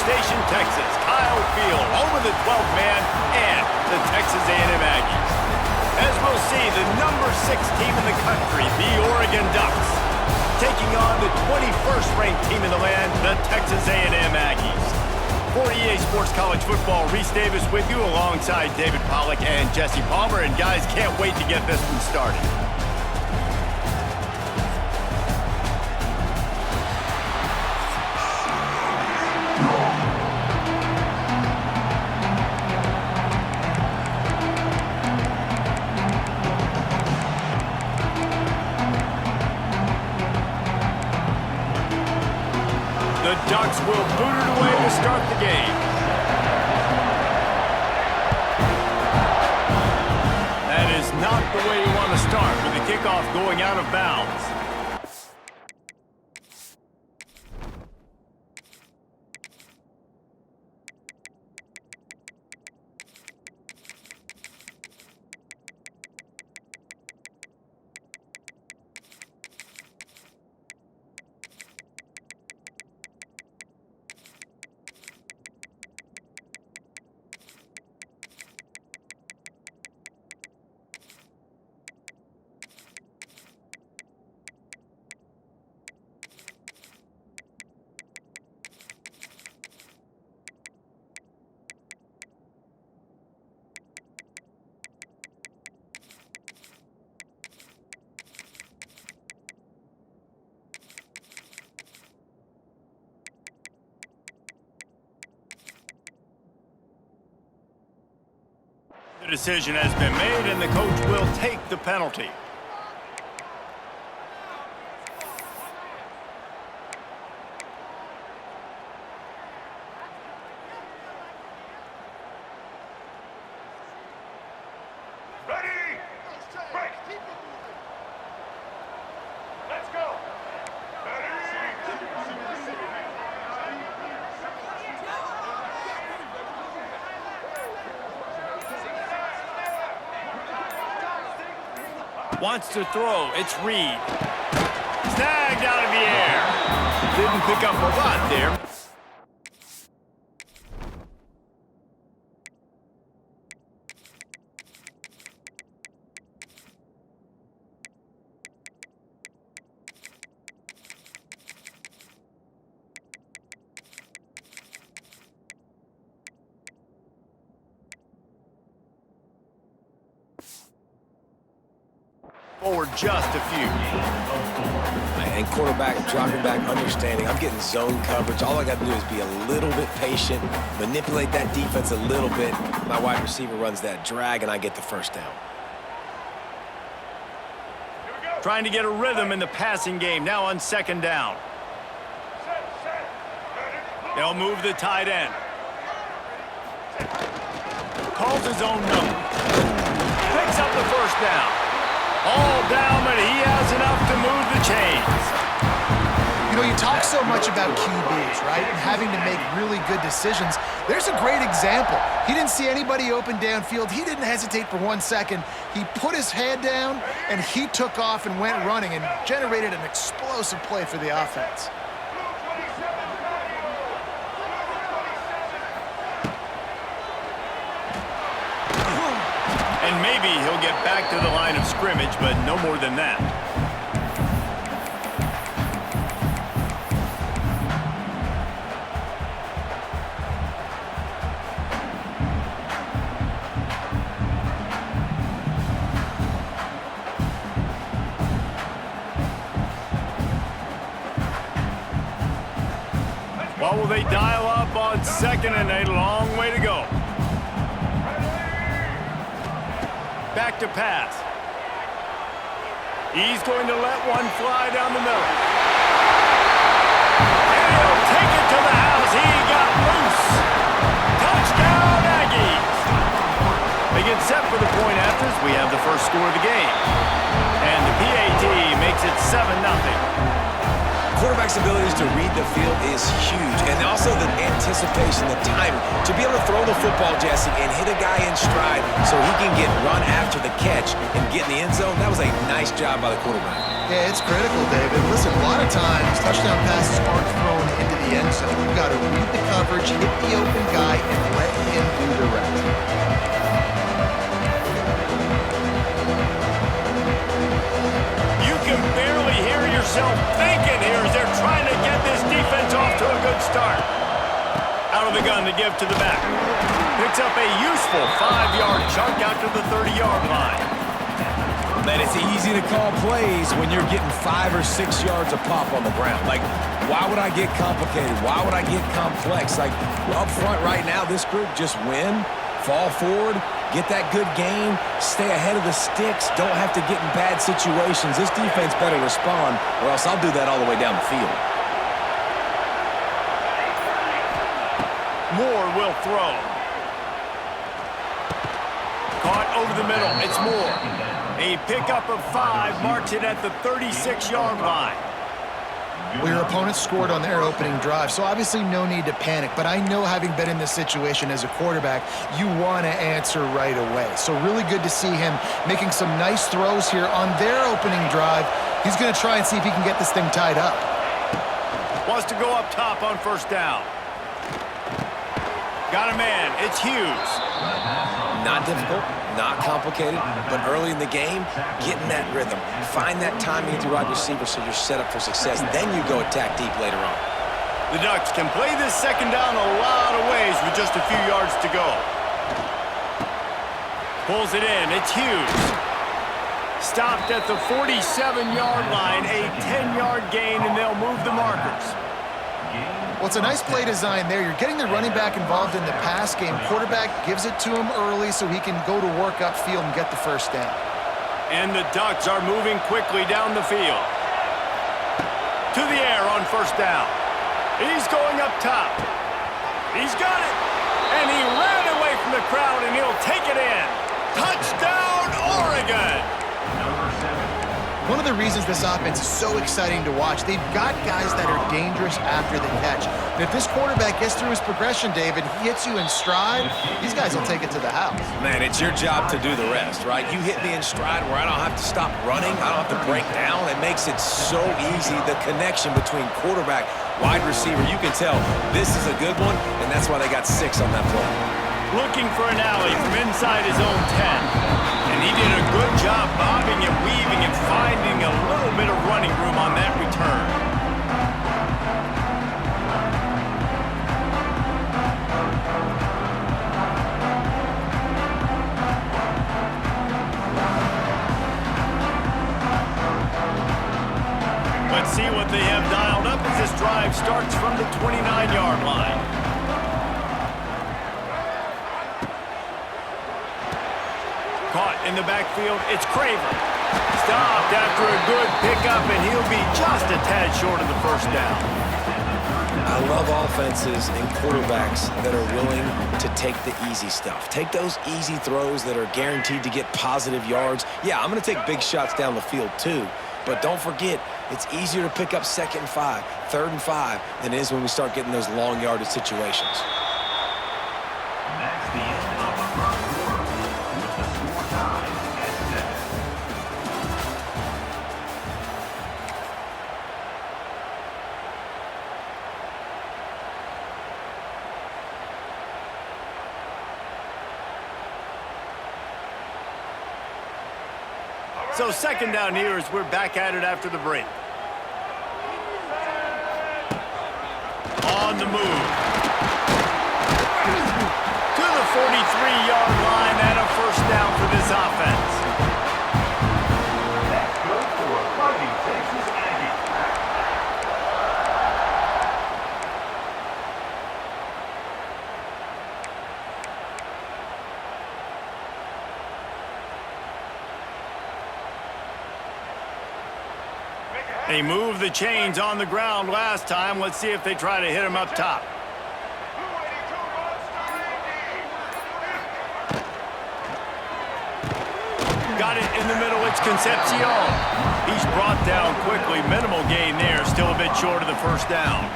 Station, Texas, Kyle Field over the 12th man and the Texas A&M Aggies. As we'll see, the number 6 team in the country, the Oregon Ducks, taking on the 21st ranked team in the land, the Texas A&M Aggies. For EA Sports College Football, Reese Davis with you alongside David Pollack and Jesse Palmer. And guys, can't wait to get this one started. The Ducks will boot it away to start the game. That is not the way you want to start with the kickoff going out of bounds. The decision has been made, and the coach will take the penalty. Ready? Break. Let's go. Wants to throw. It's Reed. Snagged out of the air. Didn't pick up a lot there. Forward just a few. And quarterback dropping back, understanding. I'm getting zone coverage. All I got to do is be a little bit patient, manipulate that defense a little bit. My wide receiver runs that drag, and I get the first down. Trying to get a rhythm in the passing game. Now on second down. They'll move the tight end. Calls his own number. Picks up the first down. All down, but he has enough to move the chains. You know, you talk so much about QBs, right? And having to make really good decisions. There's a great example. He didn't see anybody open downfield. He didn't hesitate for 1 second. He put his head down, and he took off and went running and generated an explosive play for the offense. And maybe he'll get back to the line of scrimmage, but no more than that. What will they dial up on second and a long way to go? Back to pass. He's going to let one fly down the middle. And he'll take it to the house. He got loose. Touchdown, Aggies. They get set for the point afters. We have the first score of the game. And the PAT makes it 7-0. Quarterback's abilities to read the field is huge, and also the anticipation, the timing, to be able to throw the football, Jesse, and hit a guy in stride so he can get run after the catch and get in the end zone. That was a nice job by the quarterback. Yeah, it's critical, David. Listen, a lot of times touchdown passes aren't thrown into the end zone. You've got to read the coverage, hit the open guy, and let him do the rest. You can barely hear yourself thinking here as they're trying to get this defense off to a good start. Out of the gun to give to the back. Picks up a useful 5-yard chunk out to the 30-yard line. Man, it's easy to call plays when you're getting 5 or 6 yards of pop on the ground. Like, why would I get complicated? Why would I get complex? Like, up front right now, this group just win, fall forward, get that good gain, stay ahead of the sticks, don't have to get in bad situations. This defense better respond, or else I'll do that all the way down the field. Moore will throw. Caught over the middle. It's Moore. A pickup of 5 marks it at the 36-yard line. Well, your opponent scored on their opening drive, so obviously no need to panic. But I know, having been in this situation as a quarterback, you want to answer right away. So really good to see him making some nice throws here on their opening drive. He's going to try and see if he can get this thing tied up. Wants to go up top on first down. Got a man. It's Hughes. Not difficult, not complicated, but early in the game, get in that rhythm. Find that timing at the wide receiver so you're set up for success. Then you go attack deep later on. The Ducks can play this second down a lot of ways with just a few yards to go. Pulls it in. It's Hughes. Stopped at the 47-yard line, a 10-yard gain, and they'll move the markers. Well, it's a nice play design there. You're getting the running back involved in the pass game. Quarterback gives it to him early so he can go to work upfield and get the first down. And the Ducks are moving quickly down the field. To the air on first down. He's going up top. He's got it. And he ran away from the crowd, and he'll take it in. Touchdown, Oregon! One of the reasons this offense is so exciting to watch, they've got guys that are dangerous after the catch. And if this quarterback gets through his progression, David, he hits you in stride, these guys will take it to the house. Man, it's your job to do the rest, right? You hit me in stride where I don't have to stop running. I don't have to break down. It makes it so easy. The connection between quarterback, wide receiver, you can tell this is a good one, and that's why they got 6 on that play. Looking for an alley from inside his own 10. And he did a good job bobbing and weaving and finding a little bit of running room on that return. Let's see what they have dialed up as this drive starts from the 29-yard line. Caught in the backfield, it's Craver. Stopped after a good pickup, and he'll be just a tad short of the first down. I love offenses and quarterbacks that are willing to take the easy stuff. Take those easy throws that are guaranteed to get positive yards. Yeah, I'm going to take big shots down the field too, but don't forget, it's easier to pick up 2nd and 5, 3rd and 5 than it is when we start getting those long yardage situations. That's the end of the first quarter with the score tied at 7. So second down here as we're back at it after the break. On the move. To the 43-yard line and a first down for this offense. That's good for a Fighting Texas Aggie. They moved the chains on the ground last time. Let's see if they try to hit him up top. Got it in the middle. It's Concepcion. He's brought down quickly. Minimal gain there. Still a bit short of the first down.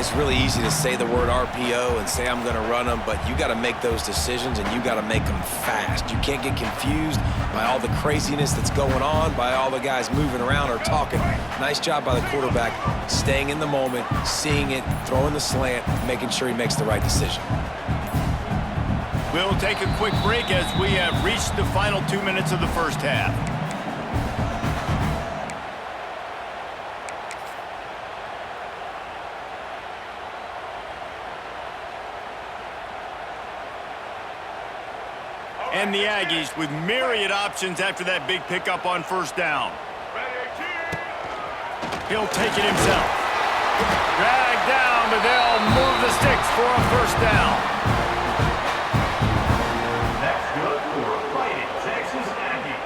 It's really easy to say the word RPO and say I'm going to run them, but you got to make those decisions and you got to make them fast. You can't get confused by all the craziness that's going on, by all the guys moving around or talking. Nice job by the quarterback, staying in the moment, seeing it, throwing the slant, making sure he makes the right decision. We'll take a quick break as we have reached the final 2 minutes of the first half. And the Aggies with myriad options after that big pickup on first down. He'll take it himself. Dragged down, but they'll move the sticks for a first down. That's good for a Fighting Texas Aggie.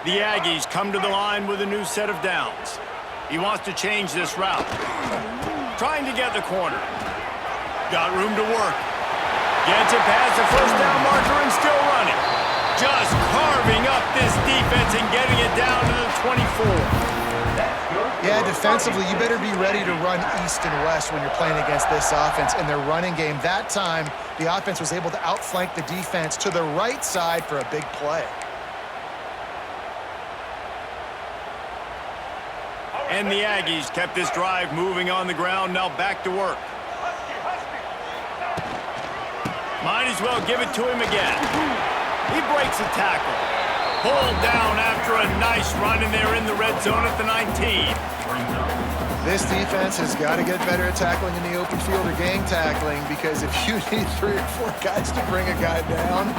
The Aggies come to the line with a new set of downs. He wants to change this route. Trying to get the corner. Got room to work. Gets it past the first down marker and still running. Just carving up this defense and getting it down to the 24. Yeah, defensively, you better be ready to run east and west when you're playing against this offense in their running game. That time, the offense was able to outflank the defense to the right side for a big play. And the Aggies kept this drive moving on the ground, now back to work. Might as well give it to him again. He breaks a tackle. Pulled down after a nice run, and they're in the red zone at the 19. This defense has got to get better at tackling in the open field or gang tackling, because if you need 3 or 4 guys to bring a guy down,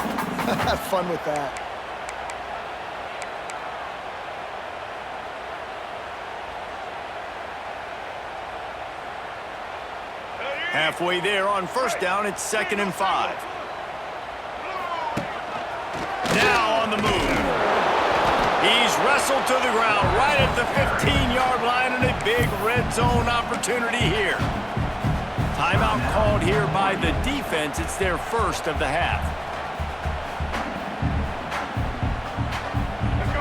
have fun with that. Halfway there on first down, it's 2nd and 5. Now on the move. He's wrestled to the ground right at the 15-yard line, and a big red zone opportunity here. Timeout called here by the defense. It's their first of the half.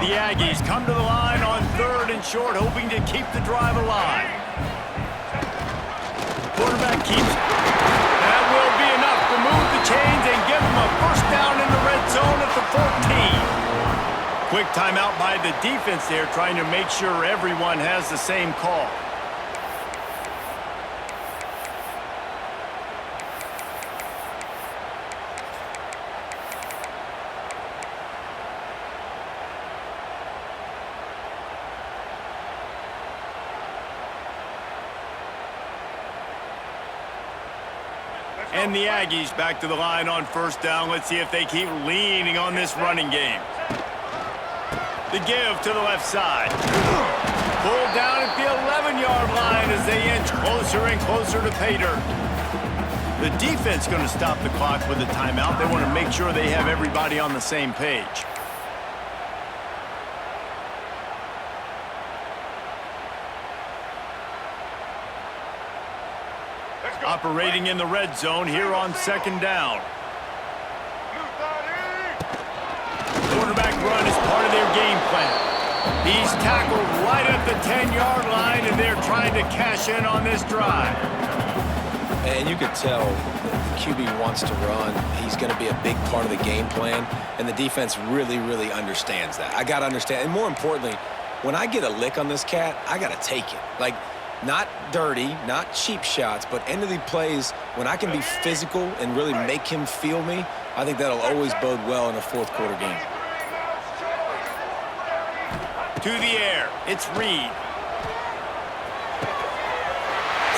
The Aggies come to the line on 3rd and short, hoping to keep the drive alive. Quarterback keeps. That will be enough to move the chains and give them a first down in the red zone at the 14. Quick timeout by the defense there, trying to make sure everyone has the same call. And the Aggies back to the line on first down. Let's see if they keep leaning on this running game. The give to the left side. Pulled down at the 11-yard line as they inch closer and closer to pay dirt. The defense going to stop the clock with a timeout. They want to make sure they have everybody on the same page. Operating in the red zone here on 2nd down. Quarterback run is part of their game plan. He's tackled right at the 10-yard line, and they're trying to cash in on this drive. And you could tell the QB wants to run. He's going to be a big part of the game plan, and the defense really, really understands that. I got to understand, and more importantly, when I get a lick on this cat, I got to take it. Like, not dirty, not cheap shots, but end of the plays, when I can be physical and really make him feel me, I think that'll always bode well in a fourth quarter game. To the air, it's Reed.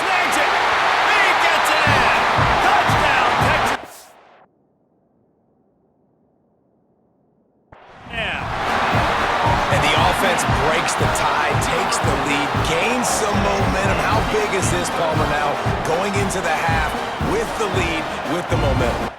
Snags it! He gets it in! Touchdown, Texas! Yeah. And the offense breaks the tie, takes the lead, gains some momentum. How big is this, Palmer, now? Going into the half with the lead, with the momentum.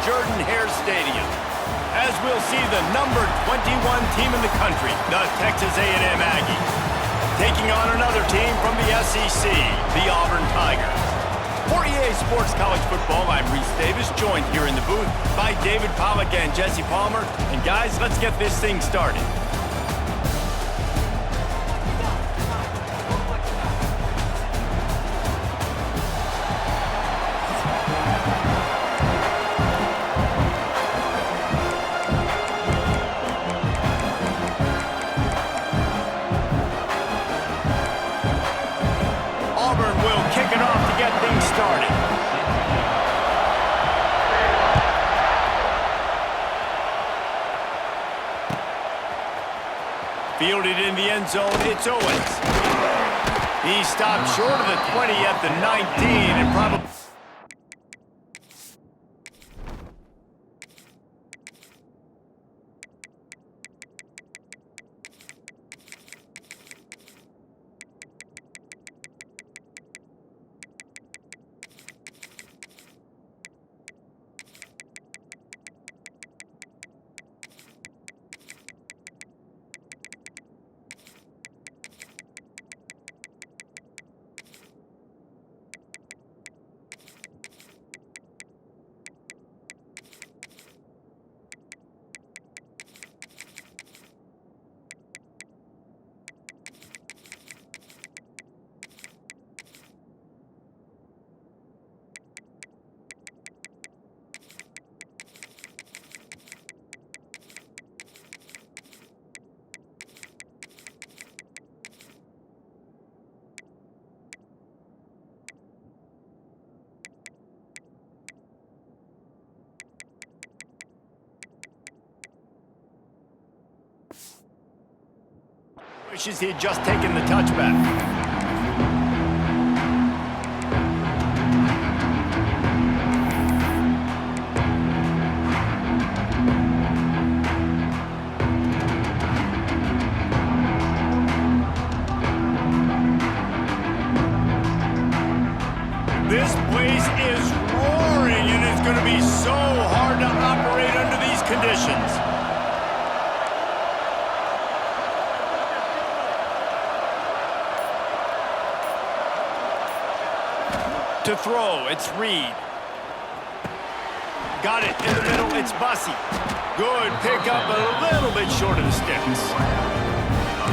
Jordan-Hare Stadium, as we'll see the number 21 team in the country, the Texas A&M Aggies, taking on another team from the SEC, the Auburn Tigers. For EA Sports College Football, I'm Reese Davis, joined here in the booth by David Pollack and Jesse Palmer. And guys, let's get this thing started. Fielded in the end zone, it's Owens. He stopped short of the 20 at the 19 and probably... Wishes he had just taken the touchback. This place is roaring, and it's going to be so hard to operate under these conditions. To throw, it's Reed. Got it in the middle, it's Bussey. Good pickup, a little bit short of the sticks.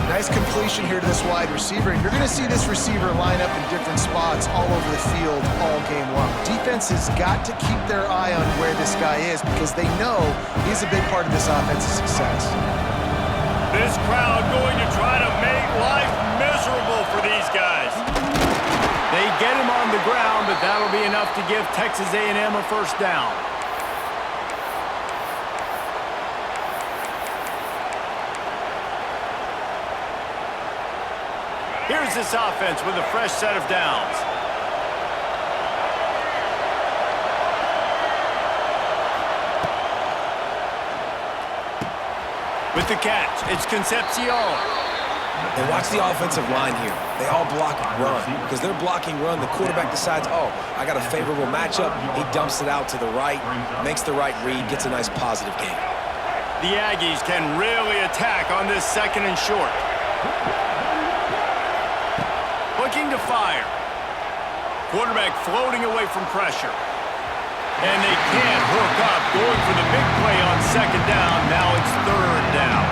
Nice completion here to this wide receiver, and you're going to see this receiver line up in different spots all over the field all game long. Defense has got to keep their eye on where this guy is because they know he's a big part of this offense's success. This crowd going to try to make life miserable for these guys. They get him on the ground, but that'll be enough to give Texas A&M a first down. Here's this offense with a fresh set of downs. With the catch, it's Concepcion. And watch the offensive line here. They all block and run. Because they're blocking run, the quarterback decides, oh, I got a favorable matchup. He dumps it out to the right, makes the right read, gets a nice positive gain. The Aggies can really attack on this second and short. Looking to fire. Quarterback floating away from pressure. And they can't hook up, going for the big play on second down. Now it's third down.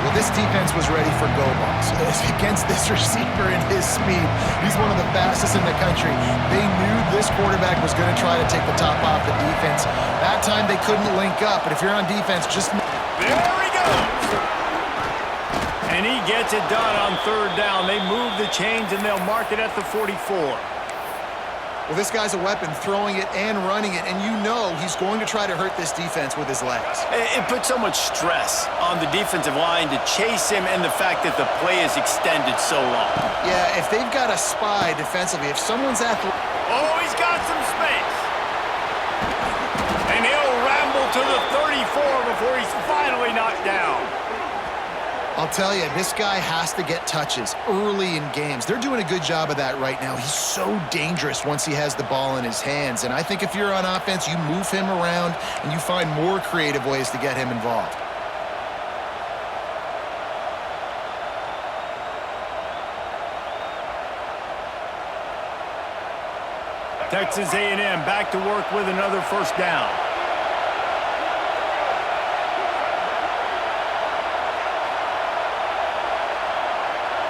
Well, this defense was ready for go balls. Against this receiver and his speed, he's one of the fastest in the country. They knew this quarterback was going to try to take the top off the defense. That time they couldn't link up, but if you're on defense, just... There he goes! And he gets it done on third down. They move the chains, and they'll mark it at the 44. Well, this guy's a weapon, throwing it and running it, and you know he's going to try to hurt this defense with his legs. It puts so much stress on the defensive line to chase him and the fact that the play is extended so long. Yeah, if they've got a spy defensively, if someone's athletic... Oh, he's got some space. And he'll ramble to the 34 before he's finally knocked down. I'll tell you, this guy has to get touches early in games. They're doing a good job of that right now. He's so dangerous once he has the ball in his hands. And I think if you're on offense, you move him around and you find more creative ways to get him involved. Texas A&M back to work with another first down.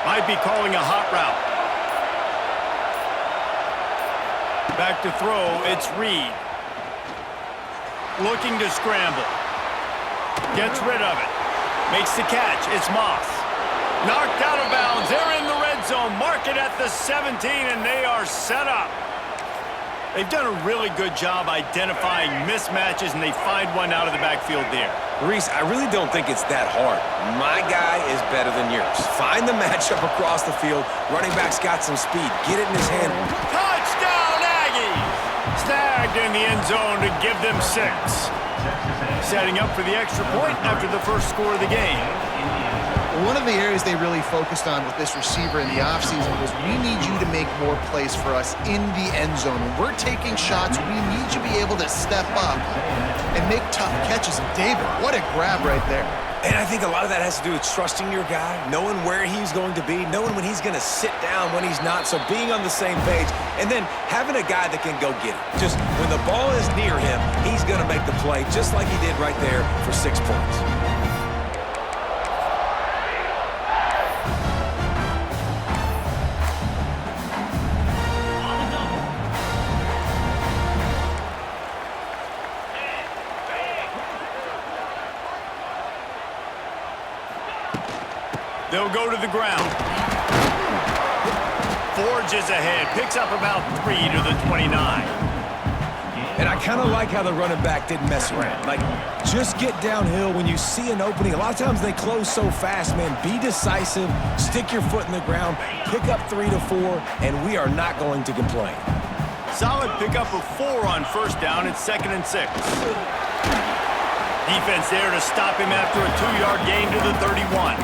Might be calling a hot route. Back to throw, it's Reed. Looking to scramble. Gets rid of it. Makes the catch, it's Moss. Knocked out of bounds, they're in the red zone. Mark it at the 17, and they are set up. They've done a really good job identifying mismatches, and they find one out of the backfield there. Reese, I really don't think it's that hard. My guy is better than yours. Find the matchup across the field. Running back's got some speed. Get it in his hand. Touchdown, Aggies! Snagged in the end zone to give them 6. Setting up for the extra point after the first score of the game. One of the areas they really focused on with this receiver in the offseason was we need you to make more plays for us in the end zone. When we're taking shots, we need you to be able to step up and make tough catches. And David, what a grab right there. And I think a lot of that has to do with trusting your guy, knowing where he's going to be, knowing when he's going to sit down, when he's not, so being on the same page, and then having a guy that can go get it. Just when the ball is near him, he's going to make the play, just like he did right there for 6 points. They'll go to the ground. Forges ahead, picks up about 3 to the 29. And I kind of like how the running back didn't mess around. Like, just get downhill when you see an opening. A lot of times they close so fast, man. Be decisive, stick your foot in the ground, pick up 3 to 4, and we are not going to complain. Solid pickup of 4 on first down. It's 2nd and 6. Defense there to stop him after a 2-yard gain to the 31.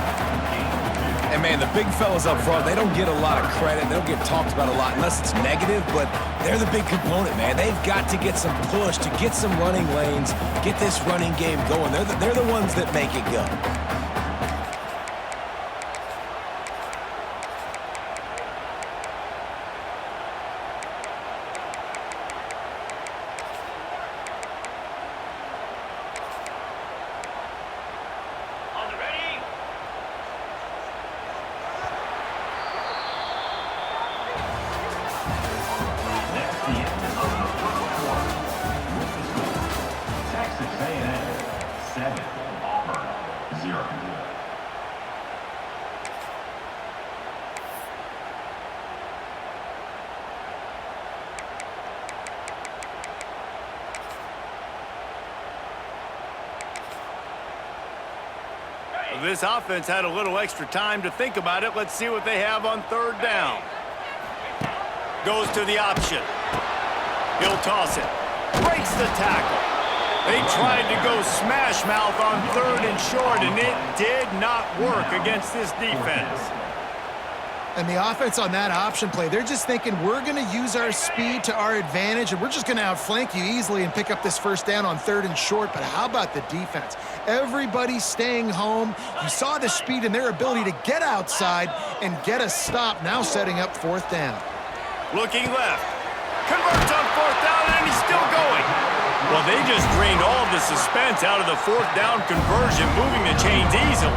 And, man, the big fellas up front, they don't get a lot of credit. They don't get talked about a lot unless it's negative, but they're the big component, man. They've got to get some push, to get some running lanes, get this running game going. They're the ones that make it go. This offense had a little extra time to think about it. Let's see what they have on 3rd down. Goes to the option. He'll toss it. Breaks the tackle. They tried to go smash mouth on 3rd and short, and it did not work against this defense. And the offense on that option play, they're just thinking we're going to use our speed to our advantage, and we're just going to outflank you easily and pick up this first down on 3rd and short. But how about the defense? Everybody's staying home. You saw the speed and their ability to get outside and get a stop, now setting up 4th down. Looking left. Converts on 4th down, and he's still going. Well, they just drained all of the suspense out of the 4th down conversion, moving the chains easily.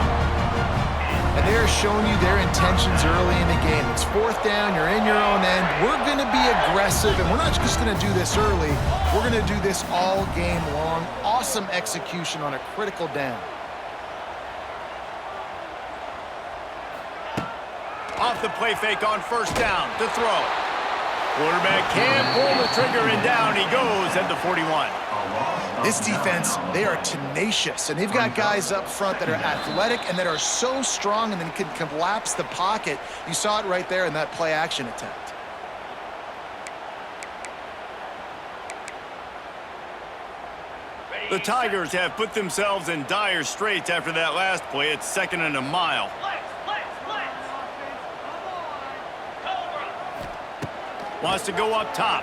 And they're showing you their intentions early in the game. It's 4th down, you're in your own end. We're going to be aggressive, and we're not just going to do this early. We're going to do this all game long. Awesome execution on a critical down. Off the play fake on 1st down to throw. Quarterback can't pull the trigger, and down he goes at the 41. This defense, they are tenacious, and they've got guys up front that are athletic and that are so strong and then can collapse the pocket. You saw it right there in that play-action attempt. The Tigers have put themselves in dire straits after that last play. It's 2nd and a mile. Wants to go up top.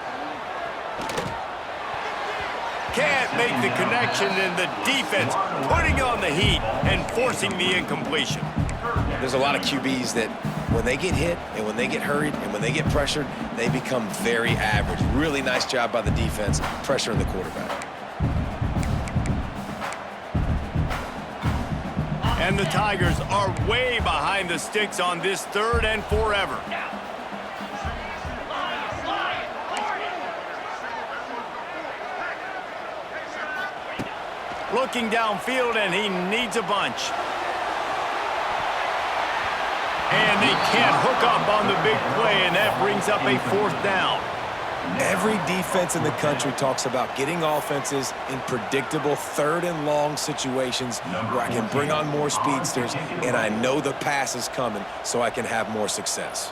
Can't make the connection, and the defense putting on the heat and forcing the incompletion. There's a lot of QBs that when they get hit and when they get hurried and when they get pressured, they become very average. Really nice job by the defense, pressuring the quarterback. And the Tigers are way behind the sticks on this 3rd and forever. Looking downfield, and he needs a bunch. And they can't hook up on the big play, and that brings up a 4th down. Every defense in the country talks about getting offenses in predictable 3rd and long situations where I can bring on more speedsters, and I know the pass is coming, so I can have more success.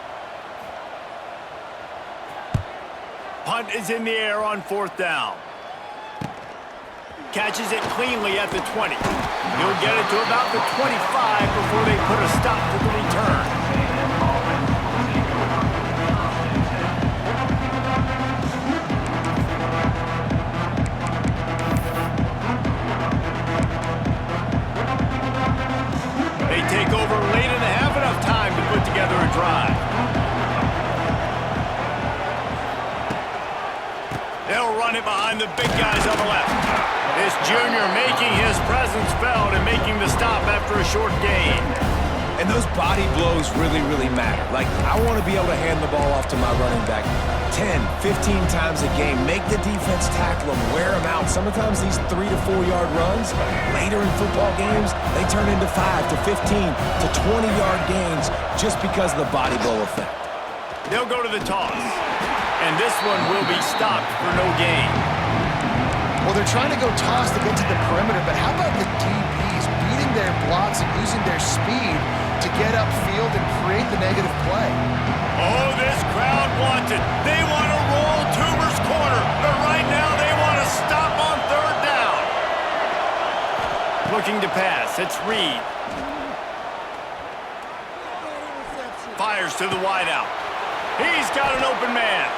Punt is in the air on 4th down. Catches it cleanly at the 20. He'll get it to about the 25 before they put a stop to the return. They take over late and have enough time to put together a drive. They'll run it behind the big guys on the left. This junior making his presence felt and making the stop after a short gain. And those body blows really, really matter. Like, I want to be able to hand the ball off to my running back 10, 15 times a game. Make the defense tackle them, wear them out. Sometimes these 3 to 4 yard runs, later in football games, they turn into 5 to 15 to 20 yard gains just because of the body blow effect. They'll go to the toss. And this one will be stopped for no gain. Well, they're trying to go toss to get to the perimeter, but how about the DBs beating their blocks and using their speed to get upfield and create the negative play? Oh, this crowd wants it. They want to roll Toomer's corner, but right now they want to stop on 3rd down. Looking to pass, it's Reed. Fires to the wideout. He's got an open man.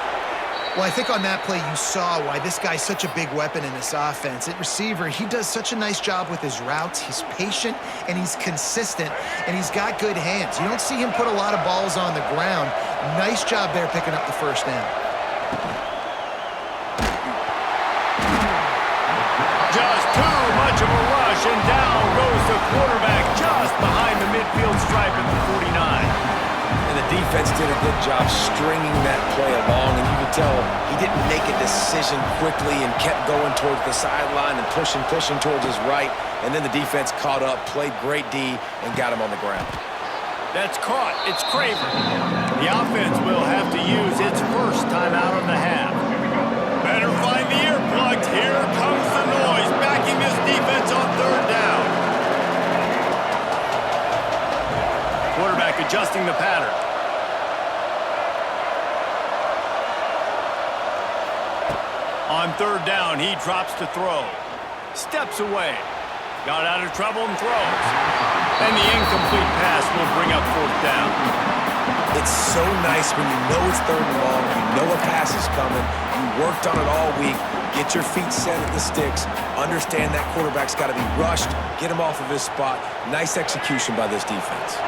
Well, I think on that play you saw why this guy's such a big weapon in this offense. At receiver, he does such a nice job with his routes. He's patient, and he's consistent, and he's got good hands. You don't see him put a lot of balls on the ground. Nice job there picking up the 1st down. Just too much of a rush, and down goes the quarterback just behind the midfield stripe at the 49. And the defense did a good job stringing that play along, and you could tell he didn't make a decision quickly and kept going towards the sideline and pushing towards his right, and then the defense caught up, played great D, and got him on the ground. That's caught. It's Craver. The offense will have to use its 1st timeout of the half. Better find the earplugs. Here comes the noise, backing this defense on 3rd down. Quarterback adjusting the pattern. On 3rd down, he drops to throw. Steps away. Got out of trouble and throws. And the incomplete pass will bring up 4th down. It's so nice when you know it's 3rd and long, you know a pass is coming, you worked on it all week, get your feet set at the sticks, understand that quarterback's got to be rushed, get him off of his spot. Nice execution by this defense.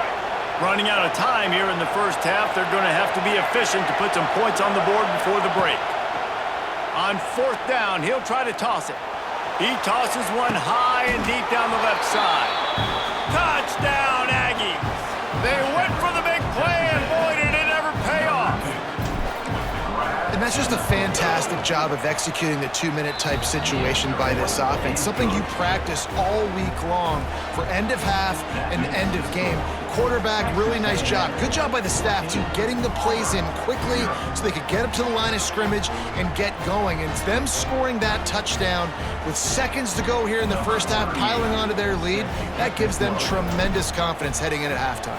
Running out of time here in the 1st half, they're going to have to be efficient to put some points on the board before the break. On 4th down, he'll try to toss it. He tosses one high and deep down the left side. Touchdown, Aggies! They went for the big play, and boy, did it ever pay off. And that's just a fantastic job of executing the 2-minute type situation by this offense. Something you practice all week long for end of half and end of game. Quarterback, really nice job. Good job by the staff, too, getting the plays in quickly so they could get up to the line of scrimmage and get going. And it's them scoring that touchdown with seconds to go here in the 1st half, piling onto their lead. That gives them tremendous confidence heading in at halftime.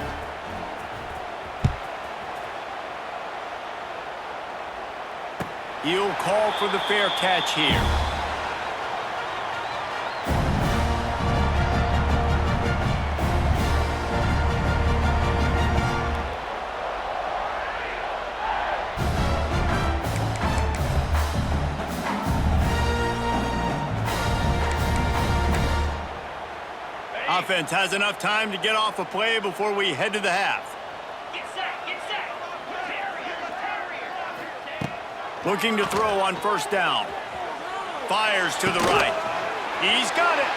He'll call for the fair catch here. defense has enough time to get off a play before we head to the half. Get set, get set. Looking to throw on first down. Fires to the right. He's got it.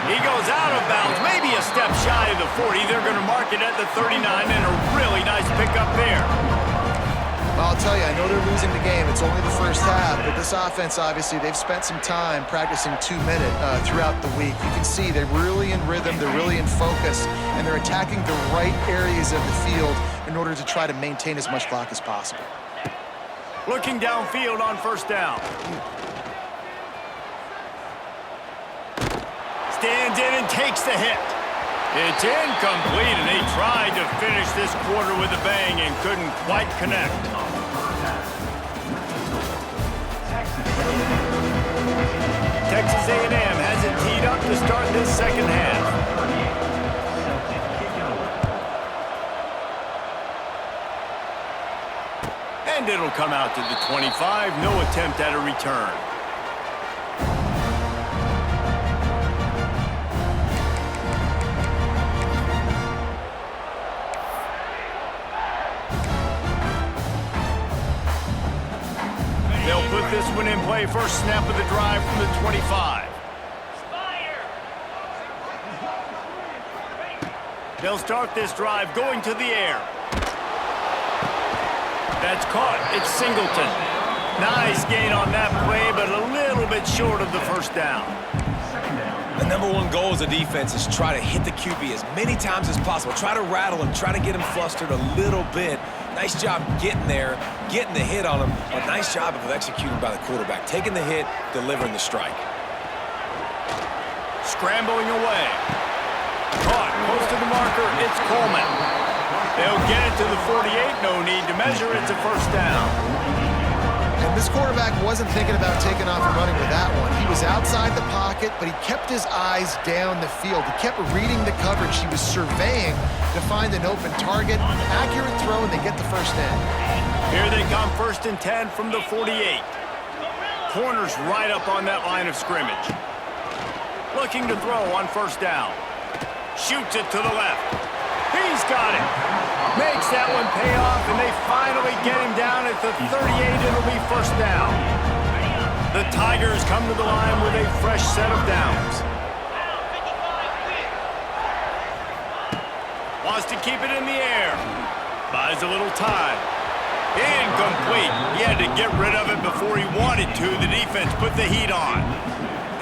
He goes out of bounds, maybe a step shy of the 40. They're going to mark it at the 39, and a really nice pickup there. Well, I'll tell you, I know they're losing the game. It's only the first half, but this offense, obviously, they've spent some time practicing 2-minute throughout the week. You can see they're really in rhythm, they're really in focus, and they're attacking the right areas of the field in order to try to maintain as much clock as possible. Looking downfield on first down. Stands in and takes the hit. It's incomplete, and they tried to finish this quarter with a bang and couldn't quite connect. Texas A&M has it teed up to start this second half. And it'll come out to the 25. No attempt at a return. They'll put this one in play. First snap of the drive from the 25. They'll start this drive going to the air. That's caught. It's Singleton. Nice gain on that play, but a little bit short of the first down. The number one goal as a defense is try to hit the QB as many times as possible. Try to rattle him, try to get him flustered a little bit. Nice job getting there, getting the hit on him, but nice job of executing by the quarterback. Taking the hit, delivering the strike. Scrambling away. Caught, close to the marker, it's Coleman. They'll get it to the 48, no need to measure, it's a first down. And this quarterback wasn't thinking about taking off and running with that one. He was outside the pocket, but he kept his eyes down the field. He kept reading the coverage. He was surveying to find an open target. Accurate throw, and they get the first down. Here they come, 1st and 10 from the 48. Corners right up on that line of scrimmage. Looking to throw on first down. Shoots it to the left. He's got it. Makes that one pay off, and they finally get him down at the 38. It'll be first down. The Tigers come to the line with a fresh set of downs. Wants to keep it in the air. Buys a little time. Incomplete. He had to get rid of it before he wanted to. The defense put the heat on.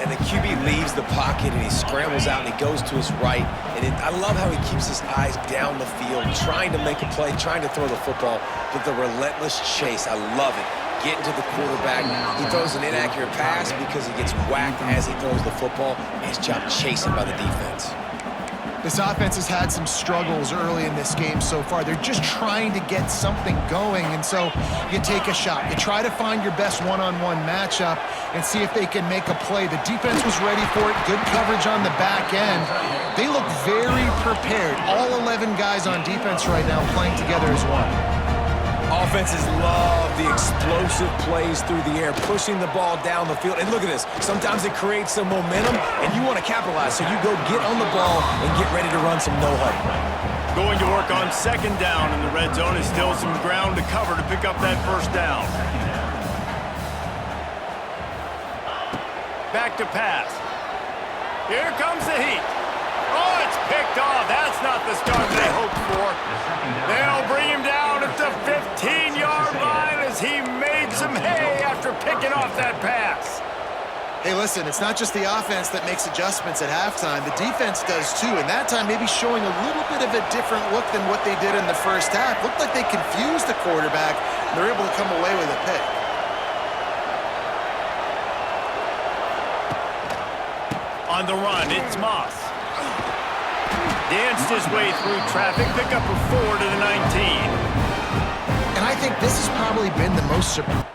And the QB leaves the pocket, and he scrambles out, and he goes to his right. And I love how he keeps his eyes down the field, trying to make a play, trying to throw the football, but the relentless chase. I love it. Getting to the quarterback. He throws an inaccurate pass because he gets whacked as he throws the football. Nice job chasing by the defense. This offense has had some struggles early in this game so far. They're just trying to get something going, and so you take a shot. You try to find your best one-on-one matchup and see if they can make a play. The defense was ready for it. Good coverage on the back end. They look very prepared. All 11 guys on defense right now playing together as one. Offenses love the explosive plays through the air, pushing the ball down the field. And look at this. Sometimes it creates some momentum, and you want to capitalize. So you go get on the ball and get ready to run some no-huddle. Going to work on second down in the red zone. Is still some ground to cover to pick up that first down. Back to pass. Here comes the heat. Oh, it's picked off. That's not the start they hoped for. They'll bring him down at the 15-yard line as he made some hay after picking off that pass. Hey, listen, it's not just the offense that makes adjustments at halftime. The defense does too, and that time maybe showing a little bit of a different look than what they did in the first half. Looked like they confused the quarterback, and they're able to come away with a pick. On the run, it's Moss. Danced his way through traffic, pick up a 4 to the 19. And I think this has probably been the most surprising.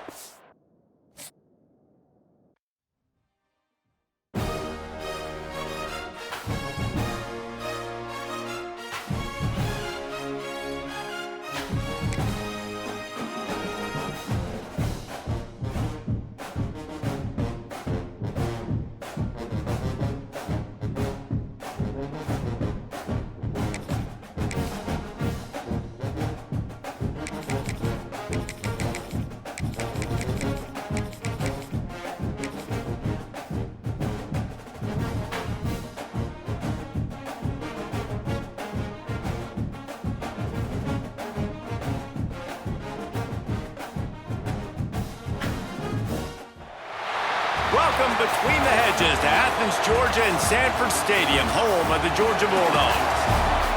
Welcome between the hedges to Athens, Georgia and Sanford Stadium, home of the Georgia Bulldogs.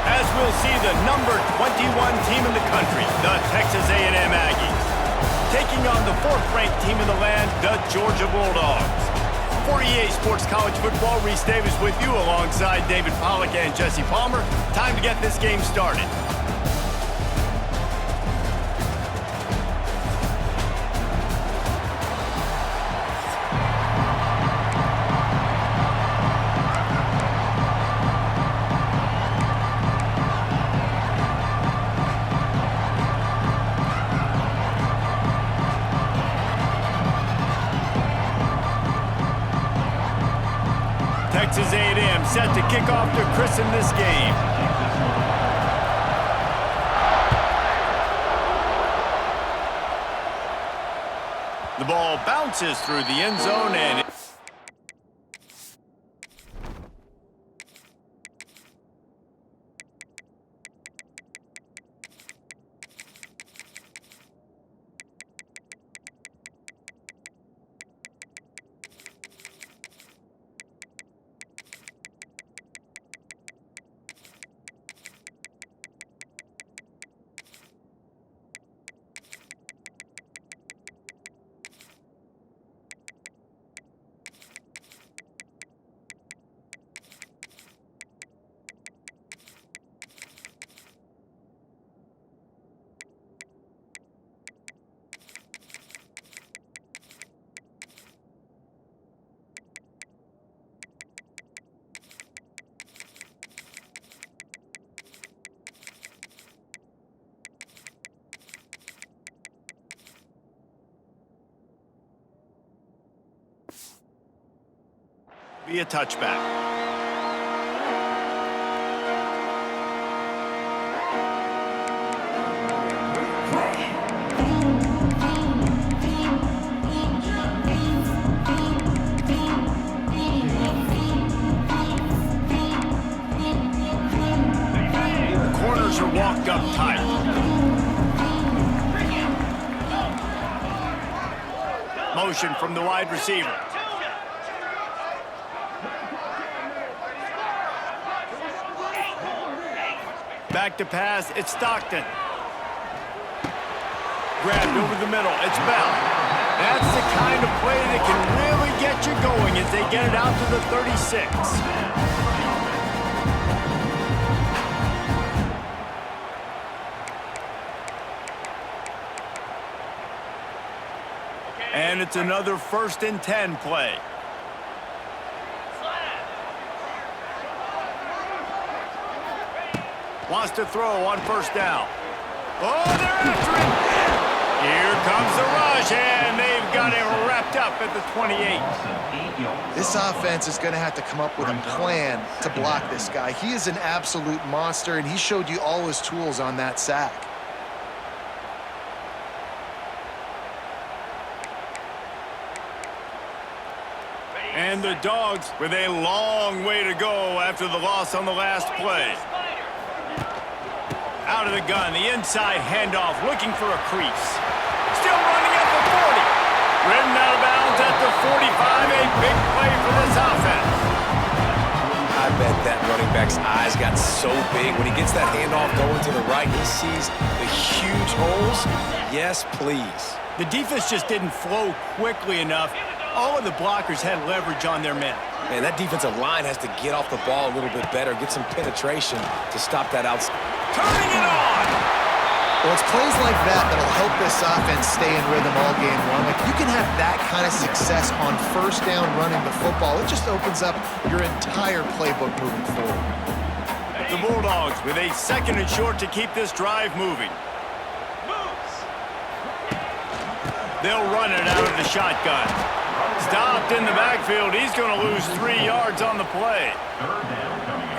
As we'll see the number 21 team in the country, the Texas A&M Aggies, taking on the 4th-ranked team in the land, the Georgia Bulldogs. For EA Sports College Football, Reese Davis with you alongside David Pollack and Jesse Palmer. Time to get this game started. Texas A&M set to kick off to christen this game. The ball bounces through the end zone and be a touchback. The corners are walked up tight. Motion from the wide receiver. Back to pass, it's Stockton. Grabbed over the middle, it's Bell. That's the kind of play that can really get you going as they get it out to the 36. And it's another 1st and 10 play. Wants to throw on 1st down. Oh, they're after him. Here comes the rush, and they've got it wrapped up at the 28. This offense is going to have to come up with a plan to block this guy. He is an absolute monster, and he showed you all his tools on that sack. And the Dogs with a long way to go after the loss on the last play. Out of the gun, the inside handoff, looking for a crease. Still running at the 40. Ridden out of bounds at the 45. A big play for this offense. I bet that running back's eyes got so big. When he gets that handoff going to the right, he sees the huge holes. Yes, please. The defense just didn't flow quickly enough. All of the blockers had leverage on their men. Man, that defensive line has to get off the ball a little bit better, get some penetration to stop that outside. Turning it on! Well, it's plays like that that'll help this offense stay in rhythm all game long. If you can have that kind of success on 1st down running the football, it just opens up your entire playbook moving forward. The Bulldogs with a 2nd and short to keep this drive moving. They'll run it out of the shotgun. Stopped in the backfield. He's going to lose 3 yards on the play.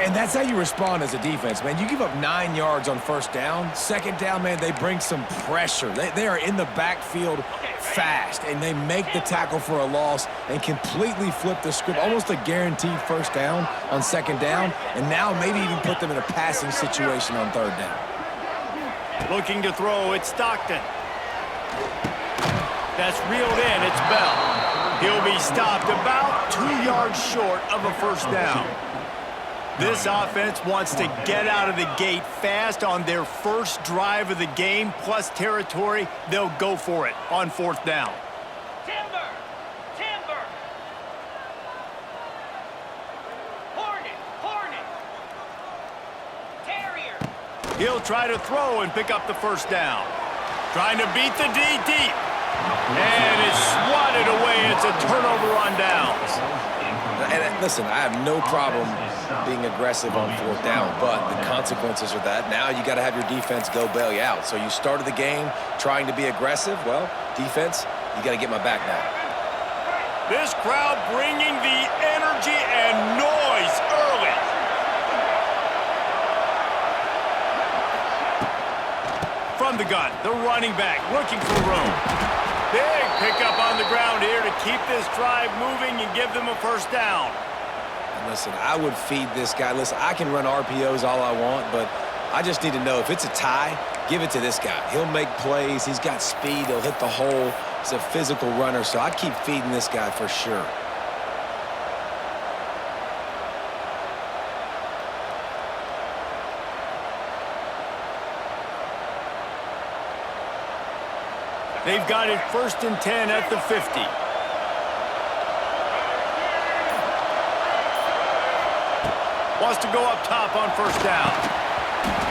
And that's how you respond as a defense, man. You give up 9 yards on 1st down. 2nd down, man, they bring some pressure. They are in the backfield fast, and they make the tackle for a loss and completely flip the script. Almost a guaranteed 1st down on 2nd down, and now maybe even put them in a passing situation on 3rd down. Looking to throw, it's Stockton. That's reeled in, it's Bell. He'll be stopped about 2 yards short of a first down. This offense wants to get out of the gate fast on their first drive of the game, plus territory. They'll go for it on fourth down. Timber! Timber! Hornet! Hornet! Terrier! He'll try to throw and pick up the first down. Trying to beat the D deep. And it's swatted away. It's a turnover on downs. And listen, I have no problem being aggressive on fourth down, but the consequences are that now you got to have your defense go bail you out. So you started the game trying to be aggressive. Well, defense, you got to get my back now. This crowd bringing the energy and noise early. From the gun, the running back looking for room. Big pickup on the ground here to keep this drive moving and give them a first down. And listen, I would feed this guy. Listen, I can run RPOs all I want, but I just need to know if it's a tie, give it to this guy. He'll make plays. He's got speed. He'll hit the hole. He's a physical runner, so I'd keep feeding this guy for sure. They've got it 1st and 10 at the 50. Wants to go up top on first down.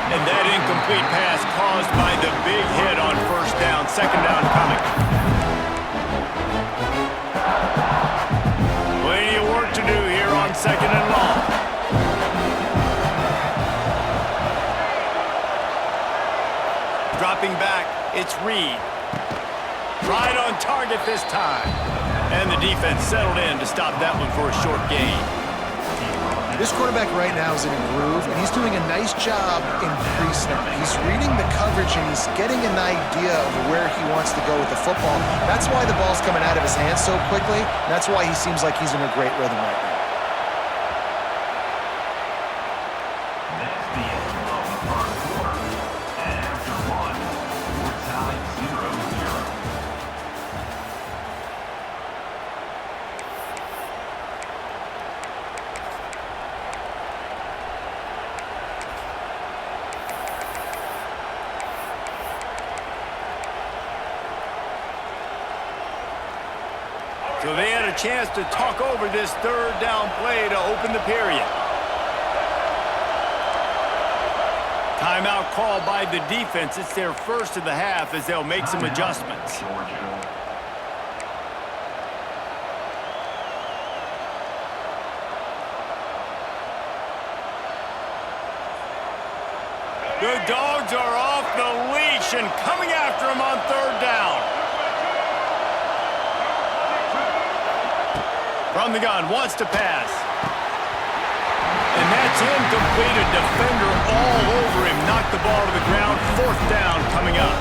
And that incomplete pass caused by the big hit on first down. Second down coming. Plenty of work to do here on second and long. Dropping back, it's Reed. Right on target this time. And the defense settled in to stop that one for a short gain. This quarterback right now is in a groove, and he's doing a nice job in pre-snap. He's reading the coverage, and he's getting an idea of where he wants to go with the football. That's why the ball's coming out of his hands so quickly. That's why he seems like he's in a great rhythm right now. That's the end of the first quarter. And after one, we're tied 0-0. So they had a chance to talk over this third down play to open the period. Timeout called by the defense. It's their first of the half as they'll make some adjustments. The Dogs are off the leash and coming after him on third down. From the gun, wants to pass. And that's incomplete. A defender all over him. Knocked the ball to the ground. Fourth down coming up.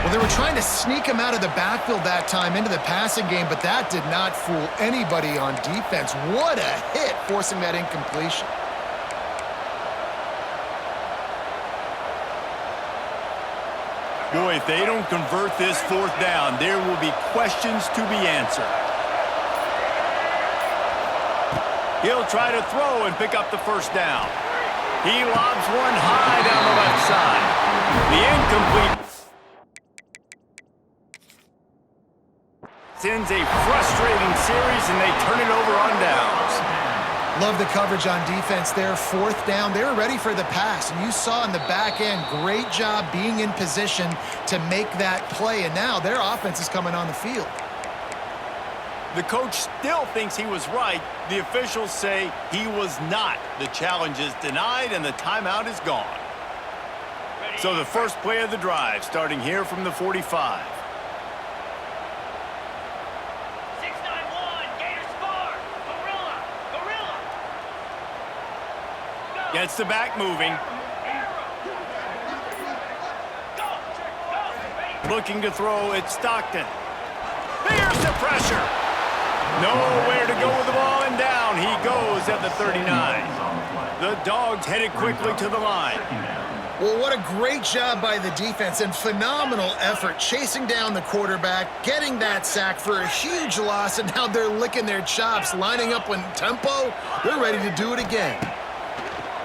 Well, they were trying to sneak him out of the backfield that time into the passing game, but that did not fool anybody on defense. What a hit, forcing that incompletion. Boy, if they don't convert this fourth down, there will be questions to be answered. He'll try to throw and pick up the first down. He lobs one high down the left side. The incomplete sends a frustrating series, and they turn it over on downs. Love the coverage on defense there. Fourth down, they were ready for the pass. And you saw in the back end, great job being in position to make that play. And now their offense is coming on the field. The coach still thinks he was right. The officials say he was not. The challenge is denied, and the timeout is gone. So the first play of the drive, starting here from the 45. 691, Gator score! Gorilla! Gorilla! Gets the back moving. Looking to throw, it's Stockton. There's the pressure. Nowhere to go with the ball, and down he goes at the 39. The Dogs headed quickly to the line. Well, what a great job by the defense and phenomenal effort chasing down the quarterback, getting that sack for a huge loss, and now they're licking their chops, lining up in tempo. They're ready to do it again.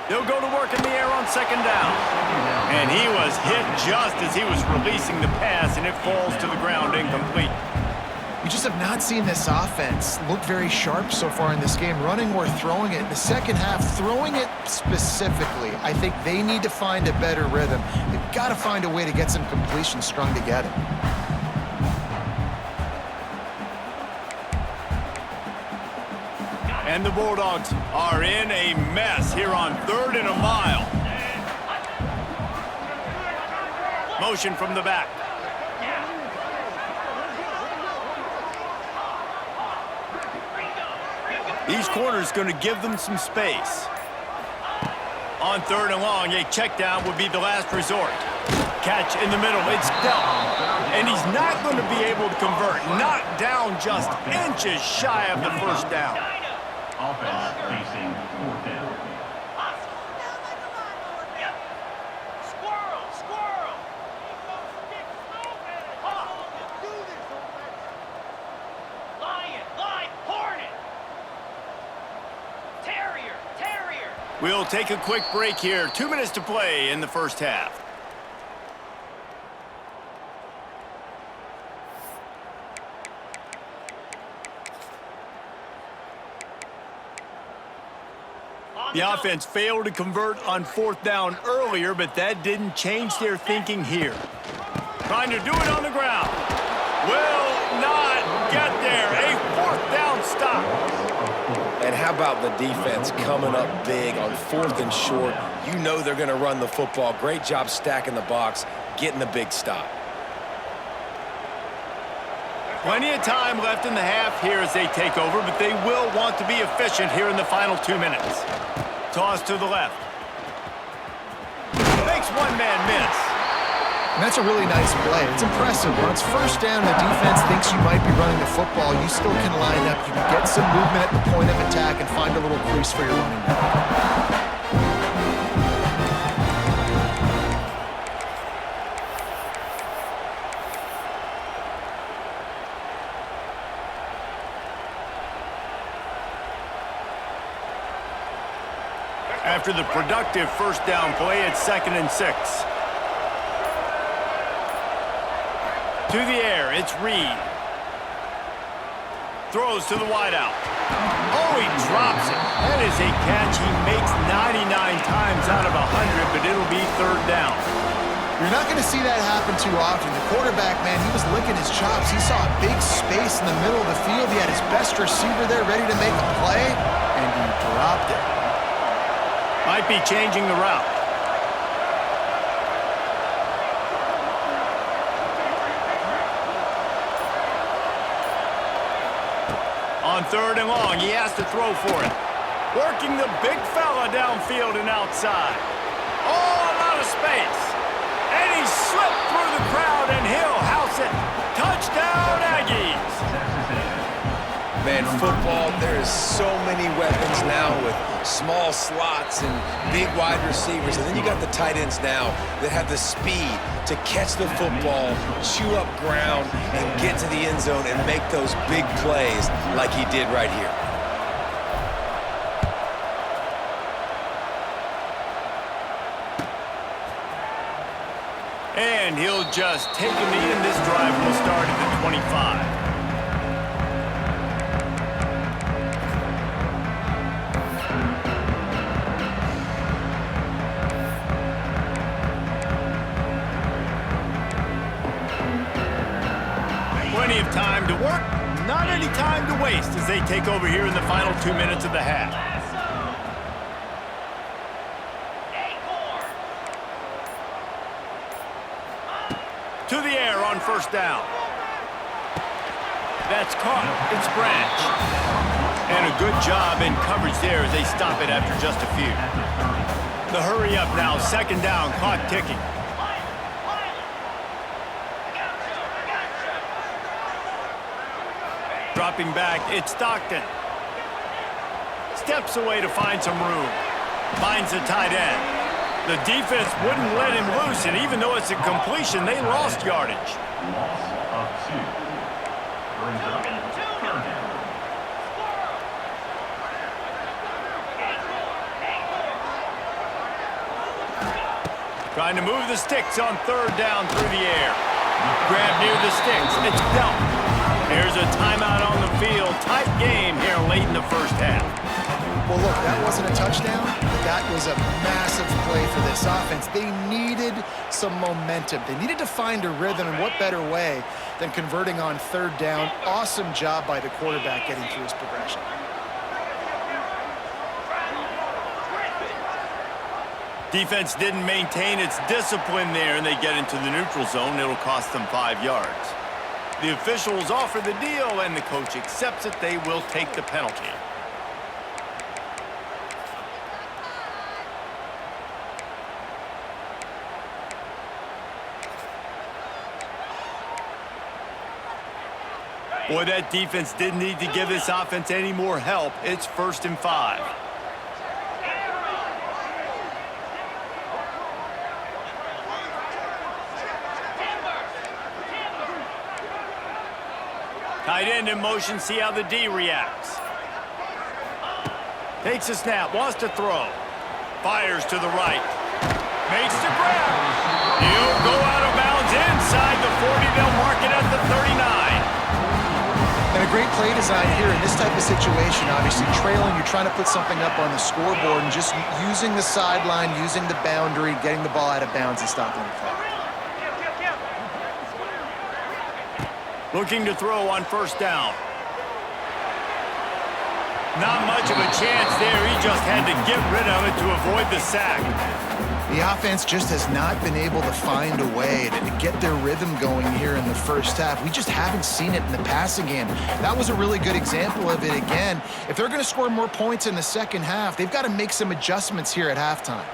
He'll go to work in the air on second down. And he was hit just as he was releasing the pass, and it falls to the ground incomplete. We just have not seen this offense look very sharp so far in this game, running or throwing it. In the second half, throwing it specifically, I think they need to find a better rhythm. They've got to find a way to get some completions strung together. And the Bulldogs are in a mess here on 3rd and a mile. Motion from the back. Each corner is going to give them some space. On 3rd and long, a check down would be the last resort. Catch in the middle, it's dealt. And he's not going to be able to convert. Knocked down just inches shy of the first down. Offense facing 4th down. Squirrel, squirrel. Lion, hornet. Terrier, terrier. We'll take a quick break here. 2 minutes to play in the first half. The offense failed to convert on 4th down earlier, but that didn't change their thinking here. Trying to do it on the ground. Will not get there. A 4th down stop. And how about the defense coming up big on 4th and short? You know they're going to run the football. Great job stacking the box, getting the big stop. Plenty of time left in the half here as they take over, but they will want to be efficient here in the final 2 minutes. Toss to the left. Makes one man miss. And that's a really nice play. It's impressive. When it's first down, the defense thinks you might be running the football. You still can line up. You can get some movement at the point of attack and find a little crease for your running back. After the productive first down play, it's 2nd and 6. To the air, it's Reed. Throws to the wideout. Oh, he drops it. That is a catch he makes 99 times out of 100, but it'll be 3rd down. You're not going to see that happen too often. The quarterback, man, he was licking his chops. He saw a big space in the middle of the field. He had his best receiver there ready to make a play, and he dropped it. Might be changing the route. On 3rd and long, he has to throw for it. Working the big fella downfield and outside. Oh, a lot of space. And he slipped through the crowd, and he'll house it. Touchdown, Aggies. Man, football, there's so many weapons now with small slots and big wide receivers. And then you got the tight ends now that have the speed to catch the football, chew up ground, and get to the end zone and make those big plays like he did right here. And he'll just take a knee, and this drive will start at the 25. Plenty of time to work, not any time to waste as they take over here in the final 2 minutes of the half. To the air on first down. That's caught. It's Branch. And a good job in coverage there as they stop it after just a few. The hurry up now, 2nd down, clock ticking. Dropping back, it's Stockton. Steps away to find some room. Finds the tight end. The defense wouldn't let him loose, and even though it's a completion, they lost yardage. Loss of 2. Brings up third down. Trying to move the sticks on third down through the air. Grab near the sticks. It's dealt. There's a timeout on the field. Tight game here late in the first half. Well, look, that wasn't a touchdown. That was a massive play for this offense. They needed some momentum. They needed to find a rhythm, and what better way than converting on third down. Awesome job by the quarterback getting through his progression. Defense didn't maintain its discipline there, and they get into the neutral zone. It'll cost them 5 yards. The officials offer the deal, and the coach accepts it. They will take the penalty. Boy, that defense didn't need to give this offense any more help. It's 1st and 5. Tight end in motion, see how the D reacts. Takes a snap, wants to throw. Fires to the right. Makes the grab. He'll go out of bounds inside the 40. They'll mark it at the 39. And a great play design here in this type of situation. Obviously, trailing, you're trying to put something up on the scoreboard, and just using the sideline, using the boundary, getting the ball out of bounds and stopping the clock. Looking to throw on 1st down. Not much of a chance there. He just had to get rid of it to avoid the sack. The offense just has not been able to find a way to get their rhythm going here in the first half. We just haven't seen it in the passing game. That was a really good example of it again. If they're going to score more points in the second half, they've got to make some adjustments here at halftime.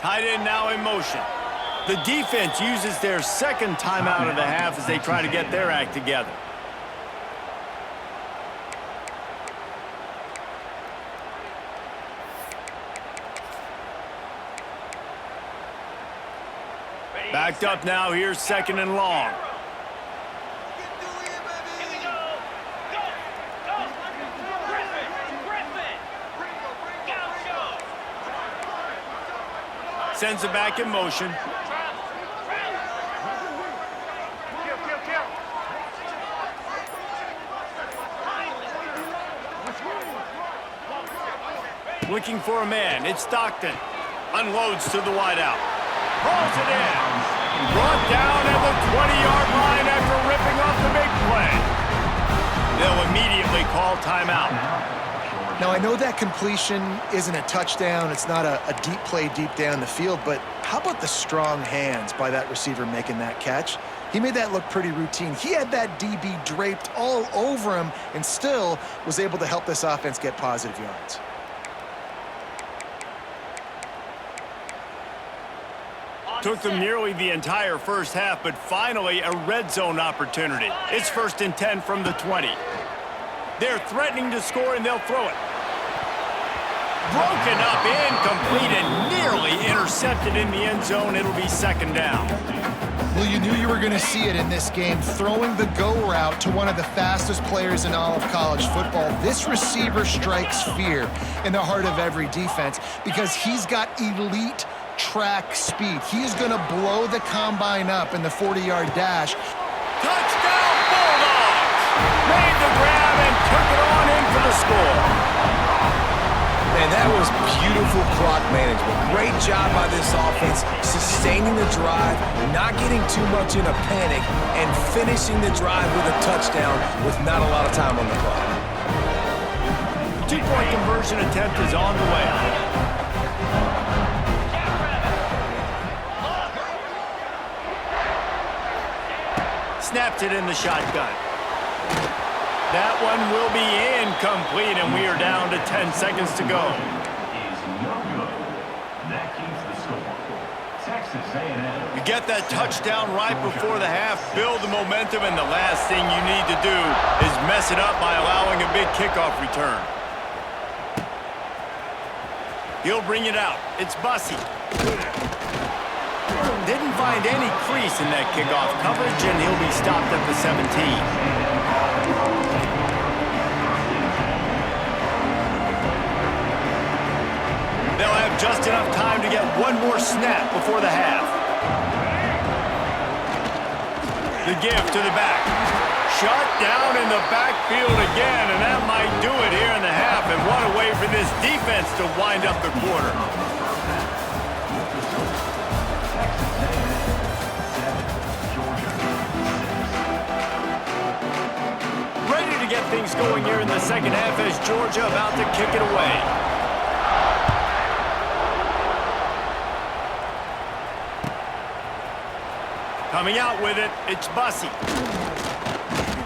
Tight end now in motion. The defense uses their second timeout of the half as they try to get their act together. Backed up now, here's 2nd and long. Sends it back in motion. Looking for a man. It's Stockton. Unloads to the wideout. Pulls it in. Brought down at the 20-yard line after ripping off the big play. They'll immediately call timeout. Now, I know that completion isn't a touchdown. It's not a deep play deep down the field, but how about the strong hands by that receiver making that catch? He made that look pretty routine. He had that DB draped all over him and still was able to help this offense get positive yards. Took them nearly the entire first half, but finally a red zone opportunity. It's 1st and 10 from the 20. They're threatening to score, and they'll throw it. Broken up, incomplete, and nearly intercepted in the end zone. It'll be 2nd down. Well, you knew you were going to see it in this game, throwing the go route to one of the fastest players in all of college football. This receiver strikes fear in the heart of every defense because he's got elite track speed. He's going to blow the combine up in the 40-yard dash. Touchdown, Bulldogs! Made the grab and took it on in for the score. Man, that was beautiful clock management. Great job by this offense, sustaining the drive, not getting too much in a panic, and finishing the drive with a touchdown with not a lot of time on the clock. 2-point conversion attempt is on the way. Snapped it in the shotgun. That one will be incomplete, and we are down to 10 seconds to go. Is no good. That keeps the score Texas A&M. You get that touchdown right before the half, build the momentum, and the last thing you need to do is mess it up by allowing a big kickoff return. He'll bring it out. It's Bussey. Didn't find any crease in that kickoff coverage, and he'll be stopped at the 17. They'll have just enough time to get one more snap before the half. The give to the back. Shut down in the backfield again, and that might do it here in the half. And what a way for this defense to wind up the quarter. Ready to get things going here in the second half as Georgia about to kick it away. Coming out with it, it's Bussey.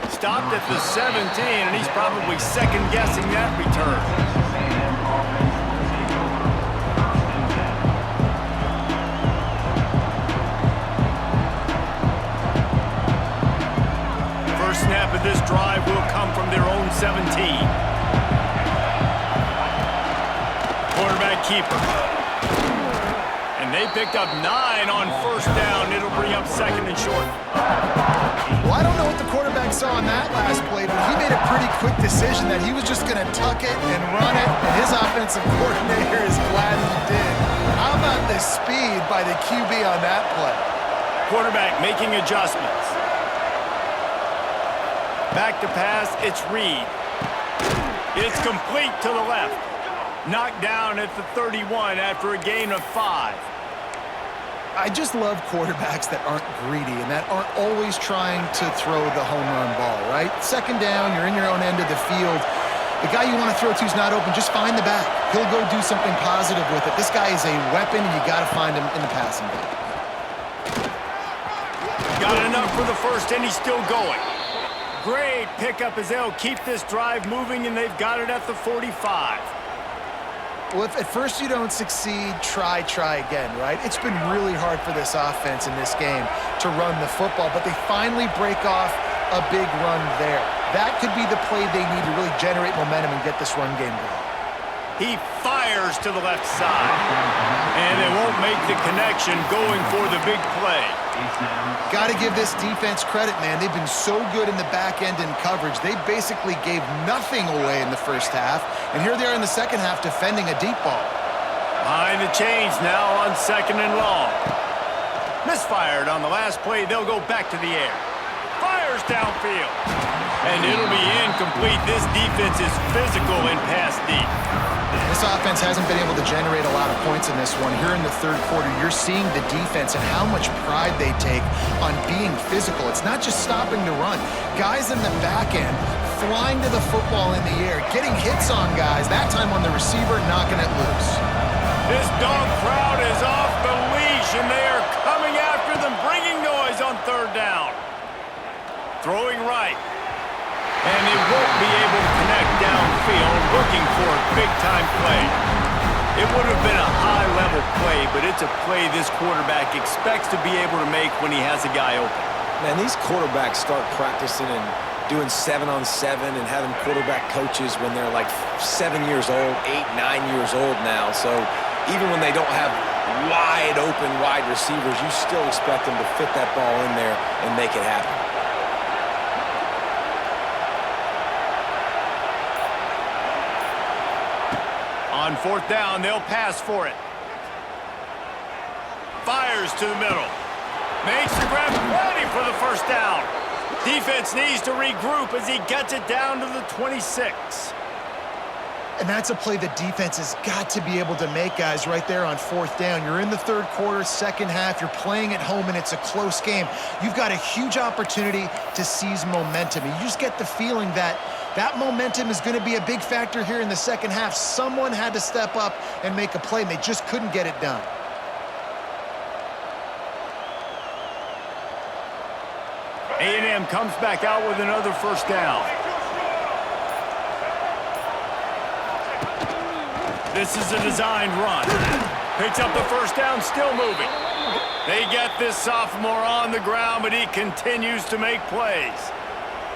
Stopped at the 17, and he's probably second-guessing that return. First snap of this drive will come from their own 17. Quarterback keeper. And they picked up 9 on first down. It'll bring up second and short. Well, I don't know what the quarterback saw on that last play, but he made a pretty quick decision that he was just going to tuck it and run it, and his offensive coordinator is glad he did. How about the speed by the QB on that play? Quarterback making adjustments. Back to pass, it's Reed. It's complete to the left. Knocked down at the 31 after a gain of 5. I just love quarterbacks that aren't greedy and that aren't always trying to throw the home run ball, right? Second down, you're in your own end of the field. The guy you want to throw to is not open. Just find the back. He'll go do something positive with it. This guy is a weapon, and you got to find him in the passing game. Got enough for the first, and he's still going. Great pickup as they'll keep this drive moving, and they've got it at the 45. Well, if at first you don't succeed, try again, right? It's been really hard for this offense in this game to run the football, but they finally break off a big run there. That could be the play they need to really generate momentum and get this run game going. He fires to the left side, and they won't make the connection going for the big play. Got to give this defense credit, man. They've been so good in the back end in coverage. They basically gave nothing away in the first half, and here they are in the second half defending a deep ball. Behind the chains now on second and long. Misfired on the last play. They'll go back to the air. Fires downfield. And it'll be incomplete. This defense is physical and pass deep. This offense hasn't been able to generate a lot of points in this one. Here in the third quarter, you're seeing the defense and how much pride they take on being physical. It's not just stopping the run. Guys in the back end flying to the football in the air, getting hits on guys, that time on the receiver, knocking it loose. This dog crowd is off the leash, and they are coming after them, bringing noise on third down. Throwing right. And they won't be able to connect downfield, looking for a big-time play. It would have been a high-level play, but it's a play this quarterback expects to be able to make when he has a guy open. Man, these quarterbacks start practicing and doing 7-on-7 and having quarterback coaches when they're like 7 years old, 8, 9 years old now. So even when they don't have wide-open wide receivers, you still expect them to fit that ball in there and make it happen. On fourth down, they'll pass for it. Fires to the middle. Makes the grab, ready for the first down. Defense needs to regroup as he gets it down to the 26. And that's a play the defense has got to be able to make, guys, right there on fourth down. You're in the third quarter, second half. You're playing at home, and it's a close game. You've got a huge opportunity to seize momentum. And you just get the feeling that that momentum is going to be a big factor here in the second half. Someone had to step up and make a play, and they just couldn't get it done. A&M comes back out with another first down. This is a designed run. Picks up the first down, still moving. They get this sophomore on the ground, but he continues to make plays.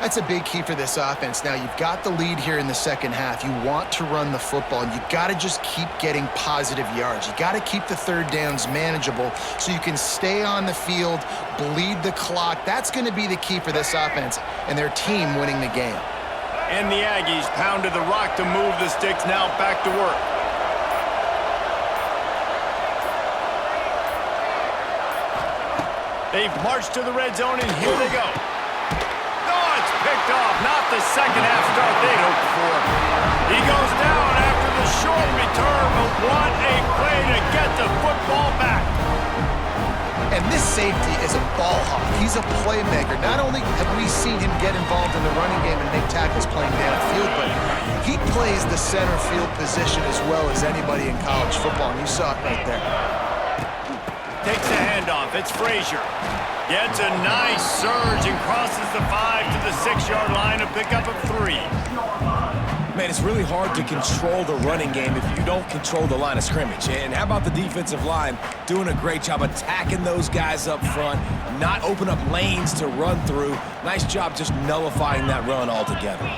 That's a big key for this offense. Now, you've got the lead here in the second half. You want to run the football, and you got to just keep getting positive yards. You got to keep the third downs manageable so you can stay on the field, bleed the clock. That's going to be the key for this offense and their team winning the game. And the Aggies pounded the rock to move the sticks, now back to work. They've marched to the red zone, and here they go. Picked off, not the second half start they'd hoped for. He goes down after the short return, but what a play to get the football back. And this safety is a ball hawk. He's a playmaker. Not only have we seen him get involved in the running game and make tackles playing downfield, but he plays the center field position as well as anybody in college football, and you saw it right there. Takes a handoff. It's Frazier. Gets a nice surge and crosses the 5 to the 6-yard line, a pickup of 3. Man, it's really hard to control the running game if you don't control the line of scrimmage. And how about the defensive line doing a great job attacking those guys up front, not open up lanes to run through. Nice job just nullifying that run altogether.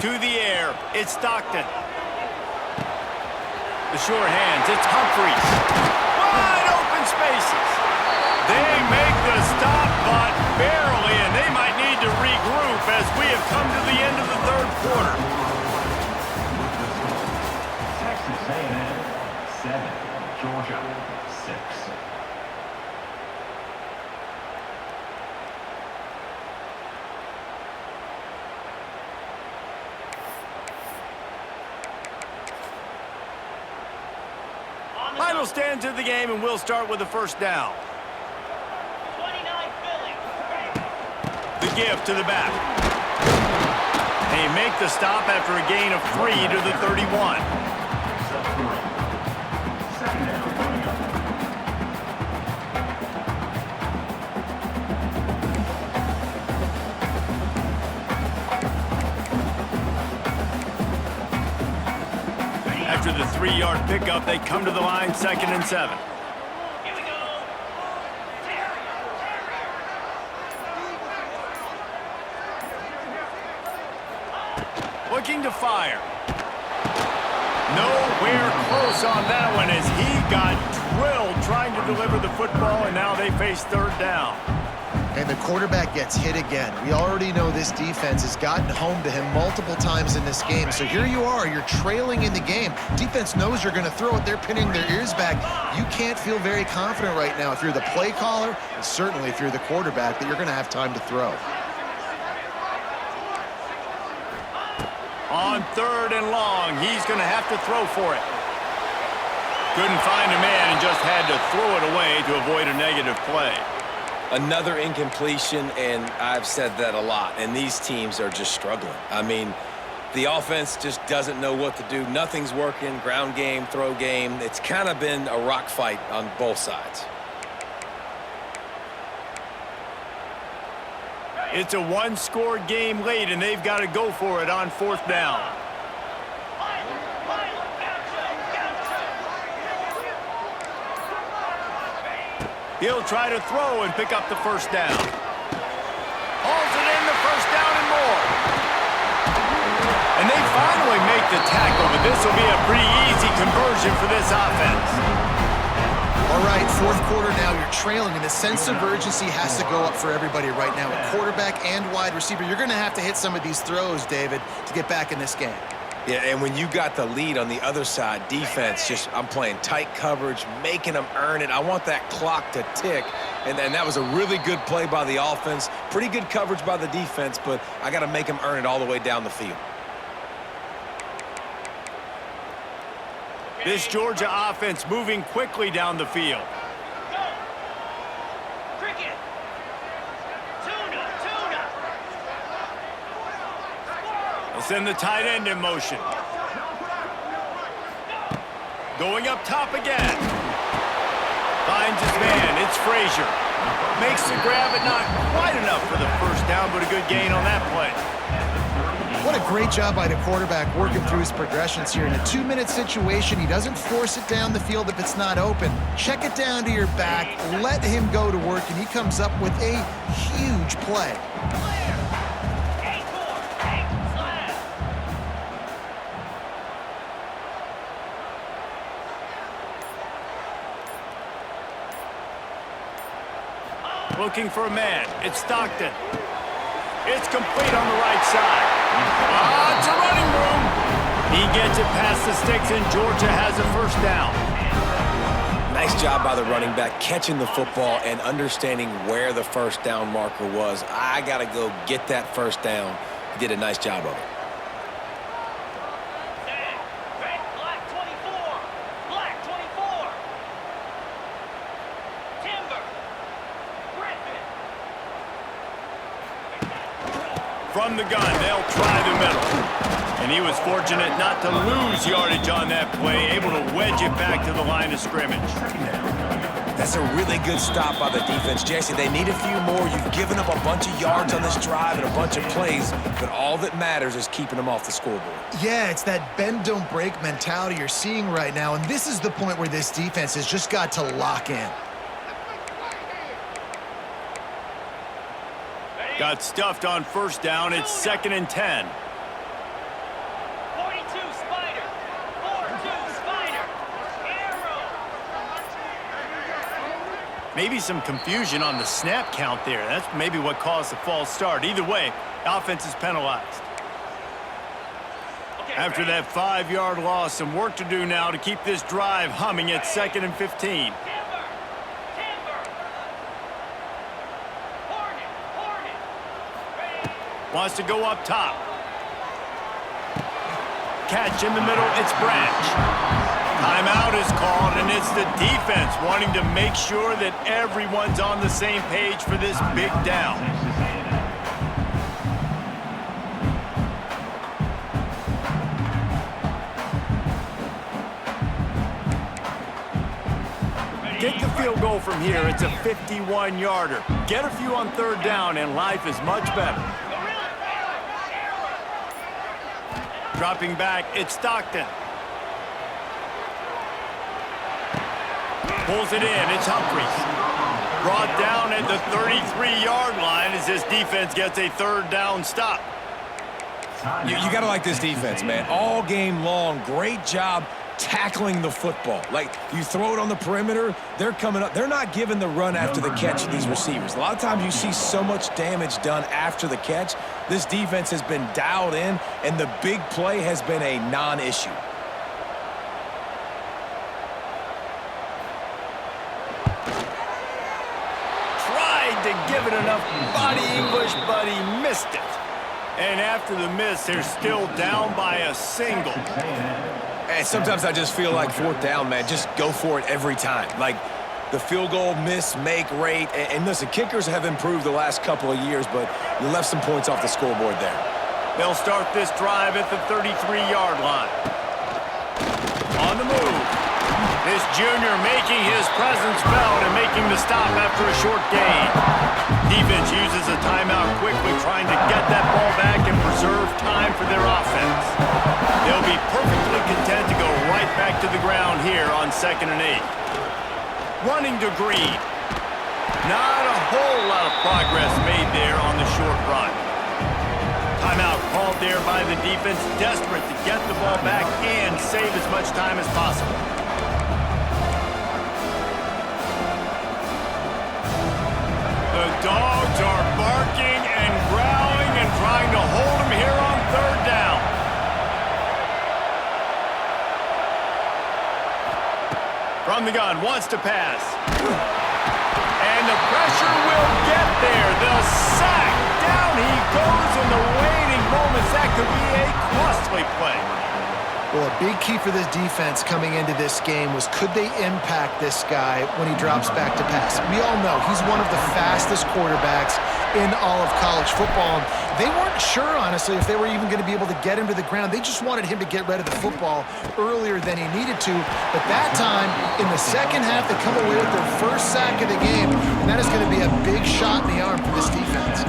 To the air, it's Stockton. The sure hands, it's Humphreys. Wide open spaces. They make the stop, but barely, and they might need to regroup as we have come to the end of the third quarter. Texas A&M 7, Georgia 6. Final stands of the game, and we'll start with the first down. 29 Philly. The give to the back. They make the stop after a gain of 3 to the 31. Second down coming up. After the 3-yard pickup, they come to the line, 2nd and 7. Here we go. Looking to fire. Nowhere close on that one as he got drilled trying to deliver the football, and now they face third down. And the quarterback gets hit again. We already know this defense has gotten home to him multiple times in this game. So here you are, you're trailing in the game. Defense knows you're going to throw it. They're pinning their ears back. You can't feel very confident right now if you're the play caller, and certainly if you're the quarterback, that you're going to have time to throw. On 3rd and long, he's going to have to throw for it. Couldn't find a man and just had to throw it away to avoid a negative play. Another incompletion, and I've said that a lot, and these teams are just struggling. I mean, the offense just doesn't know what to do. Nothing's working, ground game, throw game. It's kind of been a rock fight on both sides. It's a 1-score game late, and they've got to go for it on 4th down. He'll try to throw and pick up the first down. Hauls it in, the first down and more. And they finally make the tackle, but this will be a pretty easy conversion for this offense. All right, 4th quarter now, you're trailing, and the sense of urgency has to go up for everybody right now. At quarterback and wide receiver, you're going to have to hit some of these throws, David, to get back in this game. Yeah, and when you got the lead on the other side, defense, I'm playing tight coverage, making them earn it. I want that clock to tick, and that was a really good play by the offense. Pretty good coverage by the defense, but I got to make them earn it all the way down the field. This Georgia offense moving quickly down the field. Go. Cricket. Tuna. They'll send the tight end in motion. Going up top again. Finds his man. It's Frazier. Makes the grab, but not quite enough for the first down, but a good gain on that play. What a great job by the quarterback working through his progressions here. In a 2-minute situation, he doesn't force it down the field if it's not open. Check it down to your back, let him go to work, and he comes up with a huge play. Clear. 8-4. 8 slab. Looking for a man. It's Stockton. It's complete on the right side. It's a running room. He gets it past the sticks, and Georgia has a first down. Nice job by the running back catching the football and understanding where the first down marker was. I got to go get that first down. He did a nice job of it. Red, black 24. Black 24. Timber. Griffin. From the gun, they'll try the middle. And he was fortunate not to lose yardage on that play, able to wedge it back to the line of scrimmage. That's a really good stop by the defense. Jesse, they need a few more. You've given up a bunch of yards on this drive and a bunch of plays, but all that matters is keeping them off the scoreboard. Yeah, it's that bend, don't break mentality you're seeing right now, and this is the point where this defense has just got to lock in. Got stuffed on first down. It's 2nd and 10. 42 Spider. 4-2 Spider. Arrow. Maybe some confusion on the snap count there. That's maybe what caused the false start. Either way, offense is penalized. Okay, After that 5-yard loss, some work to do now to keep this drive humming at 2nd and 15. Timber. Timber. Hornet. Ready. Wants to go up top. Catch in the middle, it's Branch. Timeout is called, and it's the defense wanting to make sure that everyone's on the same page for this big down. Get the field goal from here. It's a 51-yarder. Get a few on third down, and life is much better. Dropping back, it's Stockton. Pulls it in, it's Humphries. Brought down at the 33-yard line as this defense gets a third down stop. You got to like this defense, man. All game long, great job tackling the football. Like, you throw it on the perimeter, they're coming up. They're not giving the run after the catch to these receivers. A lot of times you see so much damage done after the catch. This defense has been dialed in, and the big play has been a non-issue. Tried to give it enough body English, but he missed it. And after the miss, they're still down by a single. And sometimes I just feel like fourth down, man, just go for it every time. Like, the field goal miss, make rate. And listen, kickers have improved the last couple of years, but you left some points off the scoreboard there. They'll start this drive at the 33-yard line. On the move. This junior making his presence felt and making the stop after a short gain. Defense uses a timeout quickly, trying to get that ball back and preserve time for their offense. They'll be perfectly content to go right back to the ground here on 2nd and 8. Running to Green. Not a whole lot of progress made there on the short run. Timeout called there by the defense, desperate to get the ball back and save as much time as possible. The dogs are barking and growling and trying to hold him here on third down. From the gun, wants to pass. And the pressure will get there. The sack. Down he goes in the waiting moments. That could be a costly play. Well, a big key for this defense coming into this game was could they impact this guy when he drops back to pass? We all know he's one of the fastest quarterbacks in all of college football. They weren't sure, honestly, if they were even going to be able to get him to the ground. They just wanted him to get rid of the football earlier than he needed to. But that time, in the second half, they come away with their first sack of the game, and that is going to be a big shot in the arm for this defense.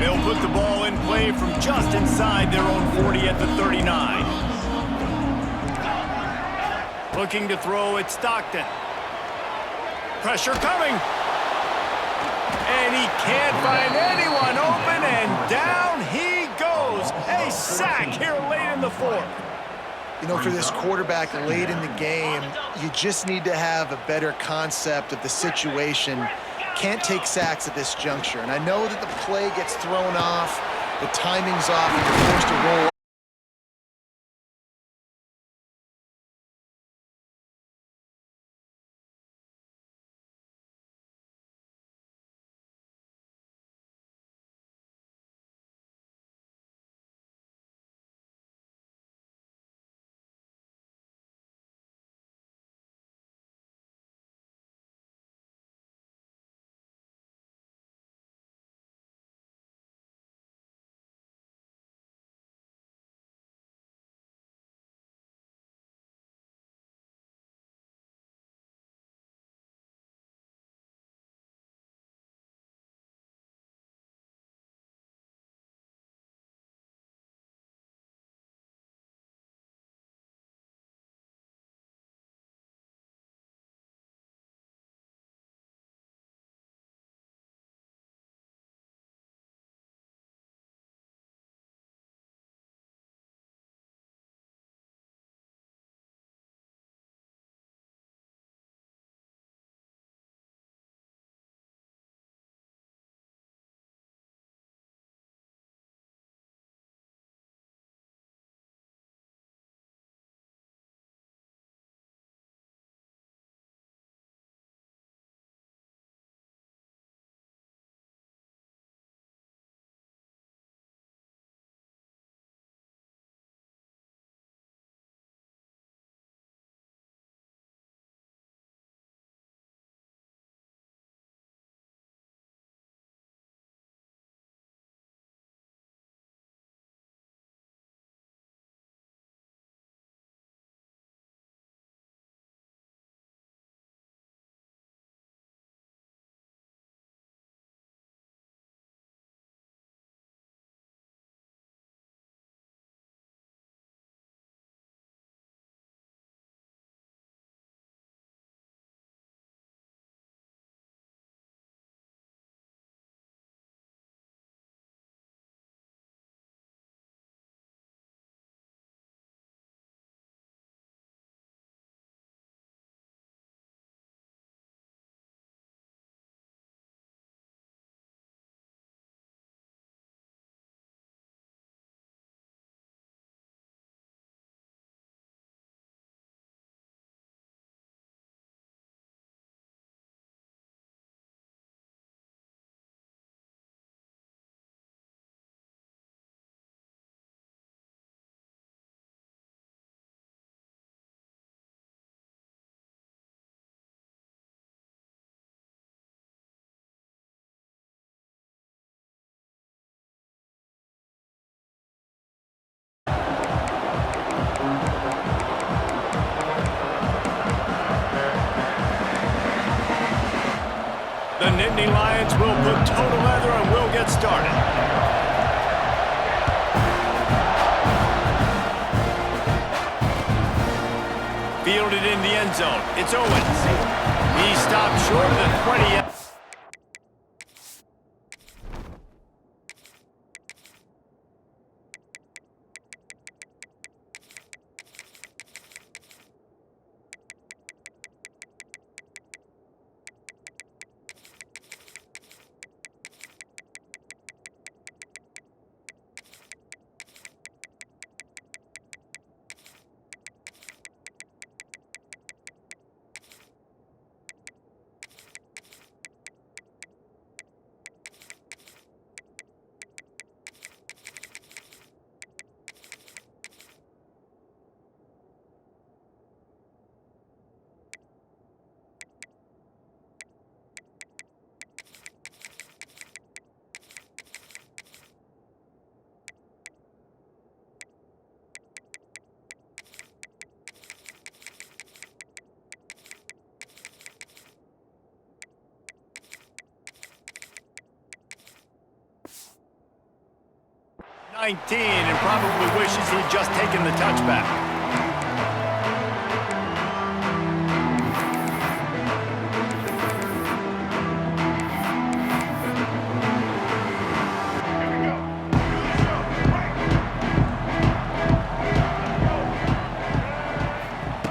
They'll put the ball in play from just inside their own 40 at the 39. Looking to throw at Stockton. Pressure coming. And he can't find anyone open, and down he goes. A sack here late in the fourth. You know, for this quarterback late in the game, you just need to have a better concept of the situation. Can't take sacks at this juncture. And I know that the play gets thrown off, the timing's off, and you're forced to roll. The Nittany Lions will put total leather and will get started. Fielded in the end zone. It's Owens. He stopped short of the 20. 19 and probably wishes he'd just taken the touchback.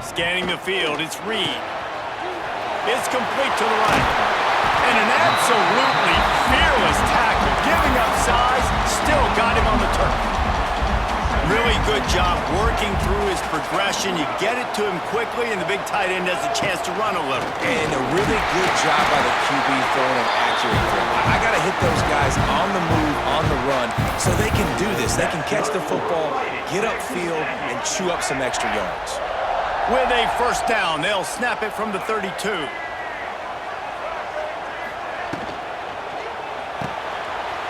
Scanning the field, it's Reed. It's complete to the right. And an absolutely fearless tackle, giving up size, still got him on the turf. Really good job working through his progression. You get it to him quickly, and the big tight end has a chance to run a little. And a really good job by the QB throwing an accurate throw. I got to hit those guys on the move, on the run, so they can do this. They can catch the football, get upfield, and chew up some extra yards. With a first down, they'll snap it from the 32.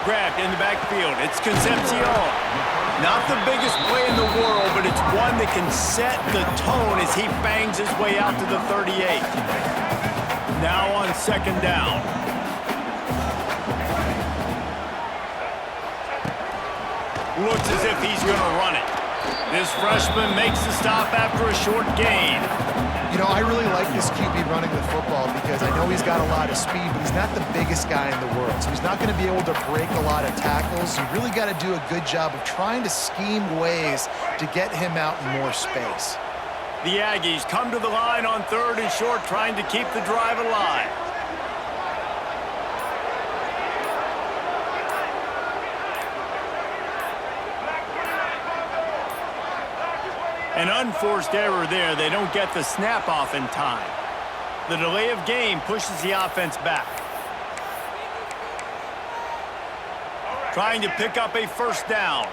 Grabbed in the backfield. It's Concepcion. Not the biggest play in the world, but it's one that can set the tone as he bangs his way out to the 38. Now on second down. Looks as if he's going to run it. This freshman makes the stop after a short gain. You know, I really like this QB running the football because I know he's got a lot of speed, but he's not the biggest guy in the world. So he's not going to be able to break a lot of tackles. You really got to do a good job of trying to scheme ways to get him out in more space. The Aggies come to the line on third and short, trying to keep the drive alive. An unforced error there. They don't get the snap off in time. The delay of game pushes the offense back. Trying to pick up a first down.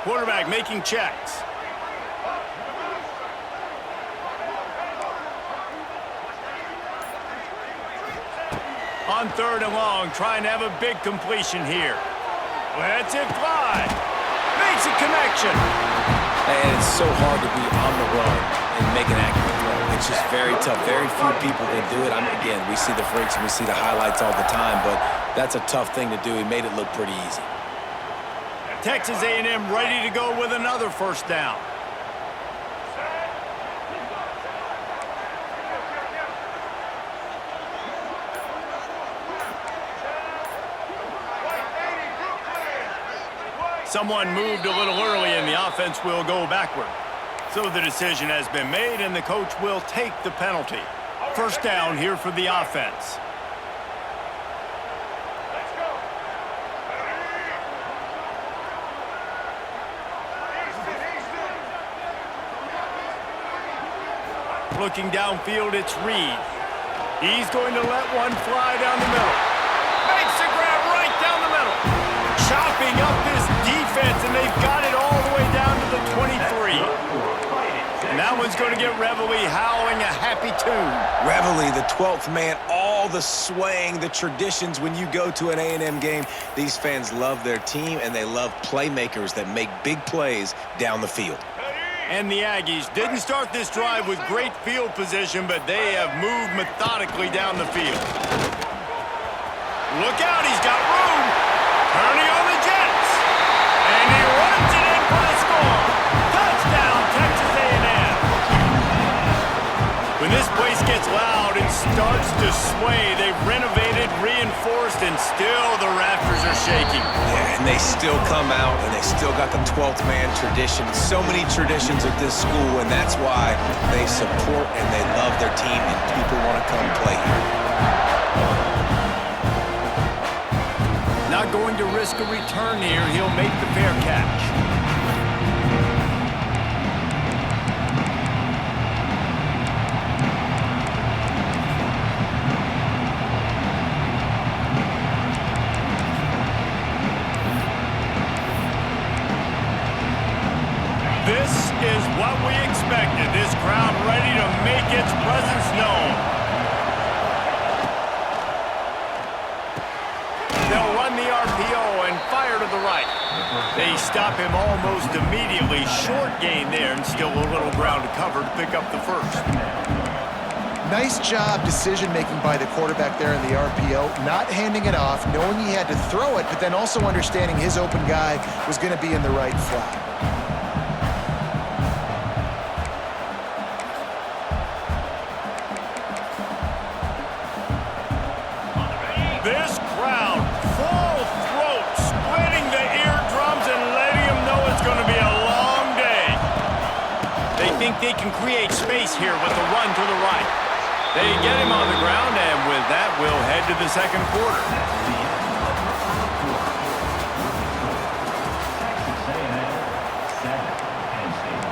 Quarterback making checks. On third and long, trying to have a big completion here. Lets it fly. Makes a connection. And it's so hard to be on the run and make an accurate throw. It's just very tough. Very few people can do it. Again, we see the freaks and we see the highlights all the time, but that's a tough thing to do. He made it look pretty easy. Texas A&M ready to go with another first down. Someone moved a little early and the offense will go backward. So the decision has been made and the coach will take the penalty. First down here for the offense. Looking downfield, it's Reed. He's going to let one fly down the middle. Makes the grab right down the middle. Chopping up this defense, and they've got it all the way down to the 23. And that one's going to get Reveille howling a happy tune. Reveille, the 12th man, all the swaying, the traditions when you go to an A&M game. These fans love their team, and they love playmakers that make big plays down the field. And the Aggies didn't start this drive with great field position, but they have moved methodically down the field. Look out, he's got room. Turning on the Jets. And he runs it in for the score. Touchdown, Texas A&M. When this place gets loud and starts to sway, they've renovated, reinforced, and still the rafters are shaking. Yeah, and they still come out, and they still got the 12th man tradition. So many traditions at this school, and that's why they support and they love their team, and people want to come play here. Not going to risk a return here. He'll make the fair catch. This is what we expected. This crowd ready to make its presence known. They'll run the RPO and fire to the right. They stop him almost immediately. Short gain there and still a little ground to cover to pick up the first. Nice job decision-making by the quarterback there in the RPO, not handing it off, knowing he had to throw it, but then also understanding his open guy was going to be in the right flat. This crowd, full throat, splitting the eardrums and letting them know it's going to be a long day. They think they can create space here with a run to the right. They get him on the ground, and with that, we'll head to the second quarter. Texas A&M 7, Penn State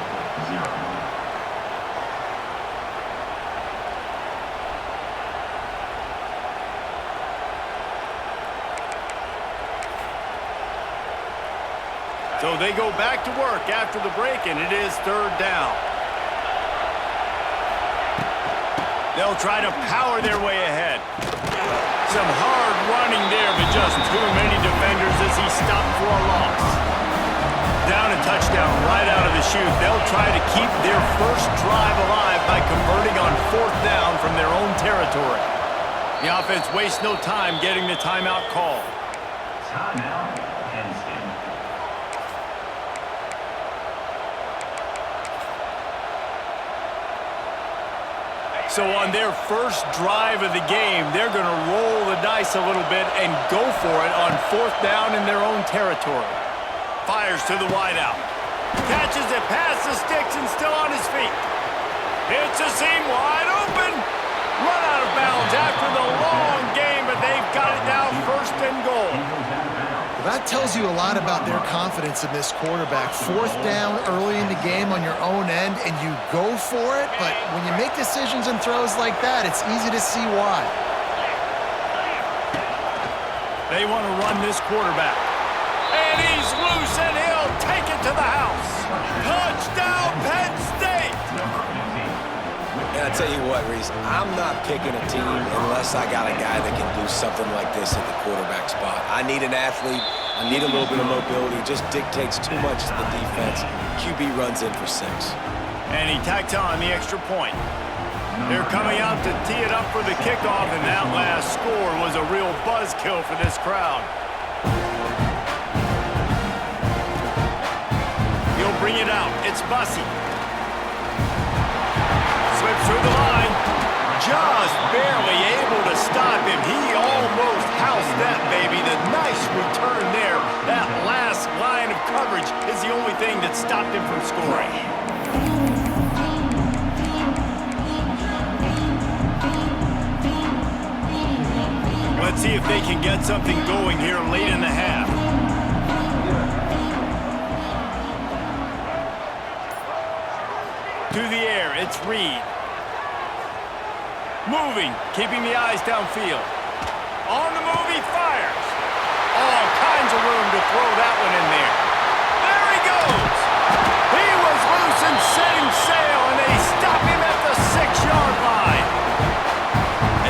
0. So they go back to work after the break, and it is third down. They'll try to power their way ahead. Some hard running there, but just too many defenders as he stopped for a loss. Down a touchdown right out of the chute. They'll try to keep their first drive alive by converting on fourth down from their own territory. The offense wastes no time getting the timeout call. Timeout, Penn State. So on their first drive of the game, they're going to roll the dice a little bit and go for it on fourth down in their own territory. Fires to the wideout. Catches it past the sticks and still on his feet. Hits a seam wide open. Run out of bounds after the long game, but they've got it now first and goal. Well, that tells you a lot about their confidence in this quarterback. Fourth down early in the game on your own end, and you go for it, but when you make decisions and throws like that, it's easy to see why. They want to run this quarterback. And he's loose, and he'll take it to the house. Touchdown, Penn State! And I tell you what, Reese, I'm not picking a team unless I got a guy that can do something like this at the quarterback spot. I need an athlete. I need a little bit of mobility. It just dictates too much to the defense. QB runs in for 6. And he tacks on the extra point. They're coming out to tee it up for the kickoff, and that last score was a real buzzkill for this crowd. He'll bring it out. It's Bussey. Slips through the line. Just barely able to stop him. He almost housed that baby. The nice return there. That last line of coverage is the only thing that stopped him from scoring. Let's see if they can get something going here late in the half. To the air, it's Reed. Moving, keeping the eyes downfield. On the move, he fires. All kinds of room to throw that one in there. There he goes. He was loose and setting sail, and they stop him at the 6-yard line.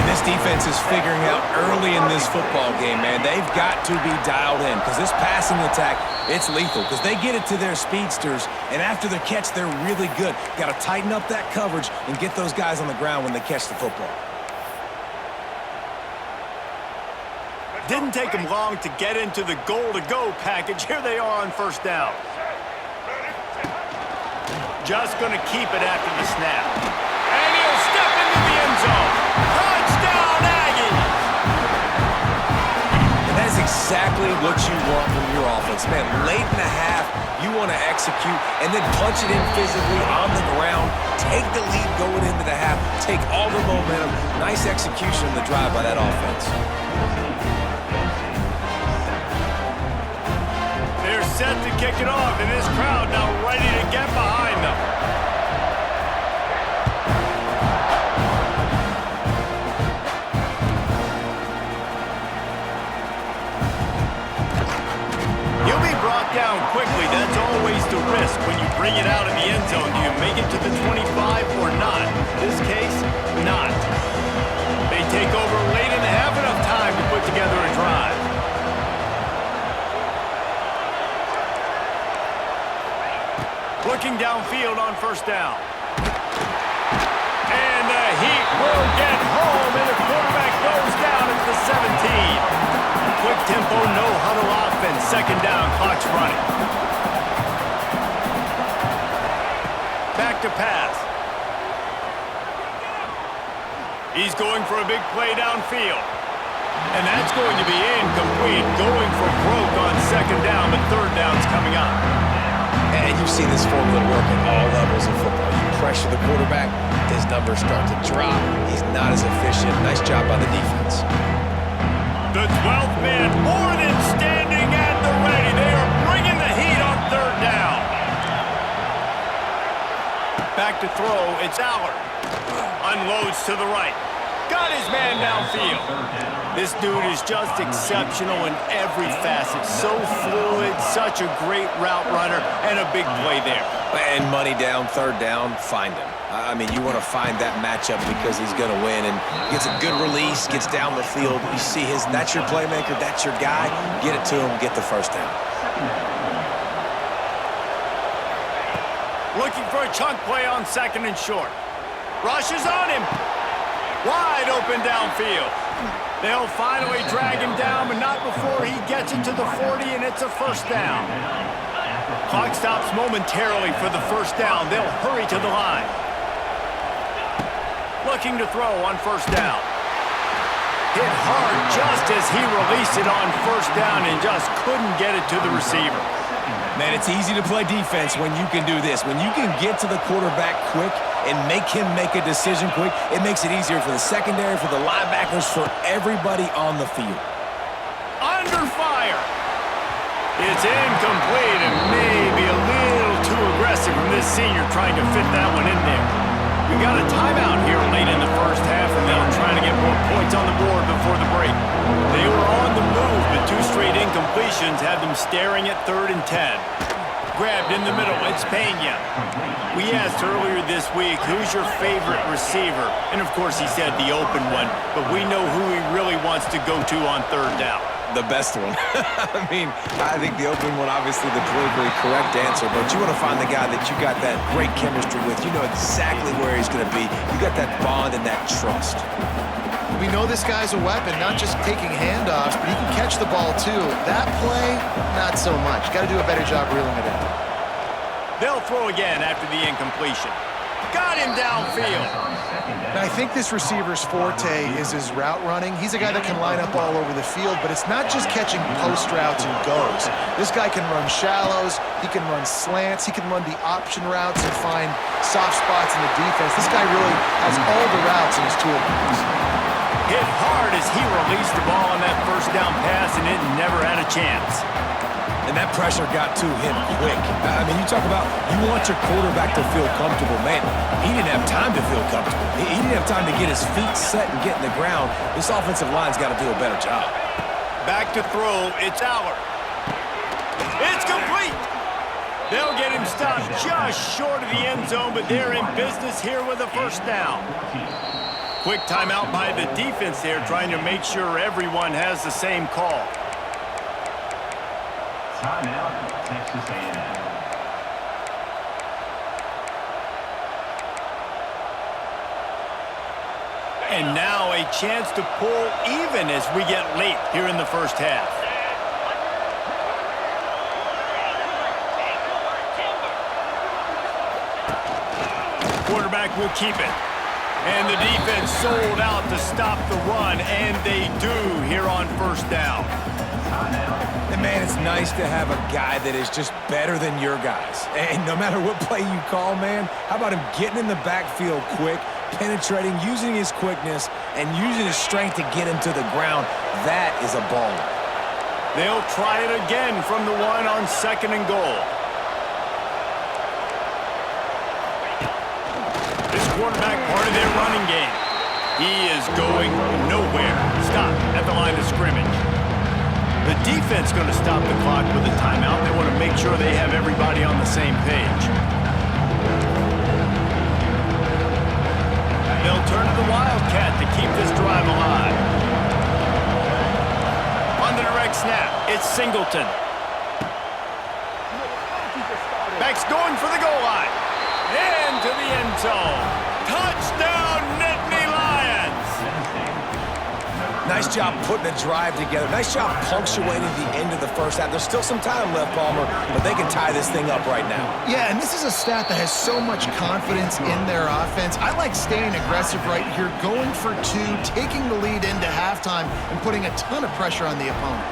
And this defense is figuring out early in this football game, man. They've got to be dialed in because this passing attack, it's lethal because they get it to their speedsters, and after the catch, they're really good. Got to tighten up that coverage and get those guys on the ground when they catch the football. Didn't take him long to get into the goal-to-go package. Here they are on first down. Just going to keep it after the snap. And he'll step into the end zone. Touchdown, Aggies! And that's exactly what you want from your offense, man. Late in the half, you want to execute and then punch it in physically on the ground. Take the lead going into the half. Take all the momentum. Nice execution of the drive by that offense. They're set to kick it off, and this crowd now ready to get behind them. He'll be brought down quickly. That's always the risk when you bring it out of the end zone. Do you make it to the 25 or not? In this case, not. They take over late in the half, enough time to put together a drive. Looking downfield on first down. And the heat will get home, and the quarterback goes down at the 17. Quick tempo, no huddle offense. Second down, clock's running. Back to pass. He's going for a big play downfield. And that's going to be incomplete. Going for broke on second down, but third down's coming up. And you've seen this formula work at all levels of football. You pressure the quarterback, his numbers start to drop. He's not as efficient. Nice job by the defense. The 12th man more than standing at the ready. They are bringing the heat on third down. Back to throw. It's Allard. Unloads to the right. Got his man downfield. This dude is just exceptional in every facet. So fluid, such a great route runner, and a big play there. And money down, third down, find him. I mean, you want to find that matchup because he's going to win, and gets a good release, gets down the field. You see that's your playmaker, that's your guy. Get it to him, get the first down. Looking for a chunk play on second and short. Rushes on him. Wide open downfield. They'll finally drag him down, but not before he gets it to the 40, and it's a first down. Clock stops momentarily for the first down. They'll hurry to the line. Looking to throw on first down. Hit hard just as he released it on first down and just couldn't get it to the receiver. Man, it's easy to play defense when you can do this. When you can get to the quarterback quick and make him make a decision quick, it makes it easier for the secondary, for the linebackers, for everybody on the field. Under fire. It's incomplete and maybe a little too aggressive from this senior trying to fit that one in there. We got a timeout here late in the first half, and they'll try to get more points on the board before the break. They were on the move, but two straight incompletions had them staring at 3rd and 10. Grabbed in the middle, it's Pena. We asked earlier this week, who's your favorite receiver? And of course he said the open one, but we know who he really wants to go to on third down. The best one. I mean, I think the open one, obviously the politically correct answer, but you want to find the guy that you got that great chemistry with. You know exactly where he's going to be. You got that bond and that trust. We know this guy's a weapon, not just taking handoffs, but he can catch the ball too. That play, not so much. Got to do a better job reeling it in. They'll throw again after the incompletion. Got him downfield. Now, I think this receiver's forte is his route running. He's a guy that can line up all over the field, but it's not just catching post routes and goes. This guy can run shallows, he can run slants, he can run the option routes and find soft spots in the defense. This guy really has all the routes in his toolbox. Hit hard as he released the ball on that first down pass, and it never had a chance. And that pressure got to him quick. I mean, you talk about you want your quarterback to feel comfortable. Man, he didn't have time to feel comfortable. He didn't have time to get his feet set and get in the ground. This offensive line's got to do a better job. Back to throw, it's Allard. It's complete. They'll get him stopped just short of the end zone, but they're in business here with a first down. Quick timeout by the defense there, trying to make sure everyone has the same call. Timeout, Texas A&M. And now a chance to pull even as we get late here in the first half. Quarterback will keep it. And the defense sold out to stop the run, and they do here on first down. And man, it's nice to have a guy that is just better than your guys. And no matter what play you call, man, how about him getting in the backfield quick, penetrating, using his quickness, and using his strength to get him to the ground? That is a baller. They'll try it again from the one on second and goal. This quarterback part of their running game. He is going nowhere. Stop at the line of scrimmage. The defense going to stop the clock with a timeout. They want to make sure they have everybody on the same page. They'll turn to the Wildcat to keep this drive alive. On the direct snap, it's Singleton. Back's going for the goal line. Into the end zone. Touchdown, Nittany Nice job putting a drive together. Nice job punctuating the end of the first half. There's still some time left, Palmer, but they can tie this thing up right now. Yeah, and this is a staff that has so much confidence in their offense. I like staying aggressive right here, going for two, taking the lead into halftime, and putting a ton of pressure on the opponent.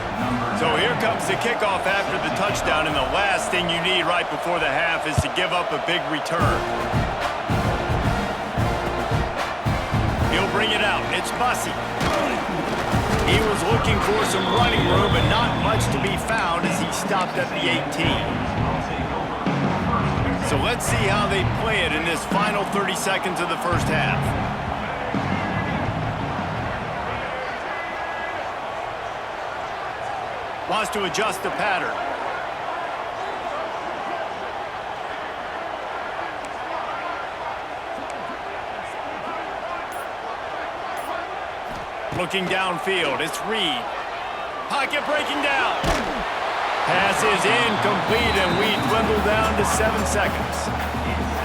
So here comes the kickoff after the touchdown, and the last thing you need right before the half is to give up a big return. He'll bring it out. It's Bussey. He was looking for some running room, but not much to be found as he stopped at the 18. So let's see how they play it in this final 30 seconds of the first half. Wants to adjust the pattern. Looking downfield, it's Reed. Pocket breaking down. Pass is incomplete, and we dwindle down to 7 seconds.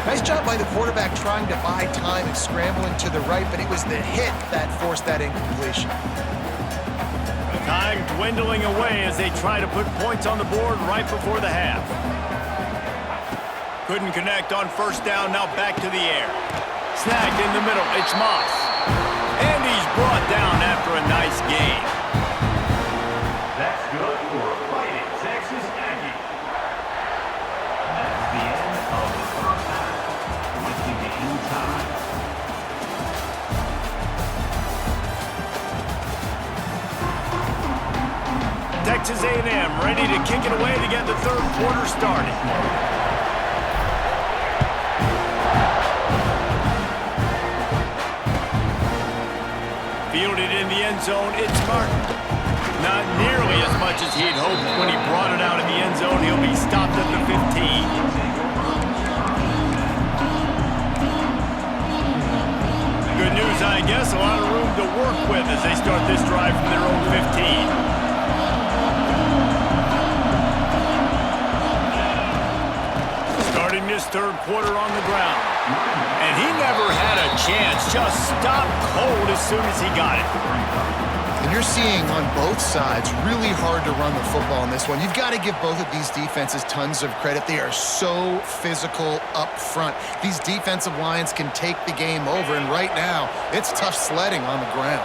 Nice job by the quarterback trying to buy time and scrambling to the right, but it was the hit that forced that incompletion. Time dwindling away as they try to put points on the board right before the half. Couldn't connect on first down, now back to the air. Snagged in the middle, it's Moss. And he's brought down after a nice gain. That's good for a fighting Texas Aggie. That's the end of the first half. With the game time. Texas A&M ready to kick it away to get the third quarter started. Fielded in the end zone, it's Martin. Not nearly as much as he'd hoped when he brought it out of the end zone. He'll be stopped at the 15. Good news, I guess. A lot of room to work with as they start this drive from their own 15. Starting this third quarter on the ground. And he never had a chance. Just stopped cold as soon as he got it. And you're seeing on both sides really hard to run the football in this one. You've got to give both of these defenses tons of credit. They are so physical up front. These defensive lines can take the game over, and right now, it's tough sledding on the ground.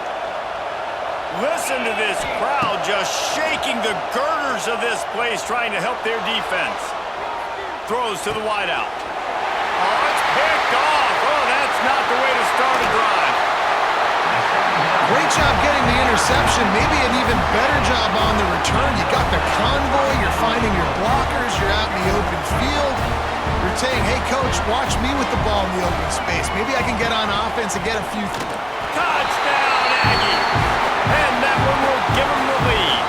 Listen to this crowd just shaking the girders of this place, trying to help their defense. Throws to the wideout. Oh, it's picked off. Oh, that's not the way to start a drive. Great job getting the interception. Maybe an even better job on the return. You got the convoy. You're finding your blockers. You're out in the open field. You're saying, hey, coach, watch me with the ball in the open space. Maybe I can get on offense and get a few. Touchdown, Aggie. And that one will give them the lead.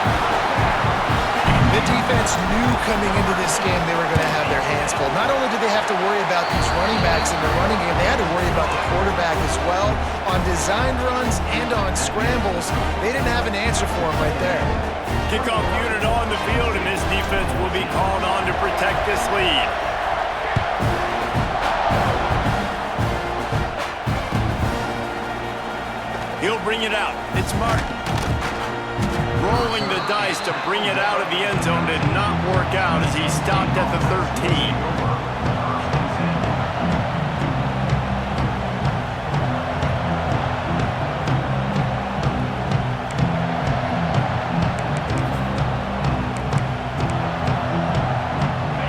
The defense knew coming into this game they were going to have their hands full. Not only did they have to worry about these running backs in the running game, they had to worry about the quarterback as well. On designed runs and on scrambles, they didn't have an answer for him right there. Kickoff unit on the field, and this defense will be called on to protect this lead. He'll bring it out. It's Martin. Rolling the dice to bring it out of the end zone did not work out as he stopped at the 13.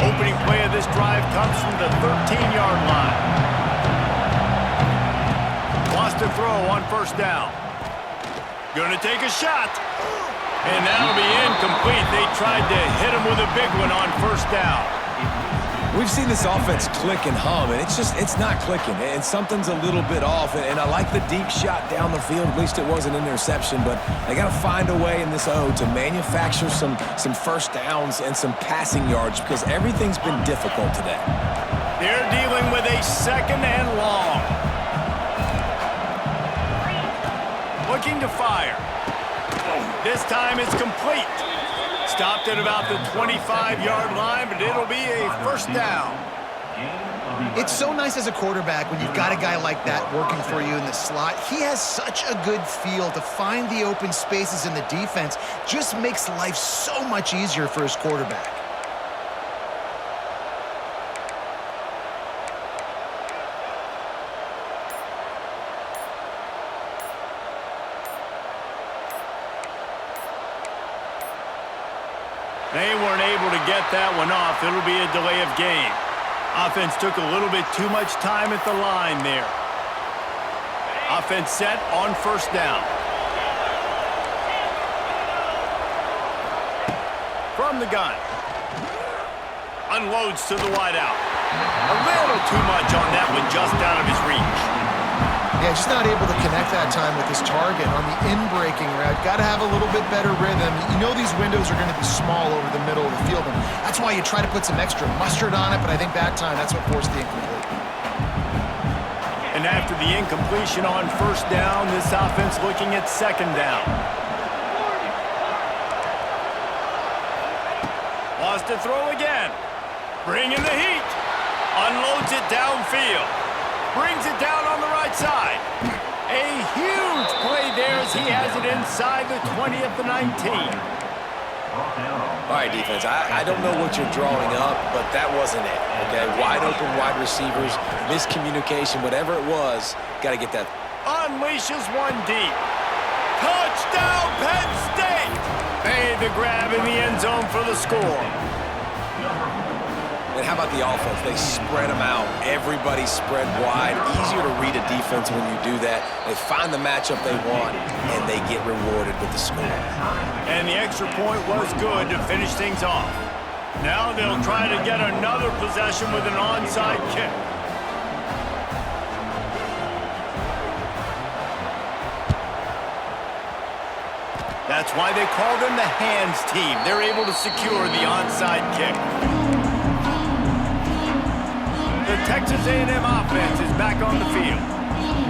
Opening play of this drive comes from the 13-yard line. Lost a throw on first down. Gonna take a shot. And that'll be incomplete. They tried to hit him with a big one on first down. We've seen this offense click and hum, and it's not clicking, and something's a little bit off. And I like the deep shot down the field. At least it wasn't an interception, but they got to find a way in this O to manufacture some first downs and some passing yards because everything's been difficult today. They're dealing with a second and long. Looking to fire. This time it's complete. Stopped at about the 25-yard line, but it'll be a first down. It's so nice as a quarterback when you've got a guy like that working for you in the slot. He has such a good feel to find the open spaces in the defense. Just makes life so much easier for his quarterback. They weren't able to get that one off. It'll be a delay of game. Offense took a little bit too much time at the line there. Offense set on first down. From the gun. Unloads to the wideout. A little too much on that one, just out of his reach. Yeah, just not able to connect that time with his target on the in-breaking route. Got to have a little bit better rhythm. You know these windows are going to be small over the middle of the field, and that's why you try to put some extra mustard on it, but I think that time that's what forced the incomplete. And after the incompletion on first down, this offense looking at second down. Lost to throw again. Bringing the heat. Unloads it downfield. Brings it down on the right side. A huge play there as he has it inside the 20 at the 19. All right, defense, I don't know what you're drawing up, but that wasn't it, okay? Wide open wide receivers, miscommunication, whatever it was, got to get that. Unleashes one deep. Touchdown, Penn State! Made the grab in the end zone for the score. And how about the offense? They spread them out. Everybody spread wide. Easier to read a defense when you do that. They find the matchup they want, and they get rewarded with the score. And the extra point was good to finish things off. Now they'll try to get another possession with an onside kick. That's why they call them the hands team. They're able to secure the onside kick. The Texas A&M offense is back on the field.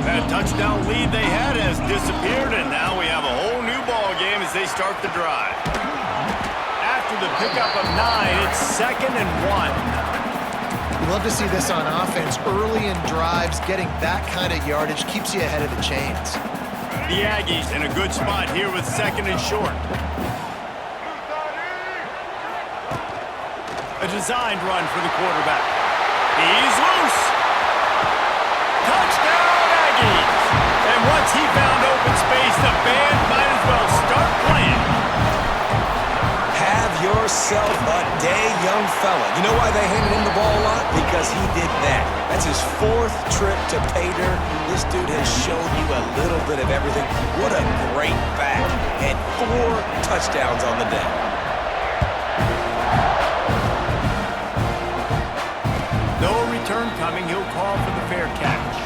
That touchdown lead they had has disappeared, and now we have a whole new ball game as they start the drive. After the pickup of 9, it's 2nd and 1. You love to see this on offense. Early in drives, getting that kind of yardage keeps you ahead of the chains. The Aggies in a good spot here with 2nd and short. A designed run for the quarterback. He's loose. Touchdown, Aggies. And once he found open space, the band might as well start playing. Have yourself a day, young fella. You know why they handed him the ball a lot? Because he did that. That's his 4th trip to pay dirt. This dude has shown you a little bit of everything. What a great back. And 4 touchdowns on the day. No return coming. He'll call for the fair catch.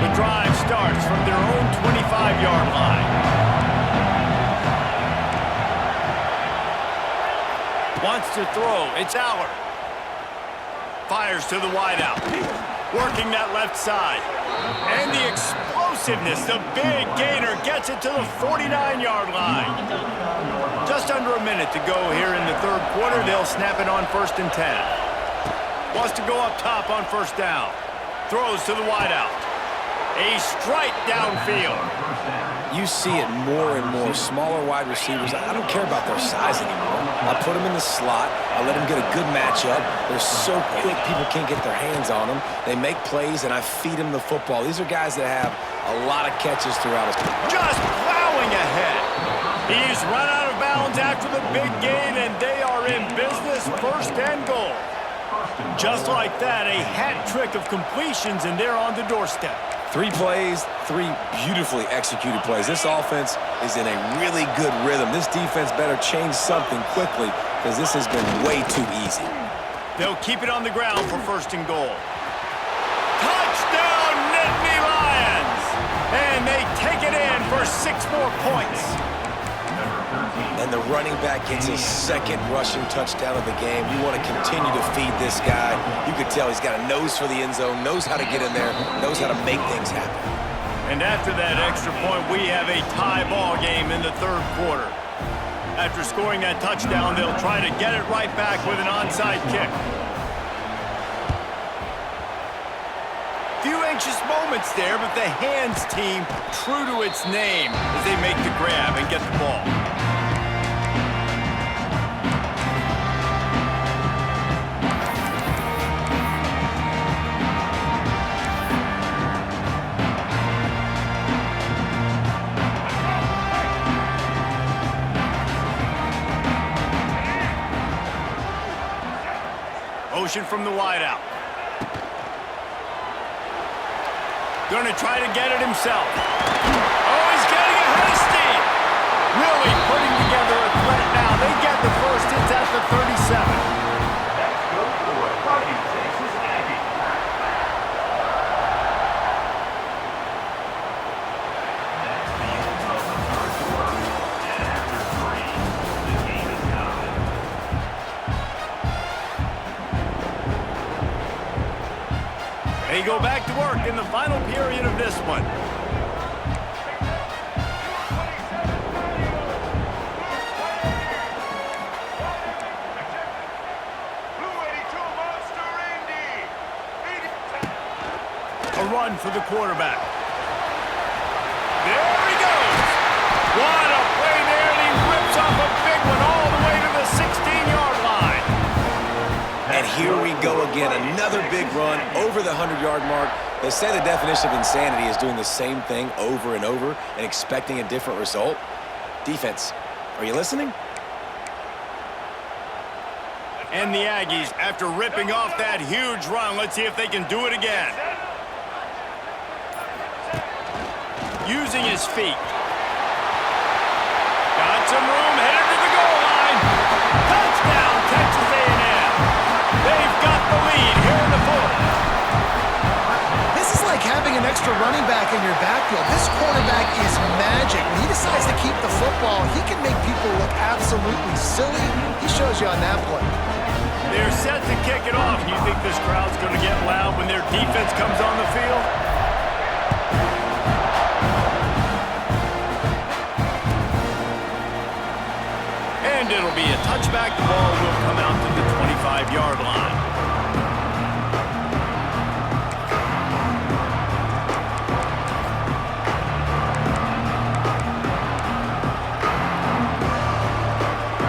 The drive starts from their own 25-yard line. Wants to throw. It's Allard. Fires to the wideout. Working that left side. And the explosiveness, the big gainer gets it to the 49-yard line. Just under a minute to go here in the 3rd quarter. They'll snap it on 1st and 10. Wants to go up top on 1st down. Throws to the wideout. A strike downfield. You see it more and more. Smaller wide receivers, I don't care about their size anymore. I put them in the slot. I let them get a good matchup. They're so quick, people can't get their hands on them. They make plays, and I feed them the football. These are guys that have a lot of catches throughout his career. Just plowing ahead. He's run out of bounds after the big gain, and they are in business, 1st and goal. Just like that, a hat trick of completions, and they're on the doorstep. 3 plays, 3 beautifully executed plays. This offense is in a really good rhythm. This defense better change something quickly because this has been way too easy. They'll keep it on the ground for 1st and goal. Touchdown, Nittany Lions! And they take it in for 6 more points. And the running back gets his 2nd rushing touchdown of the game. You want to continue to feed this guy. You could tell he's got a nose for the end zone, knows how to get in there, knows how to make things happen. And after that extra point, we have a tie ball game in the third quarter. After scoring that touchdown, they'll try to get it right back with an onside kick. Few anxious moments there, but the hands team true to its name as they make the grab and get the ball. Motion from the wideout. Gonna try to get it himself. Oh, he's getting ahead of steam. Really putting together a threat now. They get the first. It's at the 37. That's good for Fighting Texas Aggie. That's the end of the third quarter. And after 3, the game is tied. They go back to work in the final period of this one. A run for the quarterback. There he goes. What a play there, and he rips off a big one all the way to the 16-yard line. And here we go again, another big run over the 100-yard mark. They say the definition of insanity is doing the same thing over and over and expecting a different result. Defense, are you listening? And the Aggies, after ripping off that huge run, let's see if they can do it again. Using his feet. Got some room, headed to the goal line. Touchdown, Texas A&M. They've got the lead here in the fourth. This is like having an extra running back in your backfield. This quarterback is magic. When he decides to keep the football, he can make people look absolutely silly. He shows you on that play. They're set to kick it off. You think this crowd's going to get loud when their defense comes on the field? And it'll be a touchback. The ball will come out to the 25-yard line.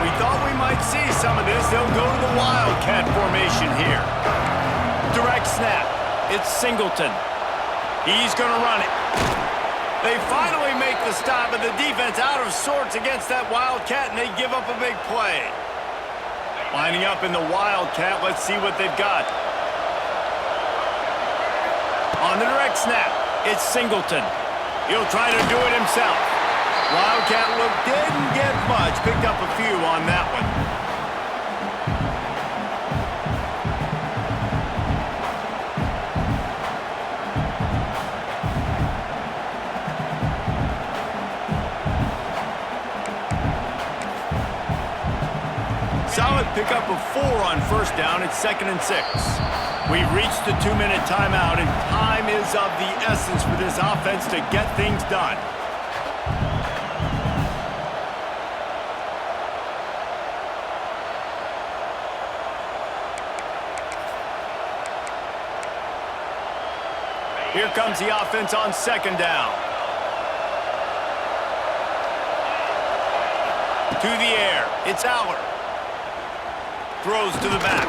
We thought we might see some of this. They'll go to the Wildcat formation here. Direct snap. It's Singleton. He's going to run it. They finally make the stop, and the defense out of sorts against that Wildcat, and they give up a big play. Lining up in the Wildcat, let's see what they've got. On the direct snap, it's Singleton. He'll try to do it himself. Wildcat look didn't get much, picked up a few on that one. Solid pickup of 4 on first down. It's 2nd and 6. We've reached the 2-minute timeout, and time is of the essence for this offense to get things done. Here comes the offense on 2nd down. To the air. It's Aller. Throws to the back.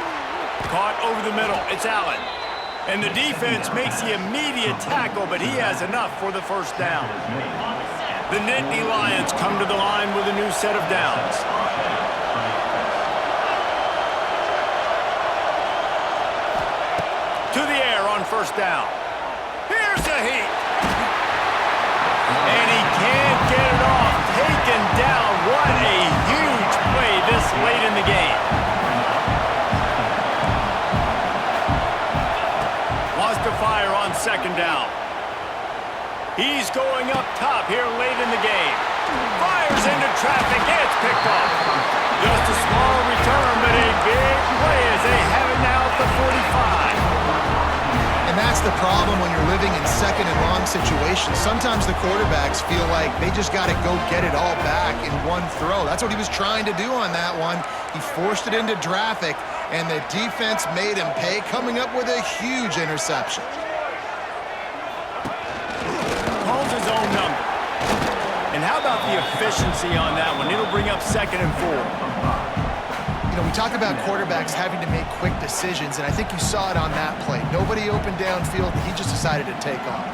Caught over the middle. It's Allen. And the defense makes the immediate tackle, but he has enough for the first down. The Nittany Lions come to the line with a new set of downs. To the air on first down. Here's a heat. And he can't get it off. Taken down. What a huge play this late in the game. Lost a fire on 2nd down. He's going up top here late in the game. Fires into traffic. It's picked off. Just a small return, but a big play as they have it now at the 45. And And that's the problem when you're living in second and long situations. Sometimes the quarterbacks feel like they just got to go get it all back in one throw. That's what he was trying to do on that one. He forced it into traffic, and the defense made him pay, coming up with a huge interception. Calls his own number. And how about the efficiency on that one? It'll bring up 2nd and 4. You know, we talk about quarterbacks having to make quick decisions, and I think you saw it on that play. Nobody opened downfield, and he just decided to take off.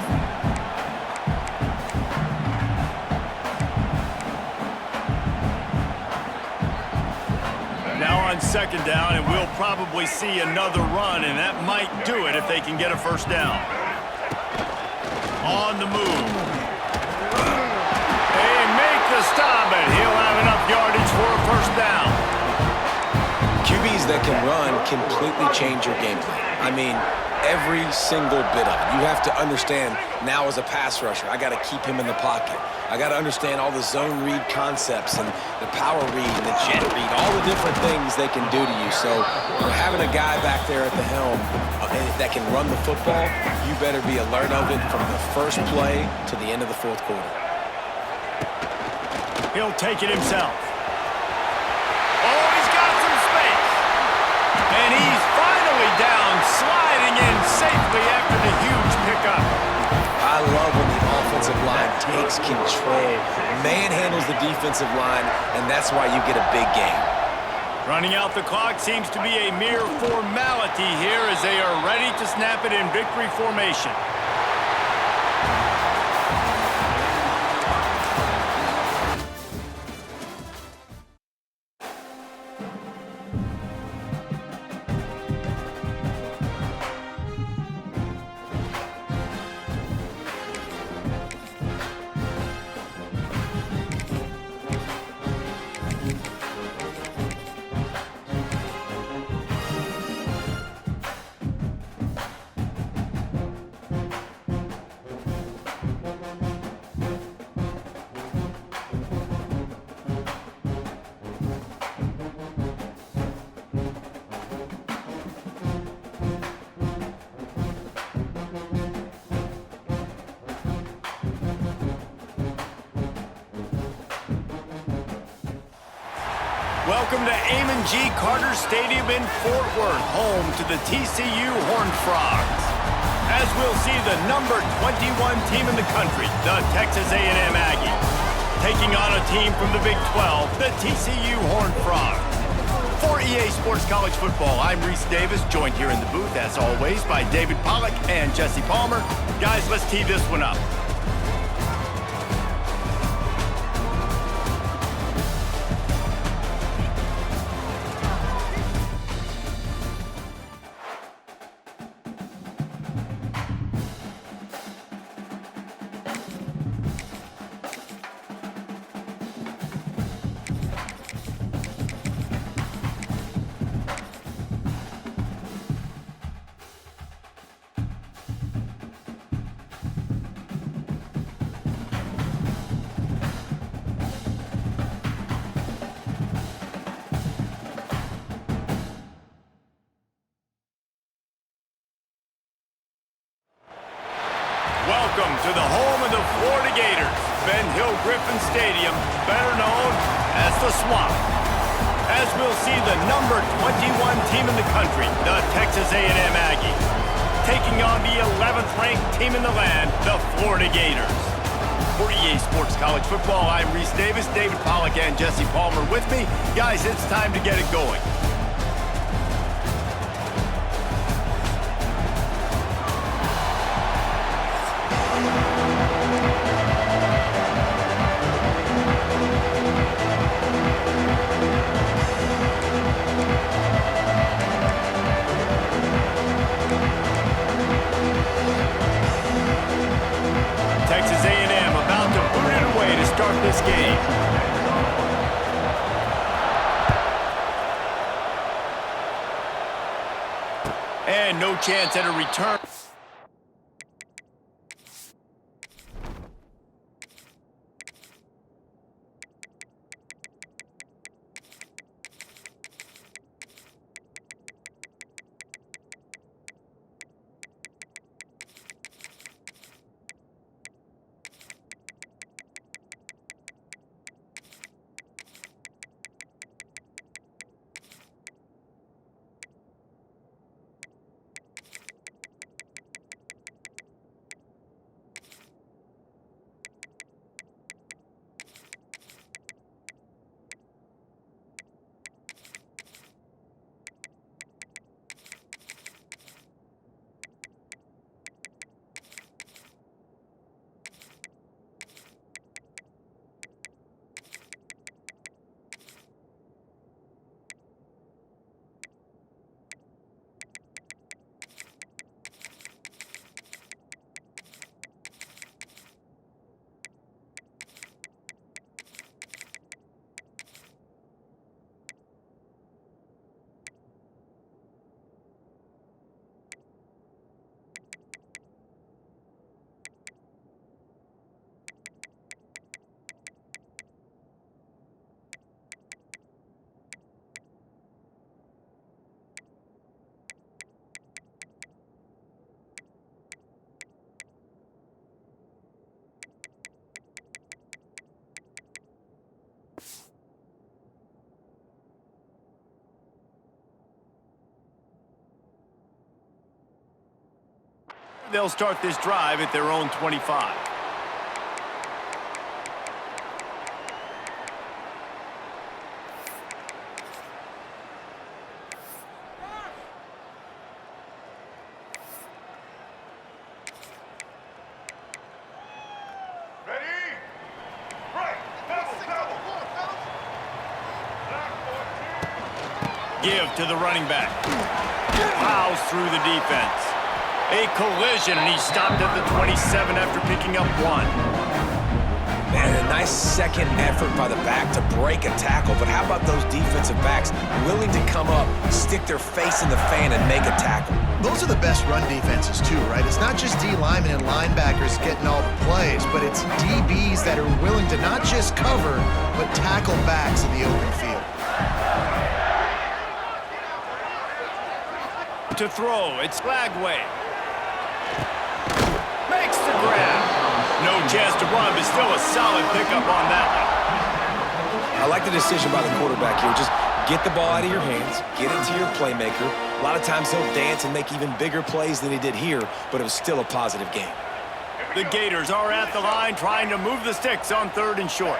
Now on 2nd down, and we'll probably see another run, and that might do it if they can get a 1st down. On the move. They make the stop, and he'll have enough yardage for a 1st down. QBs that can run completely change your game plan. I mean, every single bit of it. You have to understand now as a pass rusher, I got to keep him in the pocket. I got to understand all the zone read concepts and the power read and the jet read, all the different things they can do to you. So having a guy back there at the helm that can run the football, you better be alert of it from the first play to the end of the 4th quarter. He'll take it himself. Oh, he's got some space. And he's finally down, sliding in safely after the huge pickup. I love when the offensive line takes control, manhandles the defensive line, and that's why you get a big game. Running out the clock seems to be a mere formality here as they are ready to snap it in victory formation. Welcome to Amon G. Carter Stadium in Fort Worth, home to the TCU Horned Frogs. As we'll see the number 21 team in the country, the Texas A&M Aggies, taking on a team from the Big 12, the TCU Horned Frogs. For EA Sports College Football, I'm Reese Davis, joined here in the booth, as always, by David Pollack and Jesse Palmer. Guys, let's tee this one up. Welcome to the home of the Florida Gators, Ben Hill Griffin Stadium, better known as the Swamp. As we'll see the number 21 team in the country, the Texas A&M Aggies, taking on the 11th ranked team in the land, the Florida Gators. For EA Sports College Football, I'm Reese Davis, David Pollack and Jesse Palmer with me. Guys, it's time to get it going. Texas A&M about to boot it away to start this game. And no chance at a return. they'll start this drive at their own 25. Give to the running back. Plows through the defense. A collision, and he stopped at the 27 after picking up 1. Man, a nice second effort by the back to break a tackle, but how about those defensive backs willing to come up, stick their face in the fan, and make a tackle? Those are the best run defenses too, right? It's not just D linemen and linebackers getting all the plays, but it's DBs that are willing to not just cover, but tackle backs in the open field. To throw, it's Flagway. Makes the grab. No chance to run, but still a solid pickup on that one. I like the decision by the quarterback here. Just get the ball out of your hands, get it to your playmaker. A lot of times he'll dance and make even bigger plays than he did here, but it was still a positive game. The Gators are at the line trying to move the sticks on 3rd and short.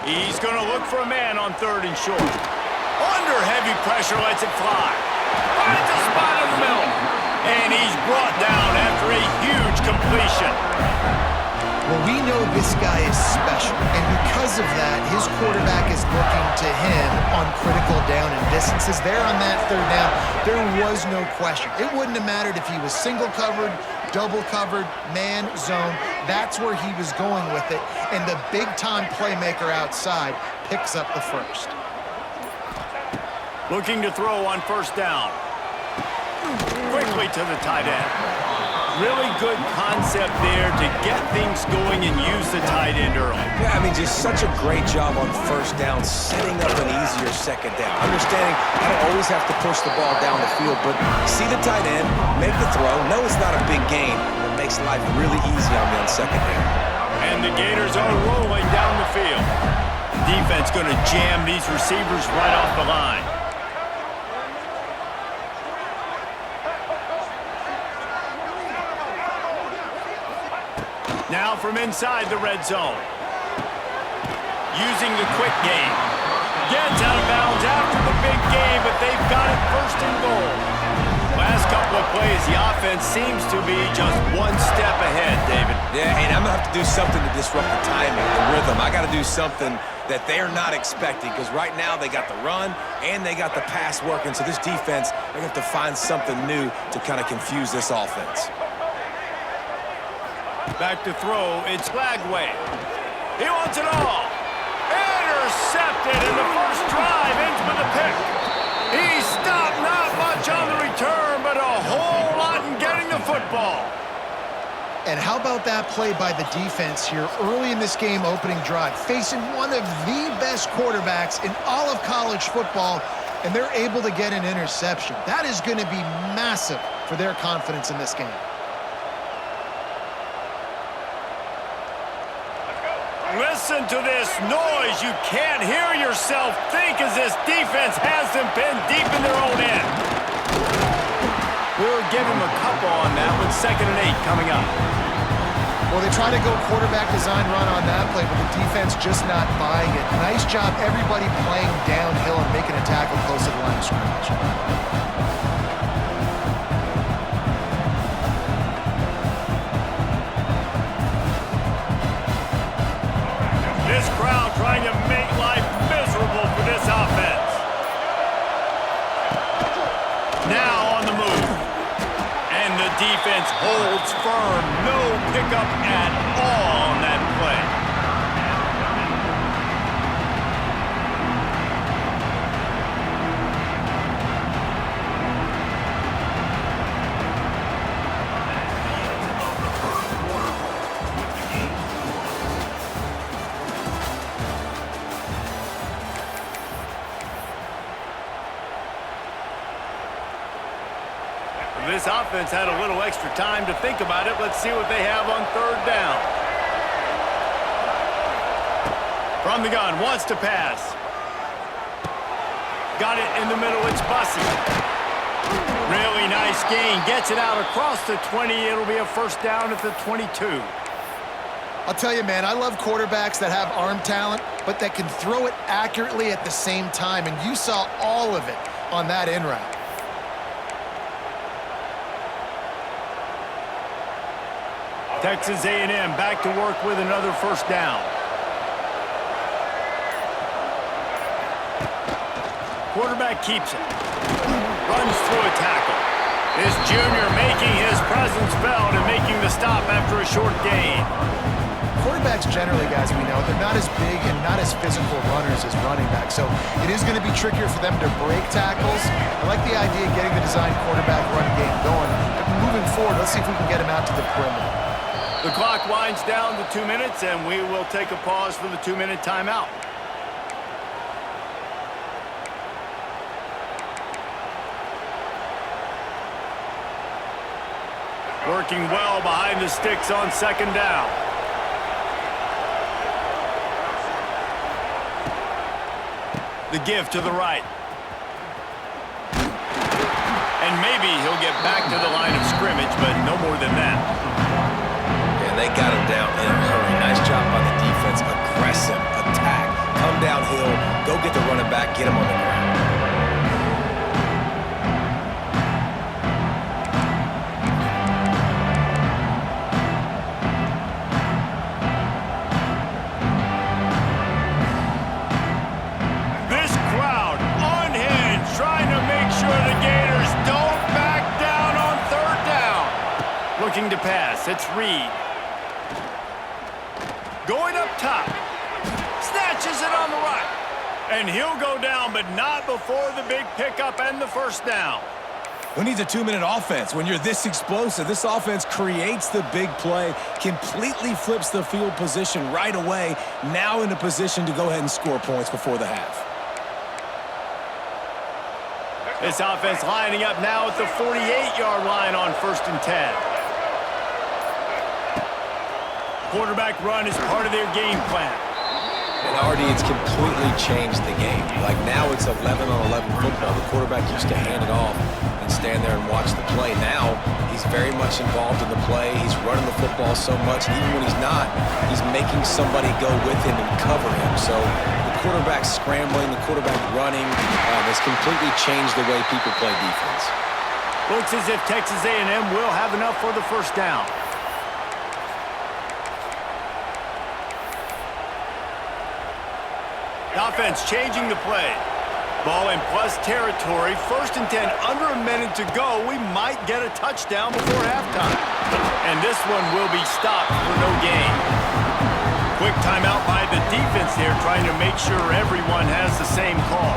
He's going to look for a man on 3rd and short. Under heavy pressure, lets it fly. Finds a spot in the middle. And he's brought down after a huge completion. Well, we know this guy is special, and because of that, his quarterback is looking to him on critical down and distances. There on that 3rd down, there was no question. It wouldn't have mattered if he was single covered, double covered, man, zone. That's where he was going with it, and the big-time playmaker outside picks up the first. Looking to throw on 1st down. Quickly to the tight end. Really good concept there to get things going and use the tight end early. Yeah, I mean, just such a great job on 1st down, setting up an easier 2nd down. Understanding I don't always have to push the ball down the field, but see the tight end, make the throw. No, it's not a big gain. It makes life really easy on me on 2nd down. And the Gators are rolling down the field. Defense going to jam these receivers right off the line. Now from inside the red zone. Using the quick game. Gets out of bounds after the big game, but they've got it 1st and goal. Last couple of plays, the offense seems to be just one step ahead, David. Yeah, and I'm going to have to do something to disrupt the timing, the rhythm. I got to do something that they're not expecting, because right now they got the run and they got the pass working. So this defense, they're going to have to find something new to kind of confuse this offense. Back to throw, it's Flagway. He wants it all. Intercepted, and the first drive ends with a pick. He stopped, not much on the return, but a whole lot in getting the football. And how about that play by the defense here early in this game opening drive, facing one of the best quarterbacks in all of college football, and they're able to get an interception. That is going to be massive for their confidence in this game. Listen to this noise. You can't hear yourself think as this defense has them pinned deep in their own end. We'll give him a couple on that with 2nd and 8 coming up. Well, they try to go quarterback design run on that play, but the defense just not buying it. Nice job, everybody playing downhill and making a tackle close to the line of scrimmage. This crowd trying to make life miserable for this offense. Now on the move. And the defense holds firm. No pickup at all on that play. This offense had a little extra time to think about it. Let's see what they have on 3rd down. From the gun, wants to pass. got it in the middle. It's Bussy. Really nice gain. Gets it out across the 20. It'll be a first down at the 22. I'll tell you, man, I love quarterbacks that have arm talent, but that can throw it accurately at the same time, and you saw all of it on that in route. Texas A&M back to work with another first down. Quarterback keeps it. Runs through a tackle. This junior making his presence felt and making the stop after a short gain. Quarterbacks generally, guys, we know, they're not as big and not as physical runners as running backs, so it is going to be trickier for them to break tackles. I like the idea of getting the design quarterback run game going, but moving forward, let's see if we can get him out to the perimeter. The clock winds down to 2 minutes, and we will take a pause for the 2-minute timeout. Working well behind the sticks on second down. The give to the right. And maybe he'll get back to the line of scrimmage, but no more than that. And they got him down in a hurry. Nice job by the defense. Aggressive attack. Come downhill. Go get the running back. Get him on the ground. This crowd unhinged, trying to make sure the Gators don't back down on third down. Looking to pass. It's Reed. Going up top. Snatches it on the right. And he'll go down, but not before the big pickup and the first down. Who needs a 2-minute offense when you're this explosive? This offense creates the big play, completely flips the field position right away, now in a position to go ahead and score points before the half. This offense lining up now at the 48-yard line on 1st and 10. Quarterback run is part of their game plan. And Artie, it's completely changed the game. Like now it's 11-on-11 football. The quarterback used to hand it off and stand there and watch the play. Now he's very much involved in the play. He's running the football so much, and even when he's not, he's making somebody go with him and cover him. So the quarterback scrambling, the quarterback running has completely changed the way people play defense. Looks as if Texas A&M will have enough for the first down. The offense changing the play. Ball in plus territory. 1st and 10, under a minute to go. We might get a touchdown before halftime. And this one will be stopped for no gain. Quick timeout by the defense here, trying to make sure everyone has the same call.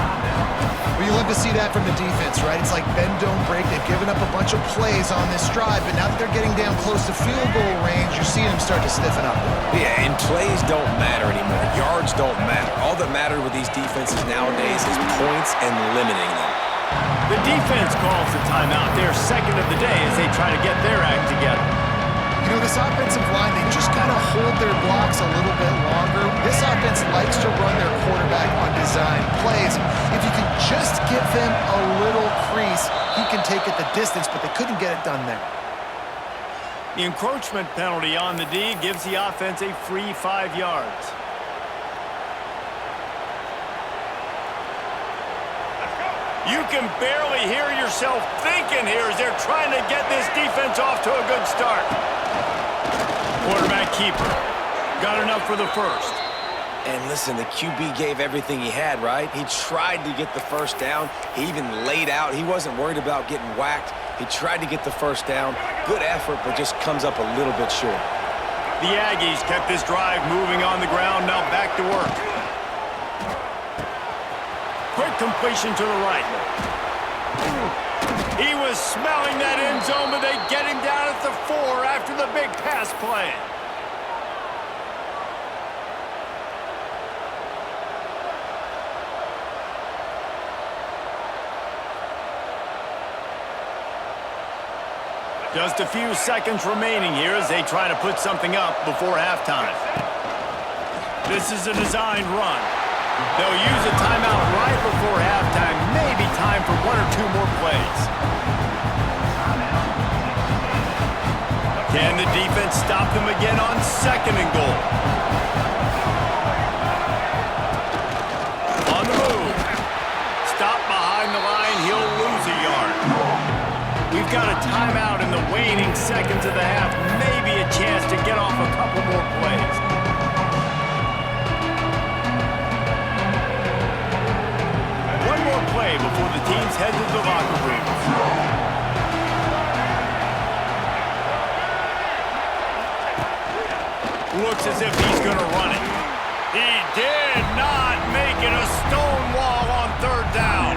Well, you love to see that from the defense, right? It's like bend, don't break. They've given up a bunch of plays on this drive, but now that they're getting down close to field goal range, you're seeing them start to stiffen up. Yeah, and plays don't matter anymore. Yards don't matter. All that matters with these defenses nowadays is points and limiting them. The defense calls the timeout, their second of the day, as they try to get their act together. You know, this offensive line, they just kind of hold their blocks a little bit longer. This offense likes to run their quarterback on design plays. If you can just give them a little crease, he can take it the distance, but they couldn't get it done there. The encroachment penalty on the D gives the offense a free 5 yards. You can barely hear yourself thinking here as they're trying to get this defense off to a good start. Quarterback keeper. Got enough for the first. And listen, the QB gave everything he had, right? He tried to get the first down. He even laid out. He wasn't worried about getting whacked. He tried to get the first down. Good effort, but just comes up a little bit short. The Aggies kept this drive moving on the ground. Now back to work. Quick completion to the right. He was smelling that end zone, but they get him down at the 4 after the big pass play. Just a few seconds remaining here as they try to put something up before halftime. This is a designed run. They'll use a timeout right before halftime. time for one or two more plays. Can the defense stop them again on 2nd and goal? On the move. Stop behind the line. He'll lose a yard. We've got a timeout in the waning seconds of the half. Maybe a chance to get off a couple more plays. One more play before the teams head to the locker room. Looks as if he's going to run it. He did not make it a stone wall on 3rd down.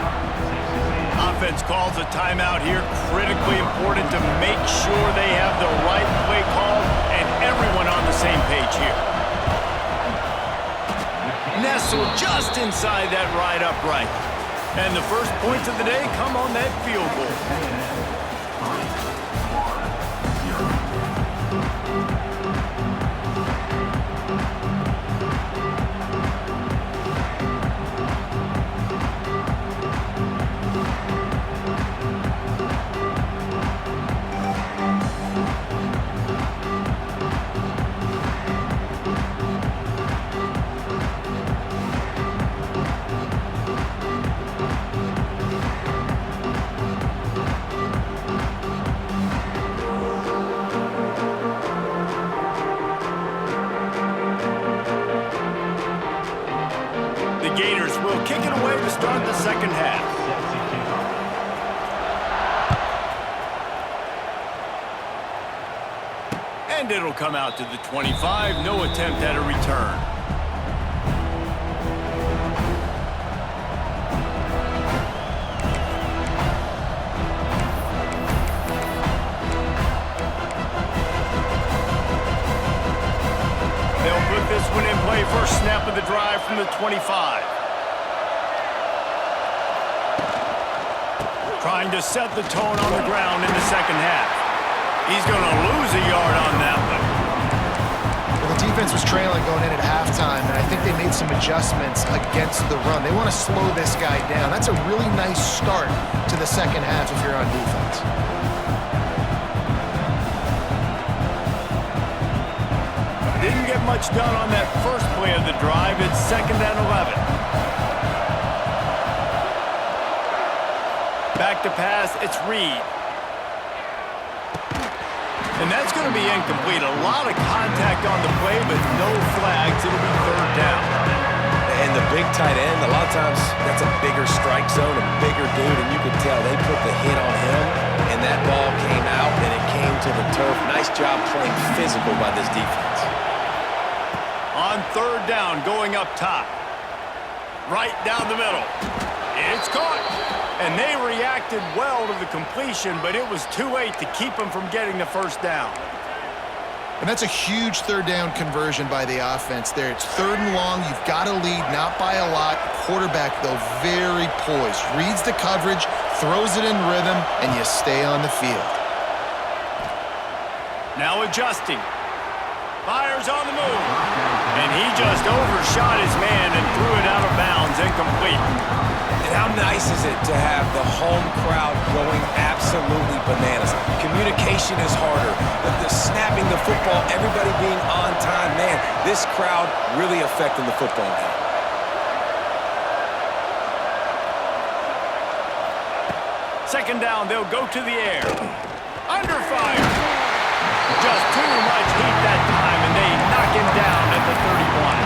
Offense calls a timeout here. Critically important to make sure they have the right play call and everyone on the same page here. Nestled just inside that right upright. And the first points of the day come on that field goal. Gators will kick it away to start the 2nd half. And it'll come out to the 25. No attempt at a return. They'll put this one in play. First snap of the drive from the 25. Trying to set the tone on the ground in the 2nd half. He's going to lose a yard on that one. Well, the defense was trailing going in at halftime, and I think they made some adjustments against the run. They want to slow this guy down. That's a really nice start to the 2nd half if you're on defense. Didn't get much done on that first play of the drive. It's 2nd and 11. Back to pass, it's Reed. And that's going to be incomplete. A lot of contact on the play, but no flags. It'll be 3rd down. And the big tight end, a lot of times that's a bigger strike zone, a bigger dude, and you can tell they put the hit on him, and that ball came out, and it came to the turf. Nice job playing physical by this defense. On 3rd down, going up top. Right down the middle. It's caught. And they reacted well to the completion, but it was too late to keep them from getting the 1st down. And that's a huge 3rd down conversion by the offense there. It's 3rd and long. You've got to lead, not by a lot. Quarterback, though, very poised. Reads the coverage, throws it in rhythm, and you stay on the field. Now adjusting. Fires on the move. And he just overshot his man and threw it out of bounds, incomplete. And how nice is it to have the home crowd going absolutely bananas? Communication is harder. The snapping the football, everybody being on time. Man, this crowd really affecting the football game. Second down, they'll go to the air. Under fire. Just too much heat that time, and they knock him down at the 31.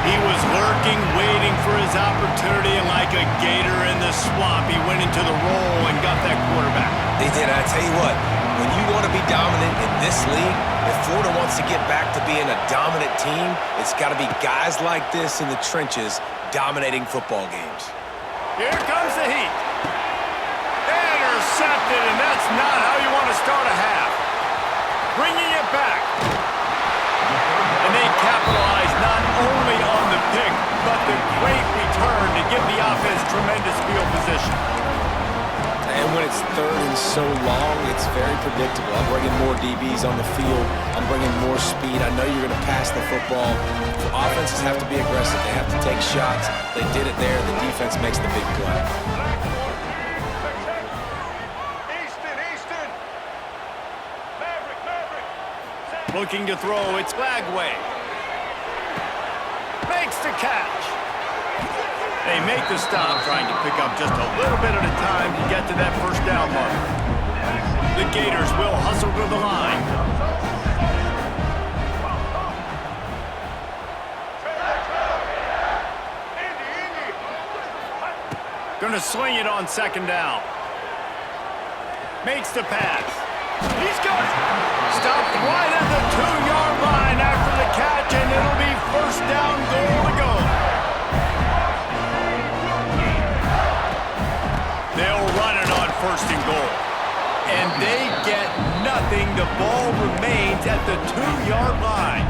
He was lurking, waiting for his opportunity, and like a gator in the swamp, he went into the roll and got that quarterback. They did. I tell you what, when you want to be dominant in this league, if Florida wants to get back to being a dominant team, it's got to be guys like this in the trenches dominating football games. Here comes the heat. Intercepted, and that's not how you want to start a half. Bringing it back. And they capitalize not only on the pick, but the great return to give the offense tremendous field position. And when it's 3rd and so long, it's very predictable. I'm bringing more DBs on the field. I'm bringing more speed. I know you're going to pass the football. Offenses have to be aggressive. They have to take shots. They did it there. The defense makes the big play. Looking to throw, it's Lagway. Makes the catch. They make the stop, trying to pick up just a little bit at a time to get to that first down mark. The Gators will hustle to the line. Gonna sling it on second down. Makes the pass. He's got it. Stopped right at the 2-yard line after the catch, and it'll be first down goal to go. They'll run it on first and goal. And they get nothing. The ball remains at the 2-yard line.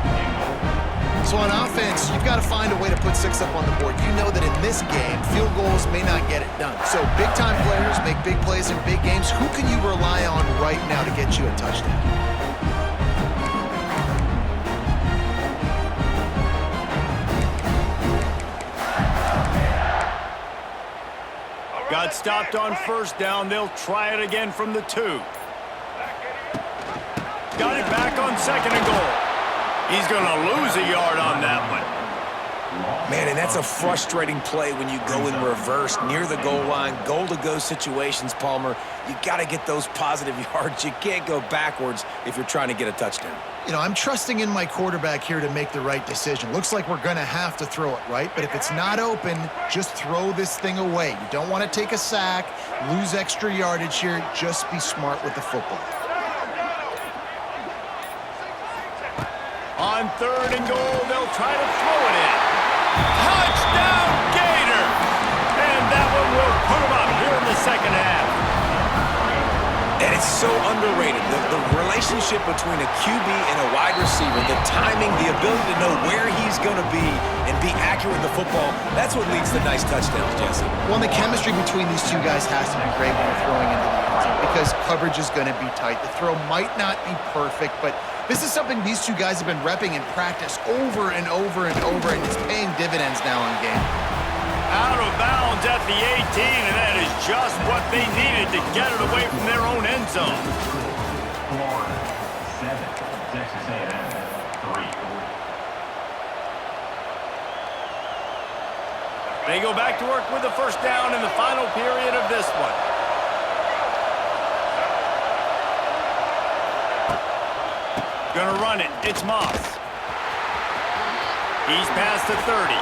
So on offense, you've got to find a way to put 6 up on the board. You know that in this game, field goals may not get it done. So big-time players make big plays in big games. Who can you rely on right now to get you a touchdown? Got stopped on first down. They'll try it again from the 2. Got it back on second and goal. He's going to lose a yard on that one. Man, and that's a frustrating play when you go in reverse near the goal line. Goal-to-go situations, Palmer, you got to get those positive yards. You can't go backwards if you're trying to get a touchdown. You know, I'm trusting in my quarterback here to make the right decision. Looks like we're going to have to throw it, right? But if it's not open, just throw this thing away. You don't want to take a sack, lose extra yardage here. Just be smart with the football. On third and goal, they'll try to throw it in. Touchdown, Gator! And that one will put them up here in the second half. And it's so underrated. The relationship between a QB and a wide receiver, the timing, the ability to know where he's going to be and be accurate with the football, that's what leads to nice touchdowns, Jesse. Well, the chemistry between these two guys has to be great when they're throwing into the end zone because coverage is going to be tight. The throw might not be perfect, but this is something these two guys have been repping in practice over and over and over, and it's paying dividends now in game. Out of bounds at the 18, and that is just what they needed to get it away from their own end zone. Florida 7, Texas A&M 3. They go back to work with the first down in the final period of this one. Gonna run it. It's Moss. He's past the 30.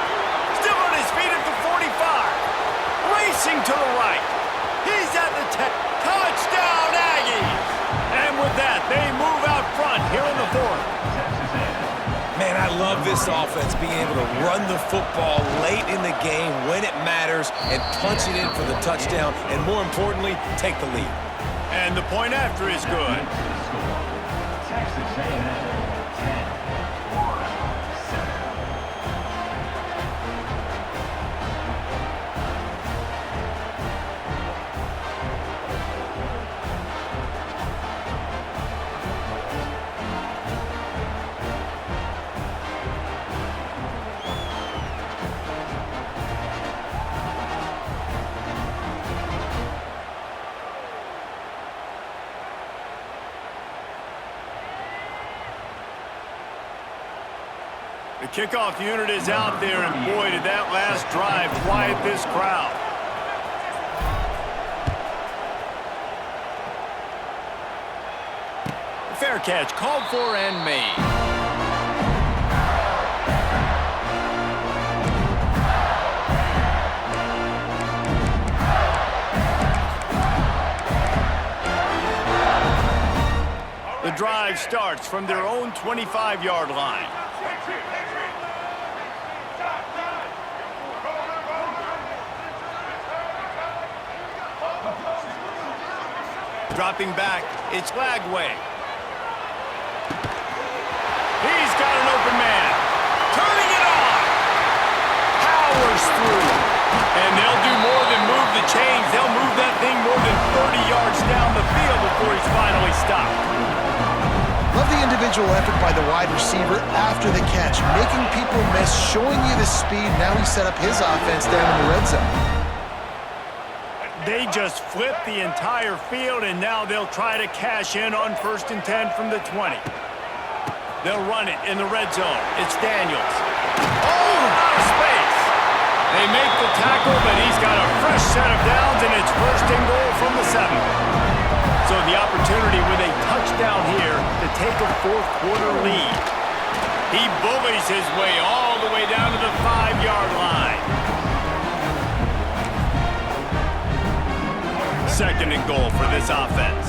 Still on his feet at the 45. Racing to the right. He's at the 10. Touchdown, Aggies! And with that, they move out front here in the fourth. Man, I love this offense, being able to run the football late in the game when it matters and punch it in for the touchdown, and more importantly, take the lead. And the point after is good. Texas A&M 10, Florida 7. The kickoff unit is out there, and boy, did that last drive quiet this crowd. Fair catch called for and made. The drive starts from their own 25-yard line. Dropping back, it's Lagway. He's got an open man. Turning it on. Powers through. And they'll do more than move the chains. They'll move that thing more than 30 yards down the field before he's finally stopped. Love the individual effort by the wide receiver after the catch, making people miss, showing you the speed. Now he set up his offense down in the red zone. They just flipped the entire field, and now they'll try to cash in on 1st and 10 from the 20. They'll run it in the red zone. It's Daniels. Oh, out of space. They make the tackle, but he's got a fresh set of downs, and it's first and goal from the 7. So the opportunity with a touchdown here to take a fourth-quarter lead. He bullies his way all the way down to the 5-yard line. Second and goal for this offense.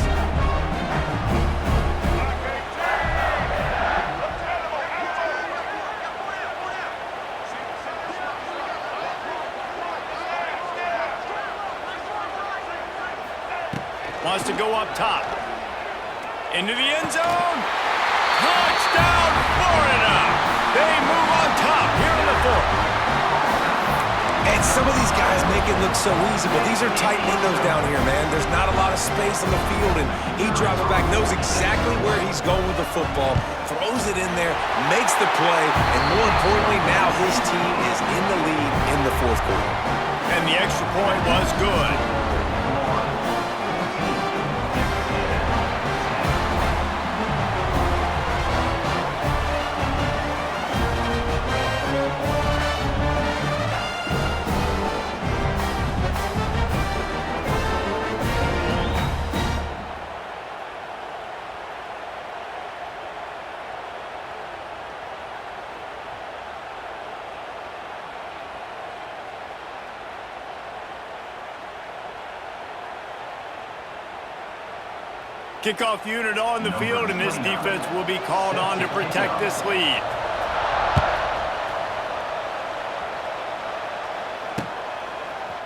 Wants to go up top. Into the end zone. Touchdown, Florida! They move on top here in the 4th. And some of these guys make it look so easy, but these are tight windows down here, man. There's not a lot of space on the field, and he drops it back, knows exactly where he's going with the football, throws it in there, makes the play, and more importantly, now his team is in the lead in the 4th quarter. And the extra point was good. Kickoff unit on the field, and this defense will be called on to protect this lead.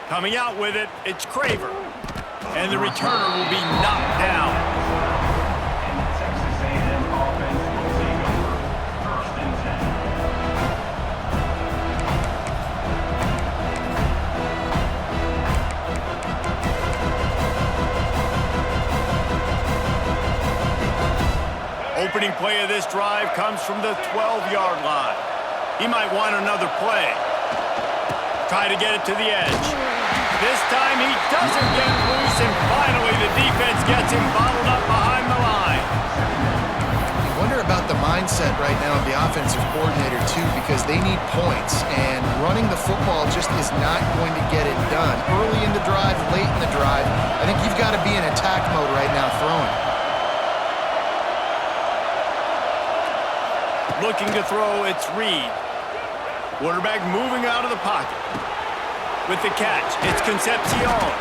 Coming out with it, it's Craver. And the returner will be knocked down. And the Texas A&M offense will take over. First and 10. Opening play of this drive comes from the 12-yard line. He might want another play. Try to get it to the edge. This time he doesn't get loose, and finally the defense gets him bottled up behind the line. You wonder about the mindset right now of the offensive coordinator, too, because they need points, and running the football just is not going to get it done. Early in the drive, late in the drive, I think you've got to be in attack mode right now throwing. Looking to throw, it's Reed. Quarterback moving out of the pocket. With the catch, it's Concepcion.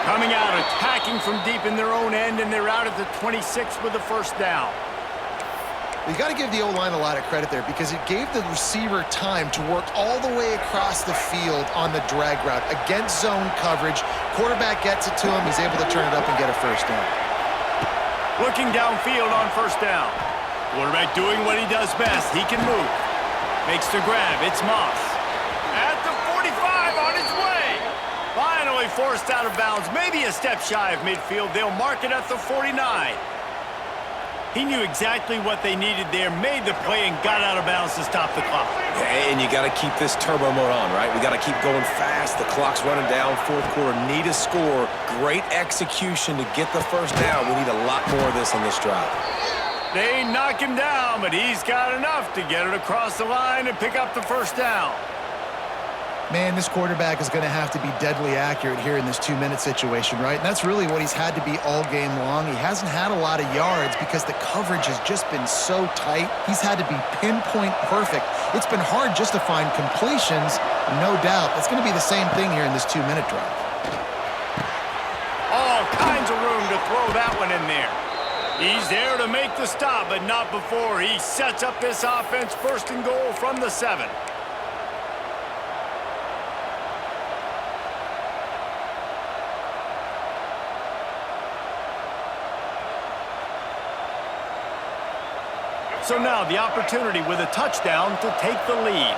Coming out, attacking from deep in their own end, and they're out at the 26 with the first down. You got to give the O-line a lot of credit there because it gave the receiver time to work all the way across the field on the drag route against zone coverage. Quarterback gets it to him. He's able to turn it up and get a first down. Looking downfield on first down. Quarterback doing what he does best. He can move. Makes the grab. It's Moss. At the 45 on his way. Finally forced out of bounds. Maybe a step shy of midfield. They'll mark it at the 49. He knew exactly what they needed there, made the play, and got out of bounds to stop the clock. And you got to keep this turbo mode on, right? We got to keep going fast. The clock's running down. 4th quarter, need a score. Great execution to get the first down. We need a lot more of this on this drive. They knock him down, but he's got enough to get it across the line and pick up the first down. Man, this quarterback is going to have to be deadly accurate here in this 2-minute situation, right? And that's really what he's had to be all game long. He hasn't had a lot of yards because the coverage has just been so tight. He's had to be pinpoint perfect. It's been hard just to find completions, no doubt. That's going to be the same thing here in this 2-minute drive. All kinds of room to throw that one in there. He's there to make the stop, but not before he sets up this offense. First and goal from the 7. So now the opportunity with a touchdown to take the lead.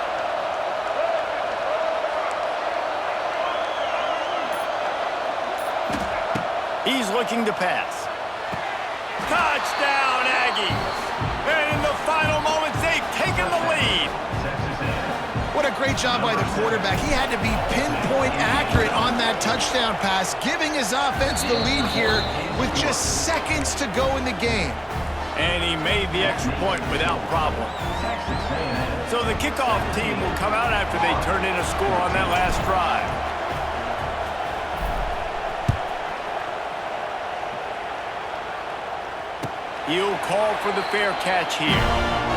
He's looking to pass. Touchdown, Aggies! And in the final moments, they've taken the lead. What a great job by the quarterback. He had to be pinpoint accurate on that touchdown pass, giving his offense the lead here with just seconds to go in the game. And he made the extra point without problem. Texas A&M. So the kickoff team will come out after they turn in a score on that last drive. He'll call for the fair catch here.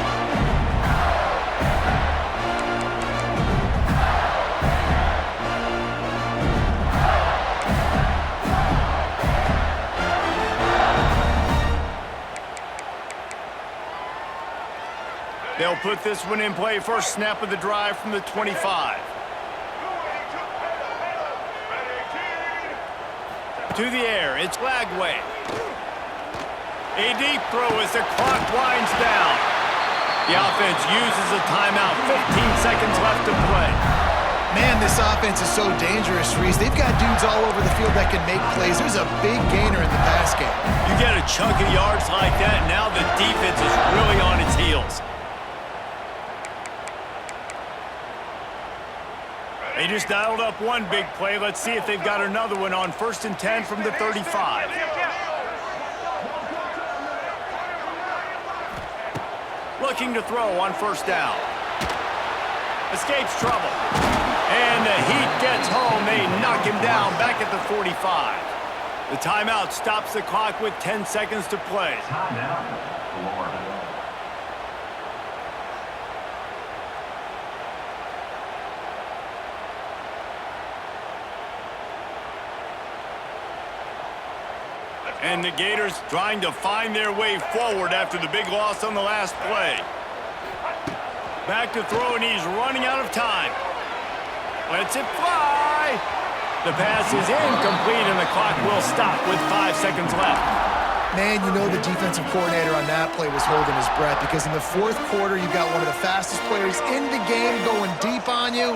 They'll put this one in play. First snap of the drive from the 25. To the air, it's Lagway. A deep throw as the clock winds down. The offense uses a timeout. 15 seconds left to play. Man, this offense is so dangerous, Reese. They've got dudes all over the field that can make plays. There's a big gainer in the pass game. You get a chunk of yards like that, now the defense is really on its heels. They just dialed up one big play. Let's see if they've got another one on 1st and 10 from the 35. Looking to throw on 1st down. Escapes trouble. And the heat gets home. They knock him down back at the 45. The timeout stops the clock with 10 seconds to play. Timeout, Florida. And the Gators trying to find their way forward after the big loss on the last play. Back to throw, and he's running out of time. Lets it fly. The pass is incomplete, and the clock will stop with 5 seconds left. Man, you know the defensive coordinator on that play was holding his breath because in the 4th quarter, you've got one of the fastest players in the game going deep on you.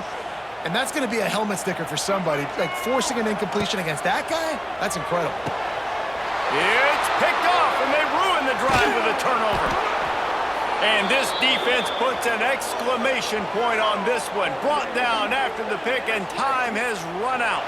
And that's going to be a helmet sticker for somebody. Like, forcing an incompletion against that guy, that's incredible. It's picked off, and they ruin the drive with a turnover. And this defense puts an exclamation point on this one. Brought down after the pick, and time has run out.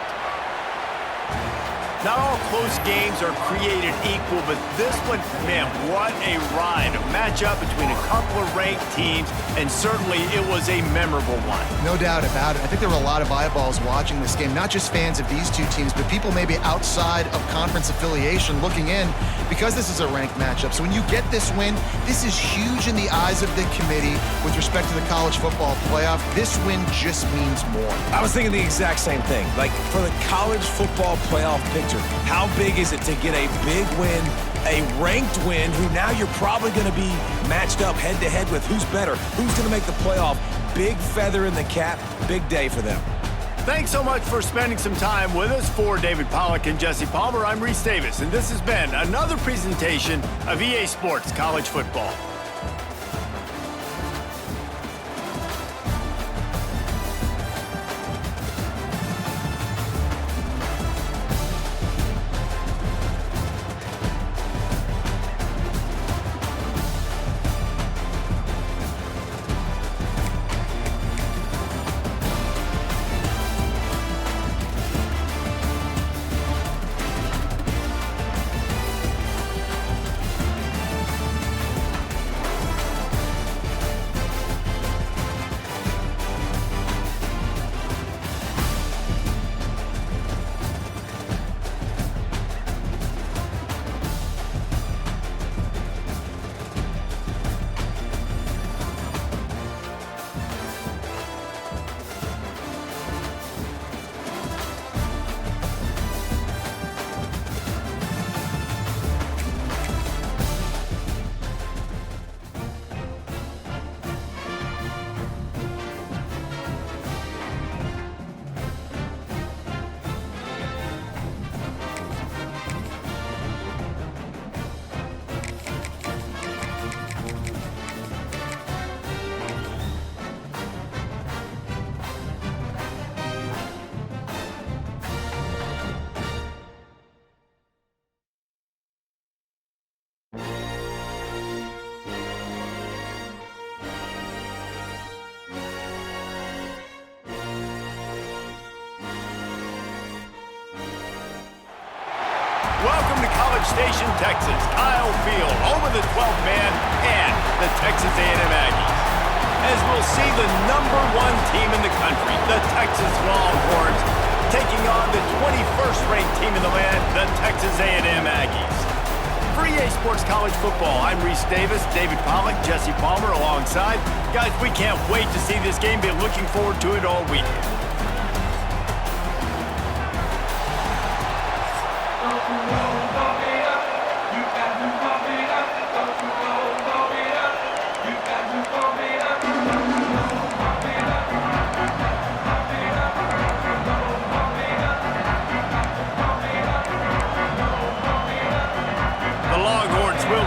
Not all close games are created equal, but this one, man, what a ride. A matchup between a couple of ranked teams, and certainly it was a memorable one. No doubt about it. I think there were a lot of eyeballs watching this game, not just fans of these two teams, but people maybe outside of conference affiliation looking in because this is a ranked matchup. So when you get this win, this is huge in the eyes of the committee with respect to the college football playoff. This win just means more. I was thinking the exact same thing. Like, for the college football playoff picture, how big is it to get a big win, a ranked win, who now you're probably going to be matched up head-to-head with who's better, who's going to make the playoff. Big feather in the cap, big day for them. Thanks so much for spending some time with us. For David Pollack and Jesse Palmer, I'm Reese Davis, and this has been another presentation of EA Sports College Football. Station, Texas, Kyle Field, home of the 12th man and the Texas A&M Aggies. As we'll see the #1 team in the country, the Texas Longhorns, taking on the 21st ranked team in the land, the Texas A&M Aggies. For EA Sports College Football, I'm Reese Davis, David Pollack, Jesse Palmer alongside. Guys, we can't wait to see this game. Been looking forward to it all week.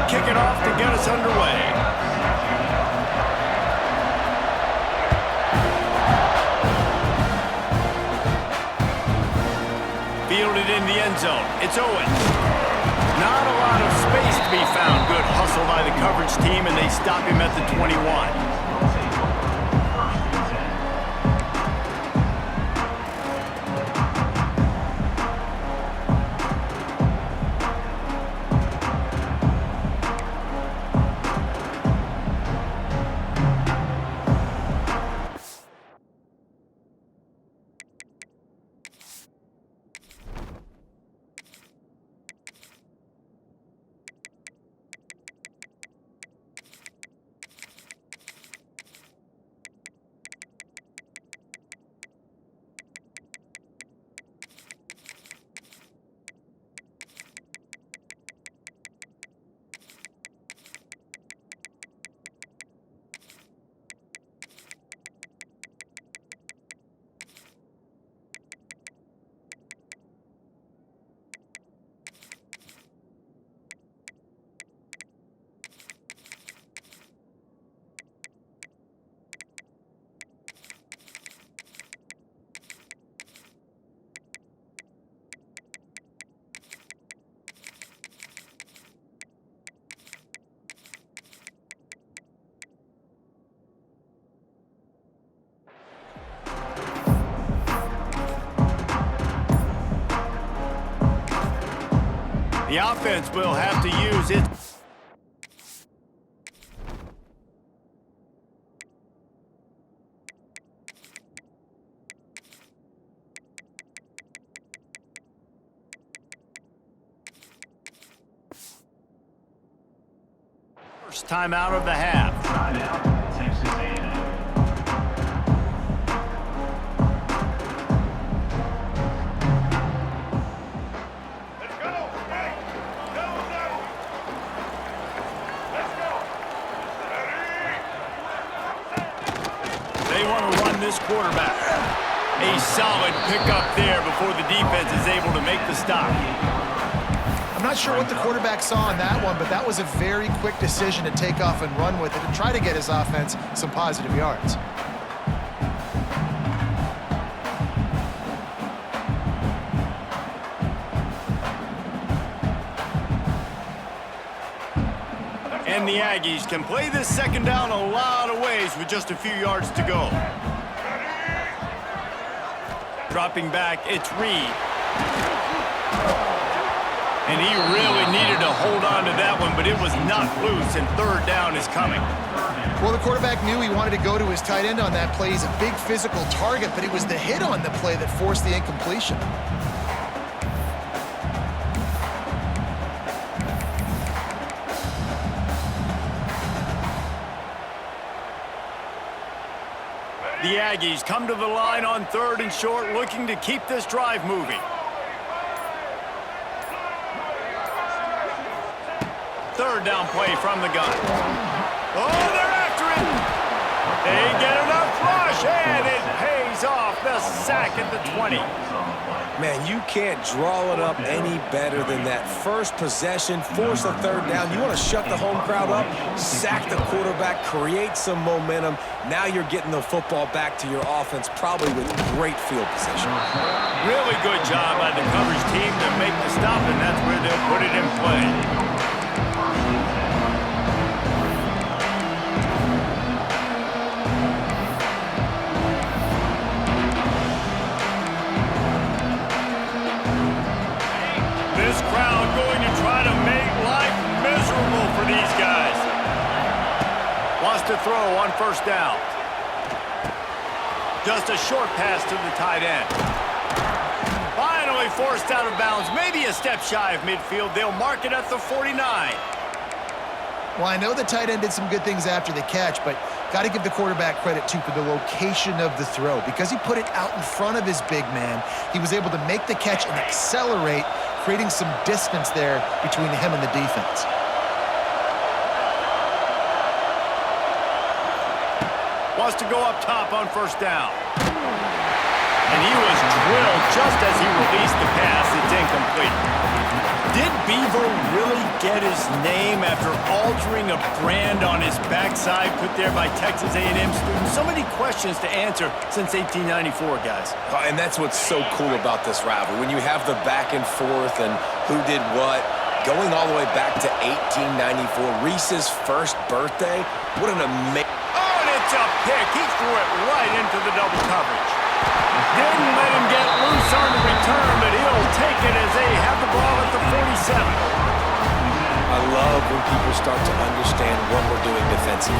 Kick it off to get us underway. Fielded in the end zone. It's Owens. Not a lot of space to be found. Good hustle by the coverage team, and they stop him at the 21. The offense will have to use it. First time out of the half. Timeout, Texas A&M. This quarterback. A solid pickup there before the defense is able to make the stop. I'm not sure what the quarterback saw on that one, but that was a very quick decision to take off and run with it and try to get his offense some positive yards. And the Aggies can play this second down a lot of ways with just a few yards to go. Dropping back, it's Reed. And he really needed to hold on to that one, but it was not loose, and third down is coming. Well, the quarterback knew he wanted to go to his tight end on that play. He's a big physical target, but it was the hit on the play that forced the incompletion. The Aggies come to the line on 3rd and short, looking to keep this drive moving. Third down play from the gun. Oh, they're after it. They get enough rush, and it pays off. The sack at the 20. Man, you can't draw it up any better than that. First possession, force a third down. You want to shut the home crowd up, sack the quarterback, create some momentum. Now you're getting the football back to your offense, probably with great field position. Really good job by the coverage team to make the stop, and that's where they'll put it in play. This crowd going to try to to throw on first down. Just a short pass to the tight end. Finally forced out of bounds, maybe a step shy of midfield. They'll mark it at the 49. Well, I know the tight end did some good things after the catch, but got to give the quarterback credit, too, for the location of the throw. Because he put it out in front of his big man, he was able to make the catch and accelerate, creating some distance there between him and the defense. Wants to go up top on first down. And he was drilled just as he released the pass. It's incomplete. Did Beaver really get his name after altering a brand on his backside put there by Texas A&M students? So many questions to answer since 1894, guys. And that's what's so cool about this rivalry. When you have the back and forth and who did what, going all the way back to 1894, Reese's first birthday. What an amazing... Oh, and it's a pick. He threw it right into the double coverage. Didn't let him get loose on the return, but he'll take it as they have the ball at the 47. I love when people start to understand what we're doing defensively.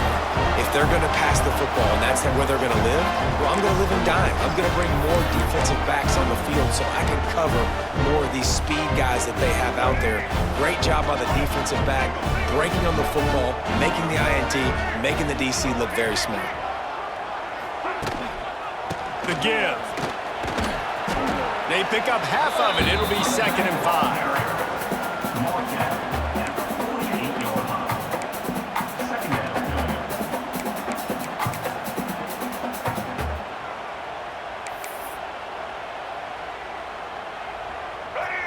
If they're going to pass the football and that's where they're going to live, well, I'm going to live and dime. I'm going to bring more defensive backs on the field so I can cover more of these speed guys that they have out there. Great job by the defensive back, breaking on the football, making the INT, making the DC look very smart. The give. They pick up half of it. It'll be 2nd and 5.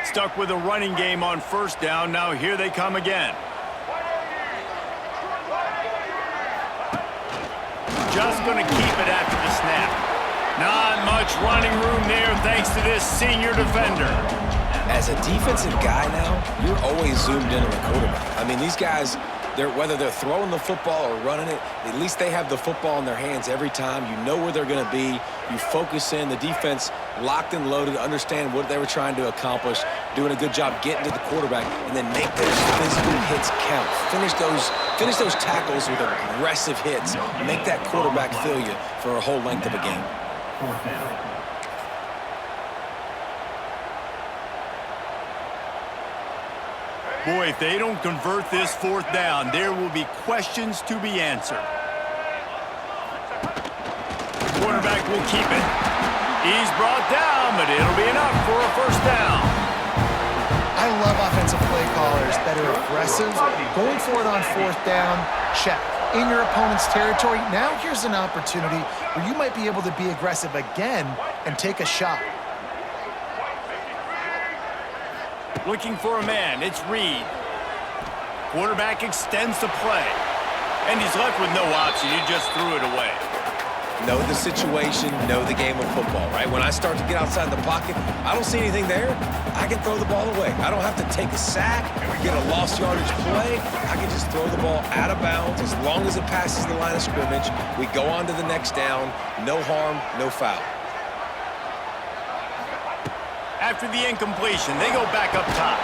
Stuck with a running game on first down. Now here they come again. Just going to keep it after the snap. Not much running room there thanks to this senior defender. As a defensive guy now, you're always zoomed in on the quarterback. I mean, these guys, whether they're throwing the football or running it, at least they have the football in their hands every time. You know where they're going to be. You focus in. The defense locked and loaded, understand what they were trying to accomplish, doing a good job getting to the quarterback, and then make those physical hits count. Finish those tackles with aggressive hits. Make that quarterback feel you for a whole length of a game. Boy, if they don't convert this 4th down, there will be questions to be answered. Quarterback will keep it. He's brought down, but it'll be enough for a 1st down. I love offensive play callers that are aggressive. Going for it on 4th down, check. In your opponent's territory, now here's an opportunity where you might be able to be aggressive again and take a shot. Looking for a man, it's Reed. Quarterback extends the play. And he's left with no option, he just threw it away. Know the situation, know the game of football, right? When I start to get outside the pocket, I don't see anything there, I can throw the ball away. I don't have to take a sack, get a lost yardage play. I can just throw the ball out of bounds. As long as it passes the line of scrimmage, we go on to the next down. No harm, no foul. After the incompletion, they go back up top.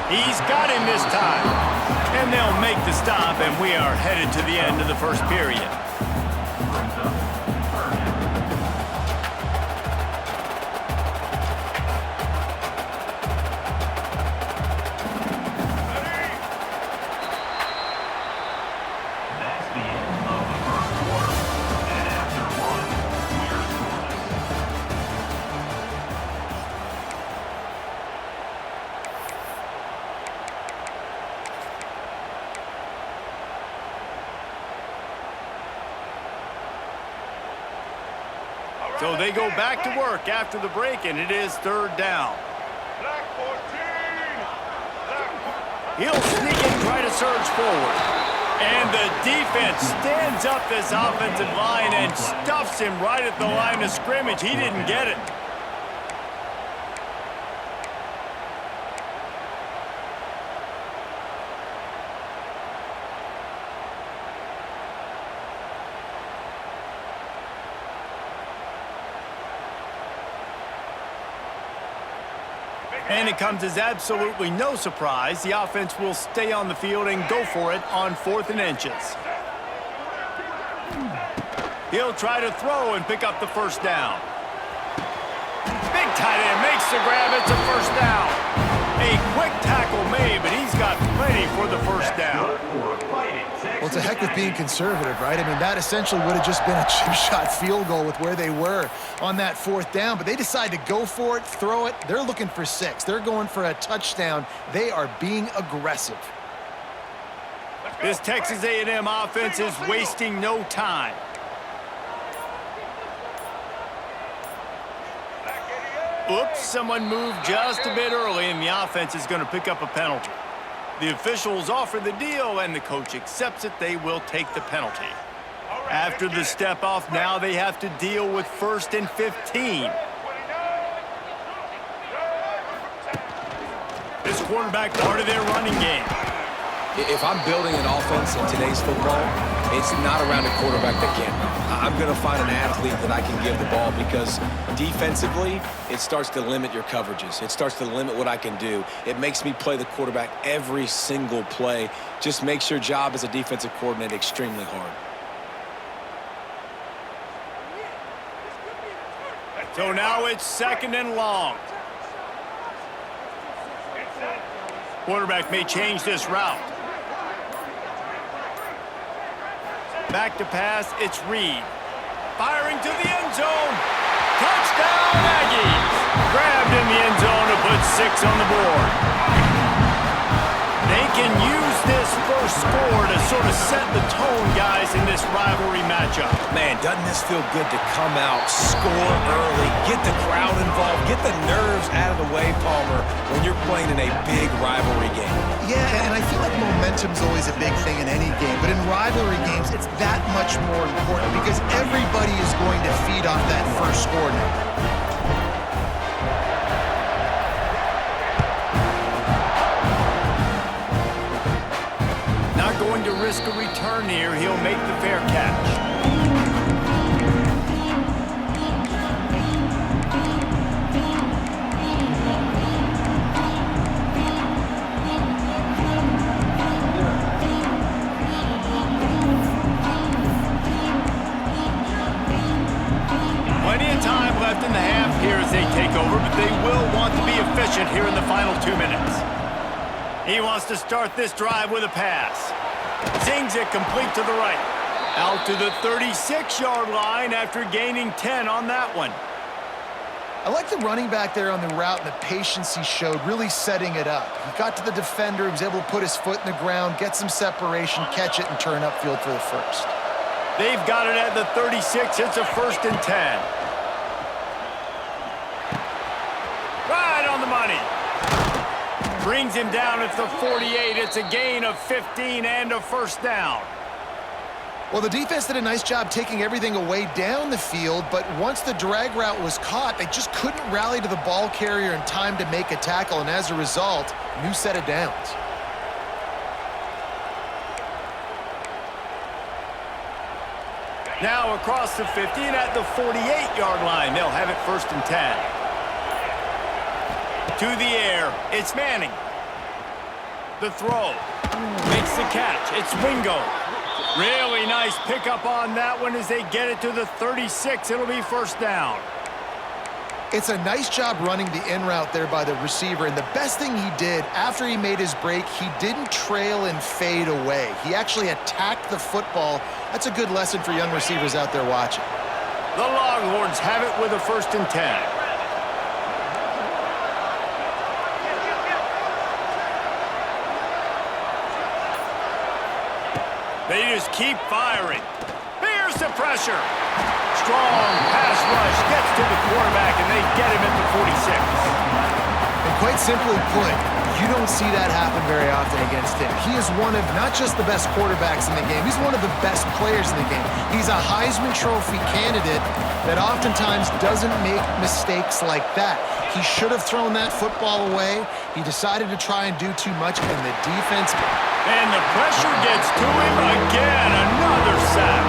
He's got him this time. And they'll make the stop, and we are headed to the end of the 1st period. So they go back to work after the break, and it is 3rd down. He'll sneak and try to surge forward. And the defense stands up this offensive line and stuffs him right at the line of scrimmage. He didn't get it. And it comes as absolutely no surprise. The offense will stay on the field and go for it on 4th and inches. He'll try to throw and pick up the first down. Big tight end makes the grab. It's a first down. A quick tackle made, but he's got plenty for the first down. Well, it's a heck of being conservative, right? I mean, that essentially would have just been a chip shot field goal with where they were on that fourth down, but they decide to go for it, throw it. They're looking for 6. They're going for a touchdown. They are being aggressive. This Texas A&M offense is wasting no time. Oops, someone moved just a bit early, and the offense is going to pick up a penalty. The officials offer the deal, and the coach accepts it. They will take the penalty. After the step off, now they have to deal with 1st and 15. This quarterback part of their running game. If I'm building an offense in today's football, it's not around a quarterback that can't run. I'm going to find an athlete that I can give the ball because defensively, it starts to limit your coverages. It starts to limit what I can do. It makes me play the quarterback every single play. Just makes your job as a defensive coordinator extremely hard. So now it's 2nd and long. Quarterback may change this route. Back to pass, it's Reed. Firing to the end zone. Touchdown, Aggies! Grabbed in the end zone to put 6 on the board. They can use this first score to sort of set the tone, guys, in this rivalry matchup. Man, doesn't this feel good to come out, score early, get the crowd involved, get the nerves out of the way, Palmer, when you're playing in a big rivalry game? Yeah, and I feel like momentum's always a big thing in any game, but in rivalry games, it's that much more important because everybody is going to feed off that first score now. Going to risk a return here. He'll make the fair catch. Plenty of time left in the half here as they take over, but they will want to be efficient here in the final 2 minutes. He wants to start this drive with a pass. Zings it complete to the right. Out to the 36-yard line after gaining 10 on that one. I like the running back there on the route and the patience he showed, really setting it up. He got to the defender, he was able to put his foot in the ground, get some separation, catch it, and turn upfield for the first. They've got it at the 36. It's a 1st and 10. Right on the money. Brings him down at the 48. It's a gain of 15 and a first down. Well, the defense did a nice job taking everything away down the field, but once the drag route was caught, they just couldn't rally to the ball carrier in time to make a tackle, and as a result, new set of downs. Now across the 50 and at the 48-yard line, they'll have it 1st and 10. To the air, it's Manning. The throw, makes the catch, it's Wingo. Really nice pickup on that one as they get it to the 36. It'll be first down. It's a nice job running the in route there by the receiver, and the best thing he did after he made his break, he didn't trail and fade away. He actually attacked the football. That's a good lesson for young receivers out there watching. The Longhorns have it with a 1st and 10. They just keep firing. Here's the pressure. Strong pass rush gets to the quarterback, and they get him at the 46. And quite simply put, you don't see that happen very often against him. He is one of not just the best quarterbacks in the game, he's one of the best players in the game. He's a Heisman Trophy candidate that oftentimes doesn't make mistakes like that. He should have thrown that football away. He decided to try and do too much, and the defense... And the pressure gets to him again. Another sack.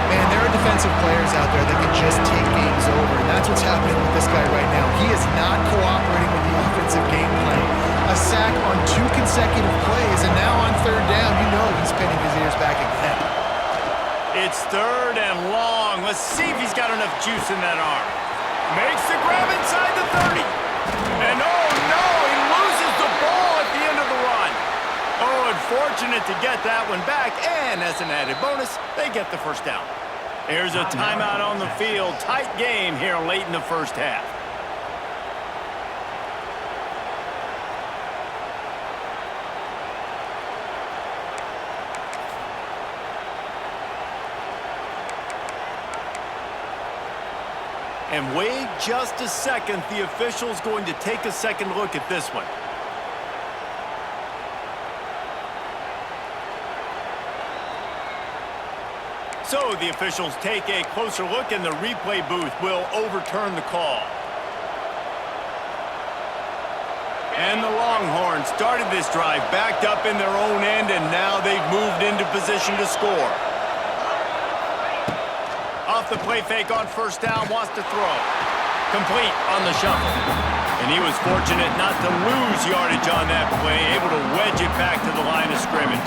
Man, there are defensive players out there that can just take games over, and that's what's happening with this guy right now. He is not cooperating with the offensive game plan. A sack on 2 consecutive plays, and now on 3rd down, you know he's pinning his ears back again. It's 3rd and long. Let's see if he's got enough juice in that arm. Makes the grab inside the 30. And oh no, he loses the ball at the end of the run. Oh, unfortunate to get that one back. And as an added bonus, they get the first down. There's a timeout on the field. Tight game here late in the first half. And wait just a second. The official's going to take a second look at this one. So the officials take a closer look, and the replay booth will overturn the call. And the Longhorns started this drive backed up in their own end, and now they've moved into position to score. Off the play fake on first down, wants to throw. Complete on the shuffle. And he was fortunate not to lose yardage on that play, able to wedge it back to the line of scrimmage.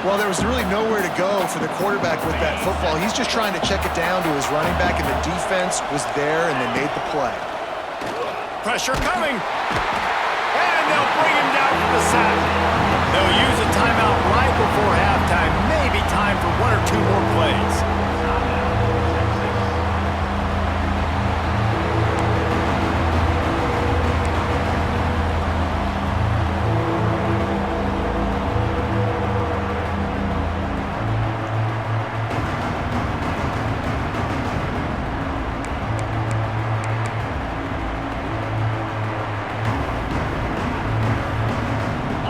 Well, there was really nowhere to go for the quarterback with that football. He's just trying to check it down to his running back, and the defense was there, and they made the play. Pressure coming. And they'll bring him down for the sack. They'll use a timeout right before halftime. Maybe time for 1 or 2 more plays.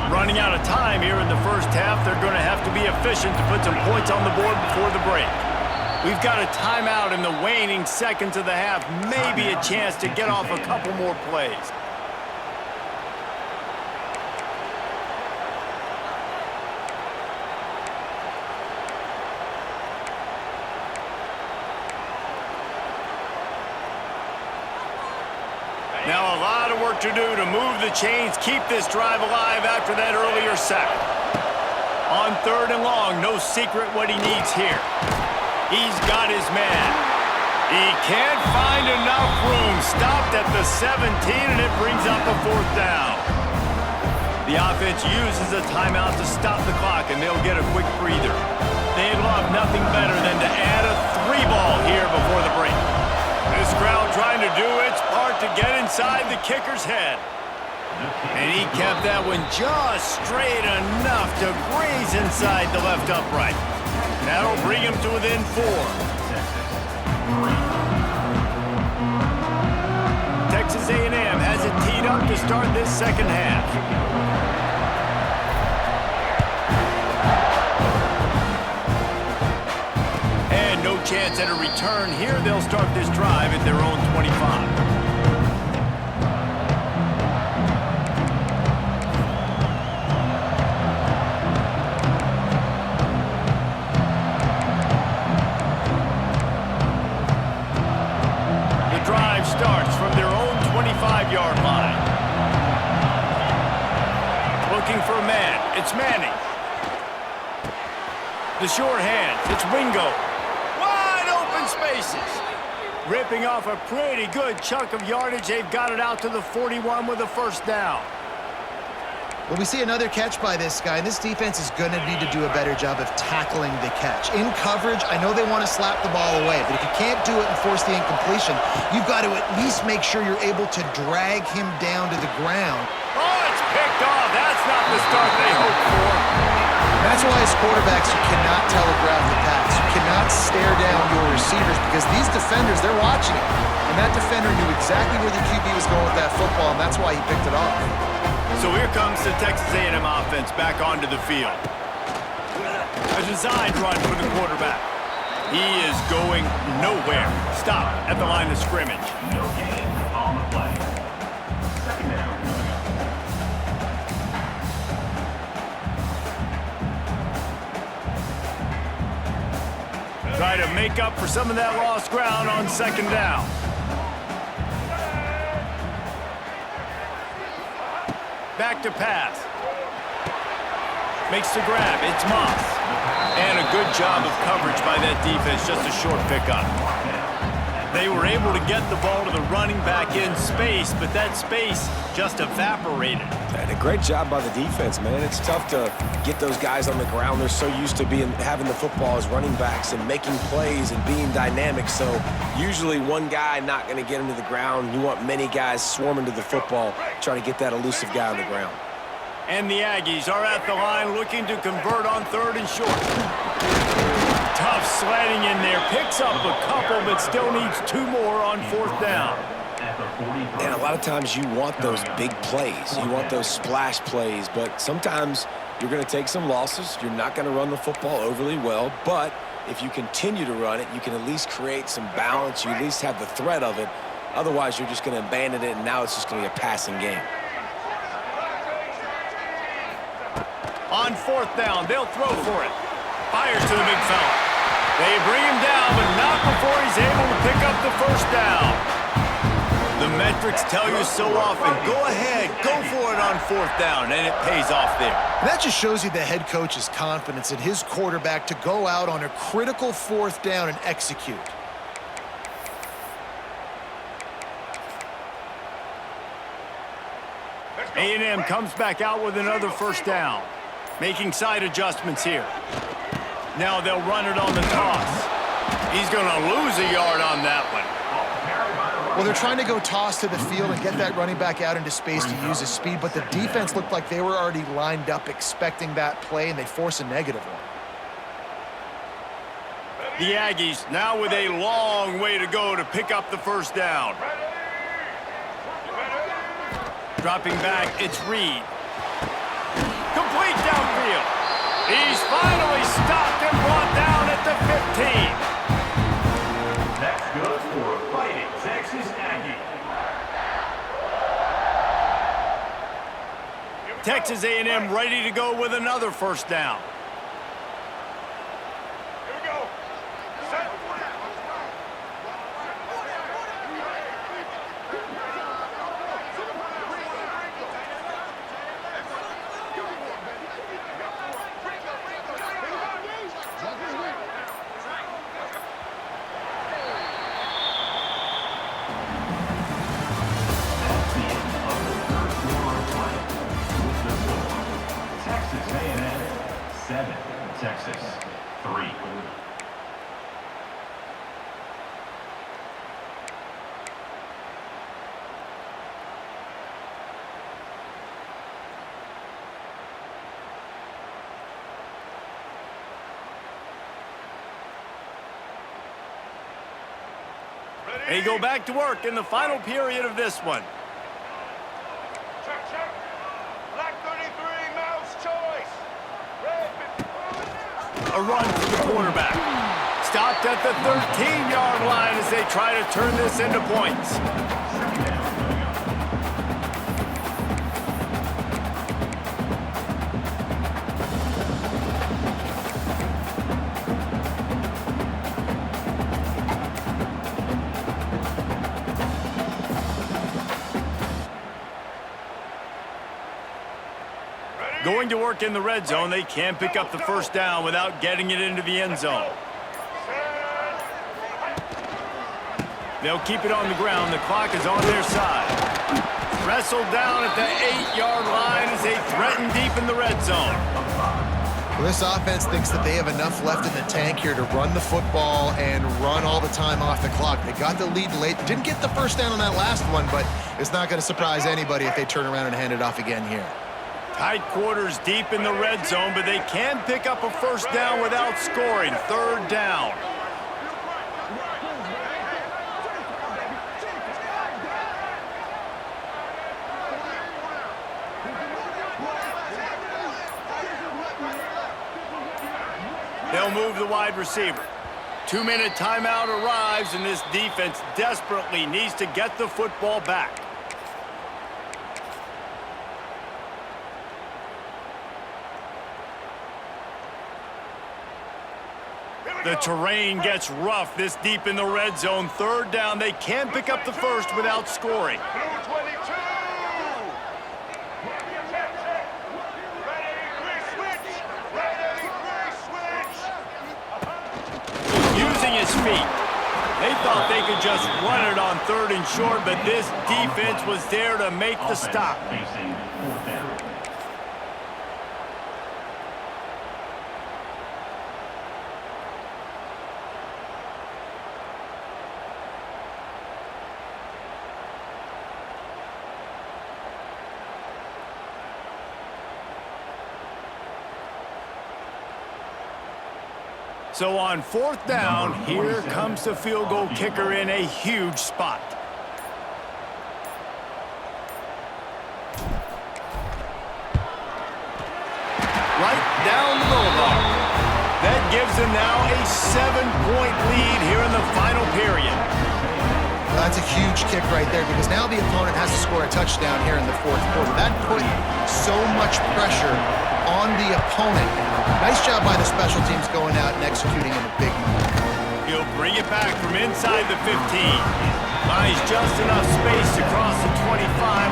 Running out of time here in the first half. They're going to have to be efficient to put some points on the board before the break. We've got a timeout in the waning seconds of the half. Maybe a chance to get off a couple more plays. Now a lot of work to do to move the chains, keep this drive alive after that earlier sack. On 3rd and long, no secret what he needs here. He's got his man. He can't find enough room. Stopped at the 17, and it brings up a 4th down. The offense uses a timeout to stop the clock, and they'll get a quick breather. They'd love nothing better than to add a 3-ball here before the break. This crowd trying to do its part to get inside the kicker's head. And he kept that one just straight enough to graze inside the left upright. That'll bring him to within 4. Texas A&M has it teed up to start this second half. No chance at a return here. They'll start this drive at their own 25. The drive starts from their own 25-yard line. Looking for a man. It's Manning. The short hands. It's Wingo. Spaces. Ripping off a pretty good chunk of yardage. They've got it out to the 41 with a first down. Well, we see another catch by this guy. This defense is going to need to do a better job of tackling the catch. In coverage, I know they want to slap the ball away, but if you can't do it and force the incompletion, you've got to at least make sure you're able to drag him down to the ground. Oh, it's picked off. That's not the start they hoped for. That's why as quarterbacks, you cannot telegraph the pass. You cannot stare down your receivers because these defenders, they're watching it. And that defender knew exactly where the QB was going with that football, and that's why he picked it off. So here comes the Texas A&M offense back onto the field. A designed run for the quarterback. He is going nowhere. Stop at the line of scrimmage. No gain on the play. Second down. Try to make up for some of that lost ground on second down. Back to pass. Makes the grab. It's Moss. And a a good job of coverage by that defense, just a short pickup. They were able to get the ball to the running back in space, but that space just evaporated. And a great job by the defense, man. It's tough to get those guys on the ground. They're so used to having the football as running backs and making plays and being dynamic. So usually one guy not going to get him to the ground. You want many guys swarming to the football, trying to get that elusive guy on the ground. And the Aggies are at the line looking to convert on 3rd and short. Tough sledding in there. Picks up a couple, but still needs 2 more on 4th down. And a lot of times you want those big plays. You want those splash plays, but sometimes you're going to take some losses. You're not going to run the football overly well, but if you continue to run it, you can at least create some balance. You at least have the threat of it. Otherwise, you're just going to abandon it, and now it's just going to be a passing game. On 4th down, they'll throw for it. Fires to the big fella. They bring him down, but not before he's able to pick up the 1st down. The metrics tell you so often, go ahead, go for it on 4th down, and it pays off there. And that just shows you the head coach's confidence in his quarterback to go out on a critical 4th down and execute. A&M comes back out with another 1st down. Making side adjustments here. Now they'll run it on the toss. He's going to lose a yard on that one. Well, they're trying to go toss to the field and get that running back out into space to use his speed, but the defense looked like they were already lined up expecting that play, and they force a negative one. The Aggies now with a long way to go to pick up the 1st down. Dropping back, it's Reed. Complete downfield. He's finally stopped and brought down at the 15. That's good for a fighting Texas Aggie. Texas A&M ready to go with another 1st down. Here we go. Set. Texas A&M 7, Texas 3. They go back to work in the final period of this one. Check, check. Black 33, mouse choice. Red. A run for the quarterback. Stopped at the 13-yard line as they try to turn this into points. Going to work in the red zone, they can't pick up the 1st down without getting it into the end zone. They'll keep it on the ground. The clock is on their side. Wrestled down at the 8-yard line as they threaten deep in the red zone. Well, this offense thinks that they have enough left in the tank here to run the football and run all the time off the clock. They got the lead late. Didn't get the 1st down on that last one, but it's not going to surprise anybody if they turn around and hand it off again here. Tight quarters deep in the red zone, but they can pick up a 1st down without scoring. 3rd down. They'll move the wide receiver. 2-minute timeout arrives, and this defense desperately needs to get the football back. The terrain gets rough this deep in the red zone. 3rd down. They can pick up the 1st without scoring. Blue 22. Check, check. Red 83, switch. Red 83, switch. using his feet. They thought they could just run it on 3rd and short, but this defense was there to make the stop. Facing 4th down. So on 4th down, here comes the field goal kicker in a huge spot. Right down the boulevard. That gives them now a 7-point lead here in the final period. That's a huge kick right there because now the opponent has to score a touchdown here in the 4th quarter. That put so much pressure on the opponent. Nice job by the special teams going out and executing in a big moment. He'll bring it back from inside the 15. Finds just enough space to cross the 25.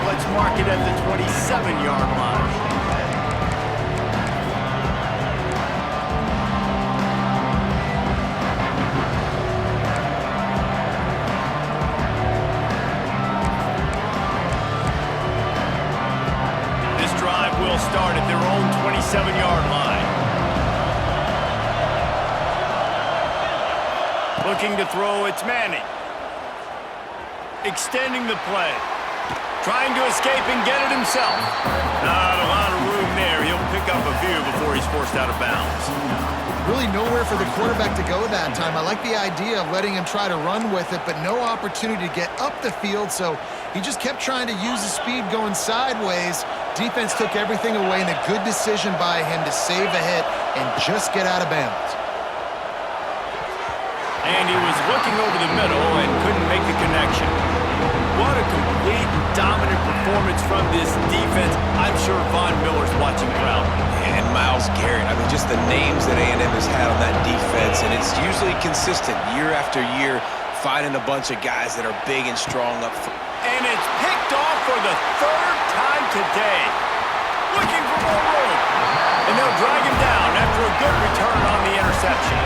Let's mark it at the 27-yard line. Start at their own 27-yard line. Looking to throw, it's Manning. Extending the play. Trying to escape and get it himself. Not a lot of room there. He'll pick up a few before he's forced out of bounds. Really nowhere for the quarterback to go that time. I like the idea of letting him try to run with it, but no opportunity to get up the field, so he just kept trying to use the speed going sideways. Defense took everything away, and a good decision by him to save a hit and just get out of bounds. And he was looking over the middle and couldn't make the connection. What a complete and dominant performance from this defense. I'm sure Von Miller's watching proudly. And Myles Garrett, I mean, just the names that A&M has had on that defense, and it's usually consistent year after year, finding a bunch of guys that are big and strong up front. And it's picked off for the 3rd time today. Looking for more room. And they'll drag him down after a good return on the interception.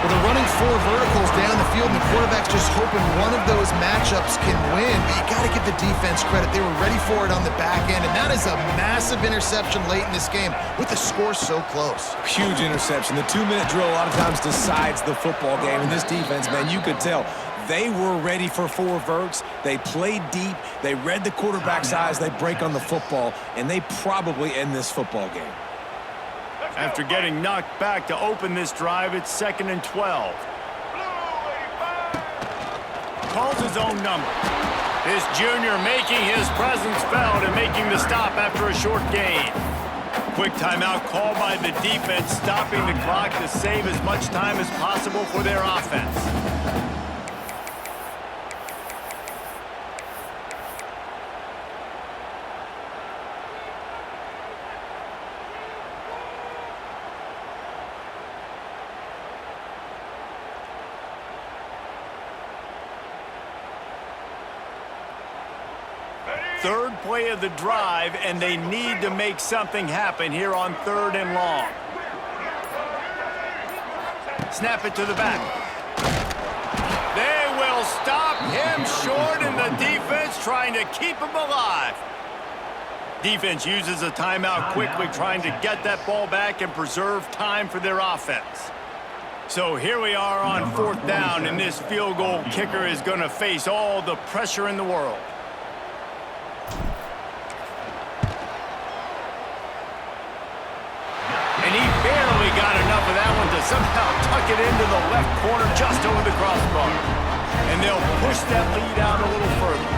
Well, they're running 4 verticals down the field, and the quarterback's just hoping one of those matchups can win. But you got to give the defense credit. They were ready for it on the back end, and that is a massive interception late in this game with the score so close. Huge interception. The 2-minute drill a lot of times decides the football game. And this defense, man, you could tell they were ready for 4 verts. They played deep. They read the quarterback's eyes. They break on the football, and they probably end this football game. After getting knocked back to open this drive, it's 2nd and 12. Calls his own number. This junior making his presence felt and making the stop after a short gain. Quick timeout called by the defense, stopping the clock to save as much time as possible for their offense. Third play of the drive, and they need to make something happen here on 3rd and long. Snap it to the back. They will stop him short, and the defense trying to keep him alive. Defense uses a timeout quickly, trying to get that ball back and preserve time for their offense. So here we are on 4th down, and this field goal kicker is going to face all the pressure in the world. And he barely got enough of that one to somehow tuck it into the left corner just over the crossbar. And they'll push that lead out a little further.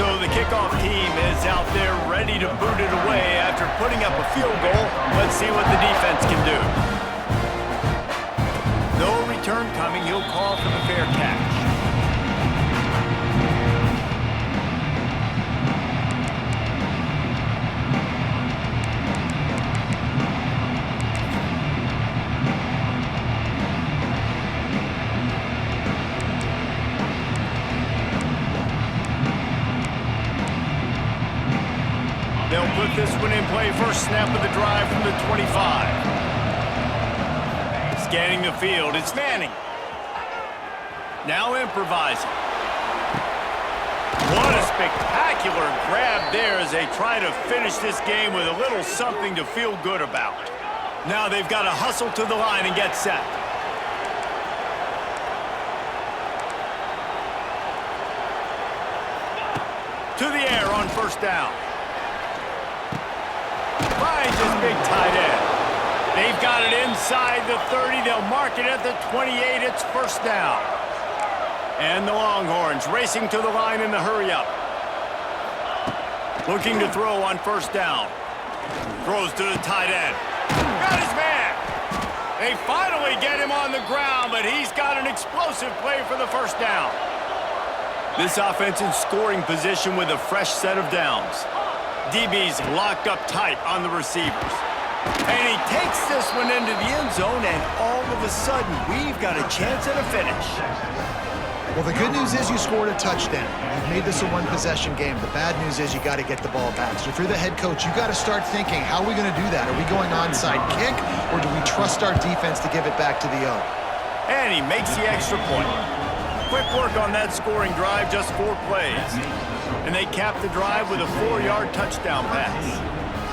So the kickoff team is out there ready to boot it away after putting up a field goal. Let's see what the defense can do. No return coming. He'll call for the fair catch. They'll put this one in play. First snap of the drive from the 25. Scanning the field, it's Manning. Now improvising. What a spectacular grab there as they try to finish this game with a little something to feel good about. Now they've got to hustle to the line and get set. To the air on first down. Finds his big tight end. They've got it inside the 30. They'll mark it at the 28. It's first down. And the Longhorns racing to the line in the hurry-up. Looking to throw on first down. Throws to the tight end. Got his man. They finally get him on the ground, but he's got an explosive play for the first down. This offense in scoring position with a fresh set of downs. DB's locked up tight on the receivers. And he takes this one into the end zone, and all of a sudden, we've got a chance at a finish. Well, the good news is you scored a touchdown. You've made this a one-possession game. The bad news is you got to get the ball back. So if you're the head coach, you got to start thinking, how are we going to do that? Are we going onside kick, or do we trust our defense to give it back to the O? And he makes the extra point. Quick work on that scoring drive, just 4 plays. And they cap the drive with a 4-yard touchdown pass.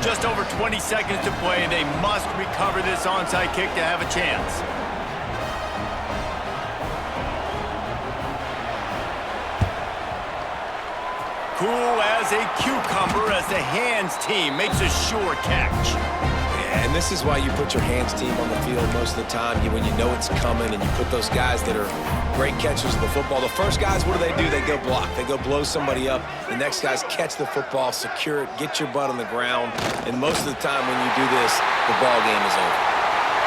Just over 20 seconds to play. They must recover this onside kick to have a chance. Cool as a cucumber as the hands team makes a sure catch. And this is why you put your hands team on the field most of the time. When you know it's coming and you put those guys that are great catchers of the football. The first guys, what do? They go block. They go blow somebody up. The next guys catch the football, secure it, get your butt on the ground. And most of the time when you do this, the ball game is over.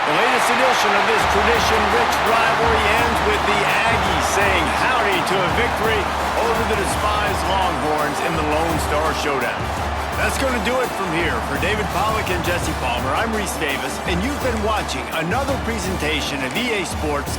The latest edition of this tradition-rich rivalry ends with the Aggies saying howdy to a victory over the despised Longhorns in the Lone Star Showdown. That's going to do it from here. For David Pollack and Jesse Palmer, I'm Reese Davis, and you've been watching another presentation of EA Sports.